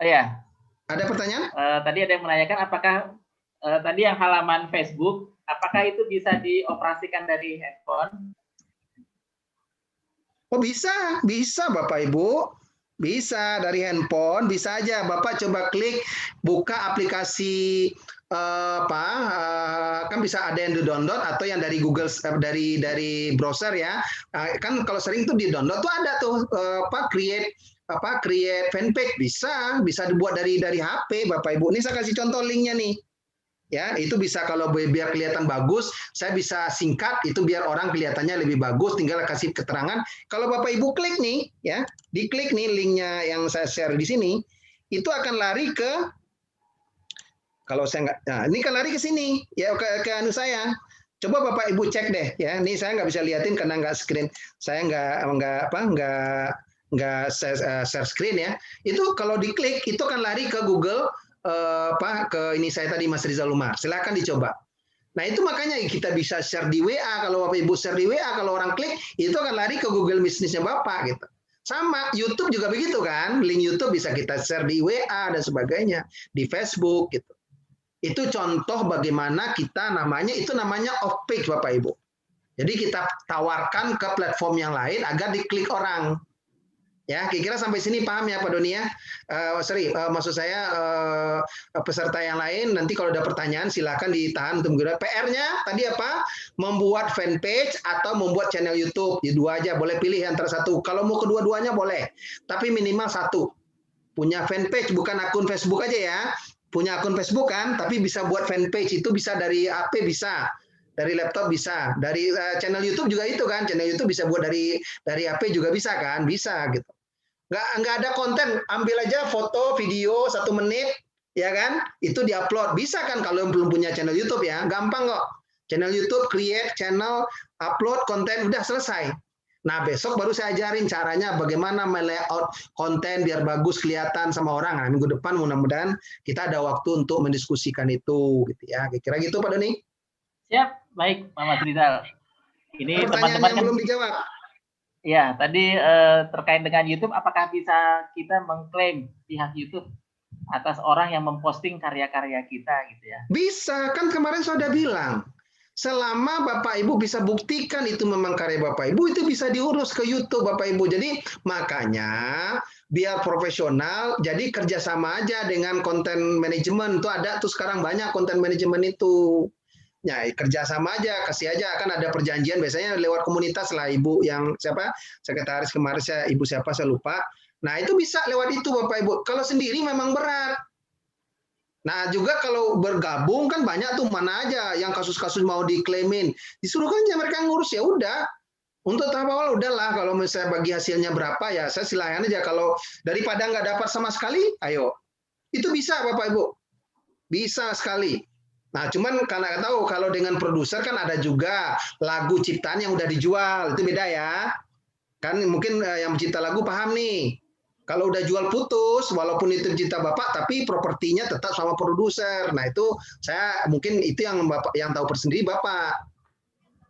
Iya. Ada pertanyaan? Tadi ada yang menanyakan apakah tadi yang halaman Facebook, apakah itu bisa dioperasikan dari handphone? Oh bisa Bapak Ibu. Bisa dari handphone, bisa aja Bapak coba klik buka aplikasi kan bisa ada yang di-download atau yang dari Google dari browser ya. Kan kalau sering tuh di-download tuh ada tuh create fanpage bisa dibuat dari HP Bapak Ibu. Ini saya kasih contoh linknya nih. Ya, itu bisa kalau biar kelihatan bagus, saya bisa singkat itu biar orang kelihatannya lebih bagus, tinggal kasih keterangan. Kalau Bapak Ibu klik nih, ya, diklik nih linknya yang saya share di sini, itu akan lari ke kalau saya nggak, nah ini kan lari ke sini, ya ke anu saya. Coba Bapak Ibu cek deh, ya. Ini saya nggak bisa liatin karena nggak screen, saya nggak share screen ya. Itu kalau diklik itu akan lari ke Google. Ke ini saya tadi Mas Rizal Umar. Silakan dicoba. Nah itu makanya kita bisa share di WA. Kalau Bapak Ibu share di WA, kalau orang klik itu akan lari ke Google bisnisnya Bapak gitu. Sama YouTube juga begitu kan. Link YouTube bisa kita share di WA dan sebagainya, di Facebook gitu. Itu contoh bagaimana kita itu namanya off page Bapak Ibu. Jadi kita tawarkan ke platform yang lain agar diklik orang. Ya, kira-kira sampai sini paham ya Pak Doni ya? Maksud saya peserta yang lain nanti kalau ada pertanyaan silakan ditahan untuk menggunakan PR-nya tadi apa? Membuat fanpage atau membuat channel YouTube. Ya, 2 aja, boleh pilih antara satu. Kalau mau kedua-duanya boleh, tapi minimal 1. Punya fanpage bukan akun Facebook aja ya. Punya akun Facebook kan, tapi bisa buat fanpage itu bisa dari HP bisa. Dari laptop bisa, dari channel YouTube juga itu kan, channel YouTube bisa buat dari HP juga bisa kan, bisa gitu. Nggak ada konten, ambil aja foto, video 1 menit, ya kan? Itu diupload, bisa kan kalau belum punya channel YouTube ya, gampang kok. Channel YouTube, create channel, upload konten, udah selesai. Nah besok baru saya ajarin caranya bagaimana melayout konten biar bagus kelihatan sama orang. Nah, minggu depan mudah-mudahan kita ada waktu untuk mendiskusikan itu, gitu ya. Kira-kira gitu Pak Doni? Siap, baik Pak Mas Rizal. Ini pertanyaan teman-teman yang belum dijawab. Ya, tadi terkait dengan YouTube, apakah bisa kita mengklaim pihak YouTube atas orang yang memposting karya-karya kita gitu ya? Bisa, kan kemarin saya sudah bilang. Selama Bapak Ibu bisa buktikan itu memang karya Bapak Ibu, itu bisa diurus ke YouTube Bapak Ibu. Jadi makanya biar profesional, jadi kerjasama aja dengan konten manajemen. Itu ada tuh sekarang banyak konten manajemen itu. Ya, kerjasama aja, kasih aja, kan ada perjanjian biasanya lewat komunitas lah Ibu yang siapa sekretaris kemarin Ibu siapa saya lupa. Nah itu bisa lewat itu Bapak Ibu. Kalau sendiri memang berat. Nah juga kalau bergabung kan banyak tuh mana aja yang kasus-kasus mau diklaimin, disuruh kan mereka ngurus ya udah. Untuk tahap awal udahlah kalau misalnya bagi hasilnya berapa ya saya silahkan aja. Kalau daripada nggak dapat sama sekali, ayo itu bisa Bapak Ibu, bisa sekali. Nah, cuman karena tahu kalau dengan produser kan ada juga lagu ciptaan yang udah dijual, itu beda ya. Kan mungkin yang mencipta lagu paham nih. Kalau udah jual putus, walaupun itu cipta Bapak, tapi propertinya tetap sama produser. Nah, itu saya mungkin itu yang Bapak yang tahu persendiri Bapak.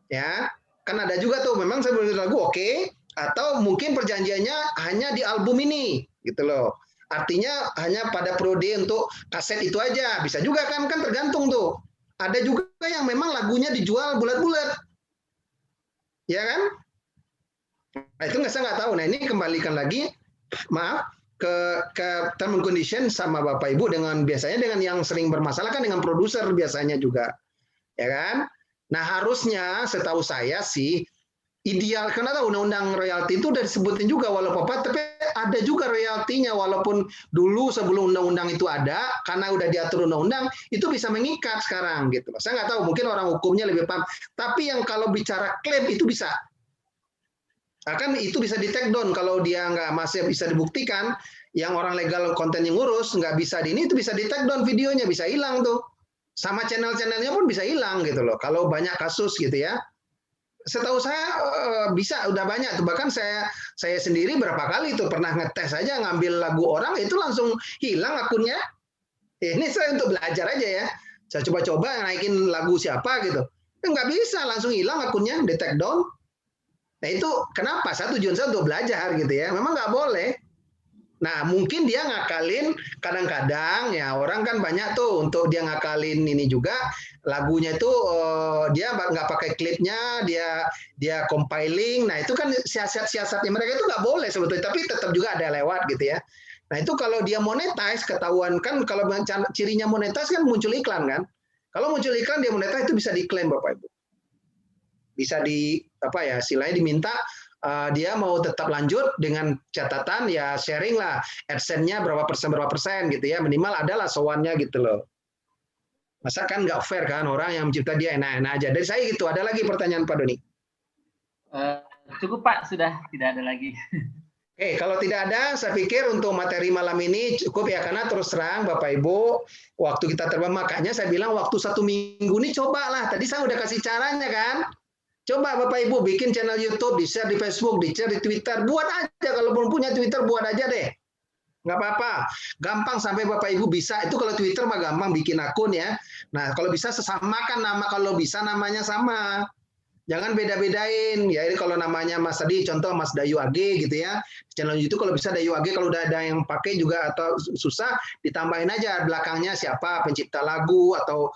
Ya. Kan ada juga tuh memang saya beli lagu oke, atau mungkin perjanjiannya hanya di album ini, gitu loh. Artinya hanya pada periode untuk kaset itu aja. Bisa juga kan tergantung tuh. Ada juga yang memang lagunya dijual bulat-bulat. Ya kan? Nah, itu saya nggak tahu. Nah ini kembalikan lagi, maaf, ke term and condition sama Bapak Ibu biasanya dengan yang sering bermasalah kan dengan produser biasanya juga. ya kan? Nah harusnya setahu saya sih ideal, karena tahu undang-undang royalti itu udah disebutin juga walaupun apa, tapi ada juga royaltinya walaupun dulu sebelum undang-undang itu ada, karena udah diatur undang-undang itu bisa mengikat sekarang gitu. Saya nggak tahu, mungkin orang hukumnya lebih paham. Tapi yang kalau bicara klaim itu bisa, kan itu bisa di take down kalau dia nggak masih bisa dibuktikan, yang orang legal konten yang ngurus nggak bisa di ini, itu bisa di take down videonya, bisa hilang tuh, sama channel-channelnya pun bisa hilang gitu loh. Kalau banyak kasus gitu ya. Setahu saya bisa udah banyak tuh, bahkan saya sendiri berapa kali itu pernah ngetes aja ngambil lagu orang itu langsung hilang akunnya. Ini saya untuk belajar aja ya, saya coba-coba naikin lagu siapa gitu, nggak bisa, langsung hilang akunnya, di take down. Nah itu kenapa? Tujuan saya untuk belajar gitu ya, memang nggak boleh. Nah mungkin dia ngakalin kadang-kadang ya, orang kan banyak tuh untuk dia ngakalin ini juga lagunya itu dia nggak pakai klipnya, dia compiling. Nah itu kan siasat-siasatnya mereka itu nggak boleh sebetulnya, tapi tetap juga ada lewat gitu ya. Nah itu kalau dia monetize ketahuan kan, kalau cirinya monetize kan muncul iklan kan. Kalau muncul iklan dia monetize itu bisa diklaim Bapak Ibu. Bisa di apa ya, istilahnya diminta dia mau tetap lanjut dengan catatan ya sharing lah AdSense-nya berapa persen gitu ya, minimal adalah sowannya gitu loh. Masa kan nggak fair kan, orang yang mencipta dia enak-enak aja. Dari saya gitu. Ada lagi pertanyaan Pak Doni? Cukup Pak, sudah tidak ada lagi. Oke, kalau tidak ada, saya pikir untuk materi malam ini cukup ya, karena terus terang Bapak Ibu, waktu kita terbang, makanya saya bilang waktu 1 minggu ini cobalah. Tadi saya udah kasih caranya kan. Coba Bapak Ibu bikin channel YouTube, di-share di Facebook, di-share di Twitter, buat aja. Kalau belum punya Twitter, buat aja deh. Nggak apa-apa. Gampang sampai Bapak Ibu bisa. Itu kalau Twitter mah gampang bikin akun ya. Nah, kalau bisa sesamakan nama, kalau bisa namanya sama. Jangan beda-bedain. Ya, ini kalau namanya Mas tadi, contoh Mas Dayu AG gitu ya. Channel YouTube kalau bisa Dayu AG, kalau udah ada yang pakai juga atau susah, ditambahin aja belakangnya siapa, pencipta lagu atau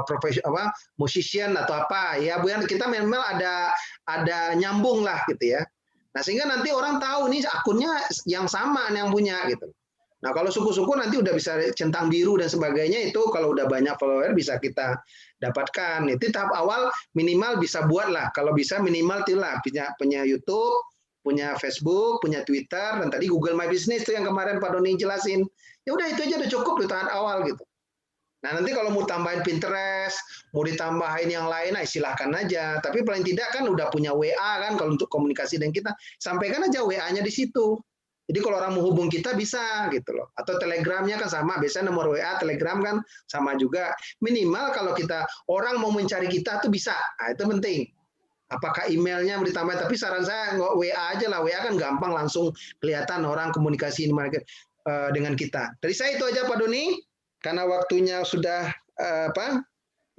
profesional musician atau apa. Ya, Bu, kita memang ada nyambung lah gitu ya. Nah, sehingga nanti orang tahu nih akunnya yang sama yang punya gitu. Nah, kalau suku-suku nanti udah bisa centang biru dan sebagainya, itu kalau udah banyak follower bisa kita dapatkan. Itu tahap awal minimal bisa buat lah. Kalau bisa minimal itulah punya YouTube, punya Facebook, punya Twitter, dan tadi Google My Business itu yang kemarin Pak Doni jelasin. Ya udah itu aja udah cukup di tahap awal gitu. Nah, nanti kalau mau tambahin Pinterest, mau ditambahin yang lain, nah silahkan aja. Tapi paling tidak kan udah punya WA kan, kalau untuk komunikasi dengan kita, sampaikan aja WA-nya di situ. Jadi kalau orang menghubung kita bisa gitu loh. Atau Telegramnya kan sama, biasanya nomor WA, Telegram kan sama juga. Minimal kalau kita orang mau mencari kita tuh bisa. Nah, itu penting. Apakah emailnya mau ditambah? Tapi saran saya nggak WA aja lah. WA kan gampang langsung kelihatan orang komunikasi dengan kita. Dari saya itu aja Pak Doni. Karena waktunya sudah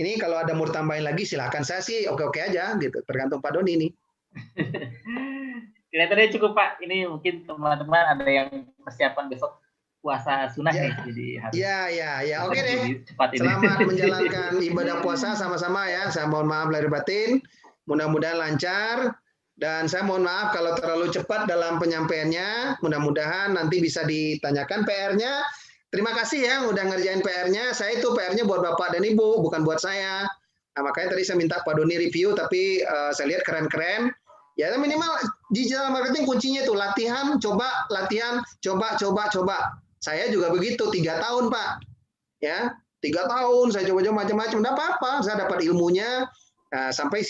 ini kalau ada mau tambahin lagi silahkan. Saya sih oke-oke aja gitu. Tergantung Pak Doni ini. Kelihatannya cukup Pak. Ini mungkin teman-teman ada yang persiapan besok puasa sunnah ya. Nih, jadi harus. Ya. Oke deh. Selamat menjalankan ibadah puasa sama-sama ya. Saya mohon maaf lahir batin. Mudah-mudahan lancar. Dan saya mohon maaf kalau terlalu cepat dalam penyampaiannya. Mudah-mudahan nanti bisa ditanyakan PR-nya. Terima kasih ya udah ngerjain PR-nya. Saya itu PR-nya buat Bapak dan Ibu, bukan buat saya. Nah, makanya tadi saya minta Pak Doni review, tapi saya lihat keren-keren. Ya minimal digital marketing kuncinya itu latihan, latihan, coba. Saya juga begitu 3 tahun Pak. Ya 3 tahun saya coba-coba macam-macam, enggak apa-apa, saya dapat ilmunya sampai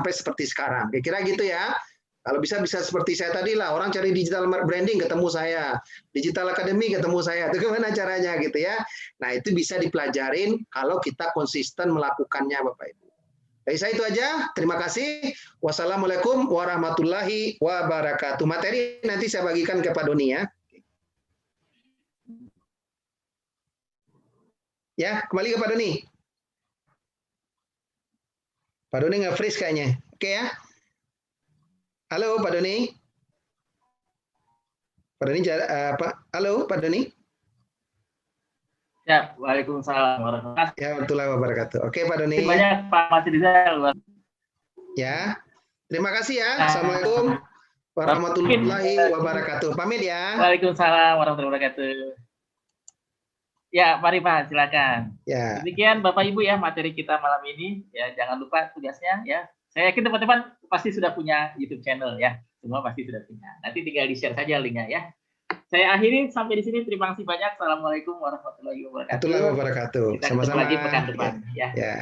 seperti sekarang. Kira-kira gitu ya. Kalau bisa seperti saya tadi lah, orang cari digital branding ketemu saya, digital academy ketemu saya, itu gimana caranya gitu ya. Nah itu bisa dipelajarin kalau kita konsisten melakukannya Bapak Ibu. Dari saya itu aja, terima kasih. Wassalamualaikum warahmatullahi wabarakatuh. Materi nanti saya bagikan ke Pak Doni ya. Ya, kembali ke Pak Doni. Pak Doni nge-freeze kayaknya. Oke ya. Halo Pak Doni. Pak Doni, halo Pak Doni. Ya, waalaikumsalam warahmatullahi wabarakatuh. Ya, warahmatullahi wabarakatuh. Oke Pak Doni. Terima kasih Pak Mas Rizal. Ya, terima kasih ya. Assalamualaikum warahmatullahi wabarakatuh. Pamit ya. Waalaikumsalam warahmatullahi wabarakatuh. Ya, mari Pak, silakan. Ya. Demikian Bapak Ibu ya materi kita malam ini. Ya, jangan lupa tugasnya ya. Saya yakin teman-teman pasti sudah punya YouTube channel ya. Semua pasti sudah punya. Nanti tinggal di-share saja linknya ya. Saya akhiri sampai di sini. Terima kasih banyak. Assalamualaikum warahmatullahi wabarakatuh. Warahmatullahi wabarakatuh. Kita ketemu lagi pekan depan ya. Ya.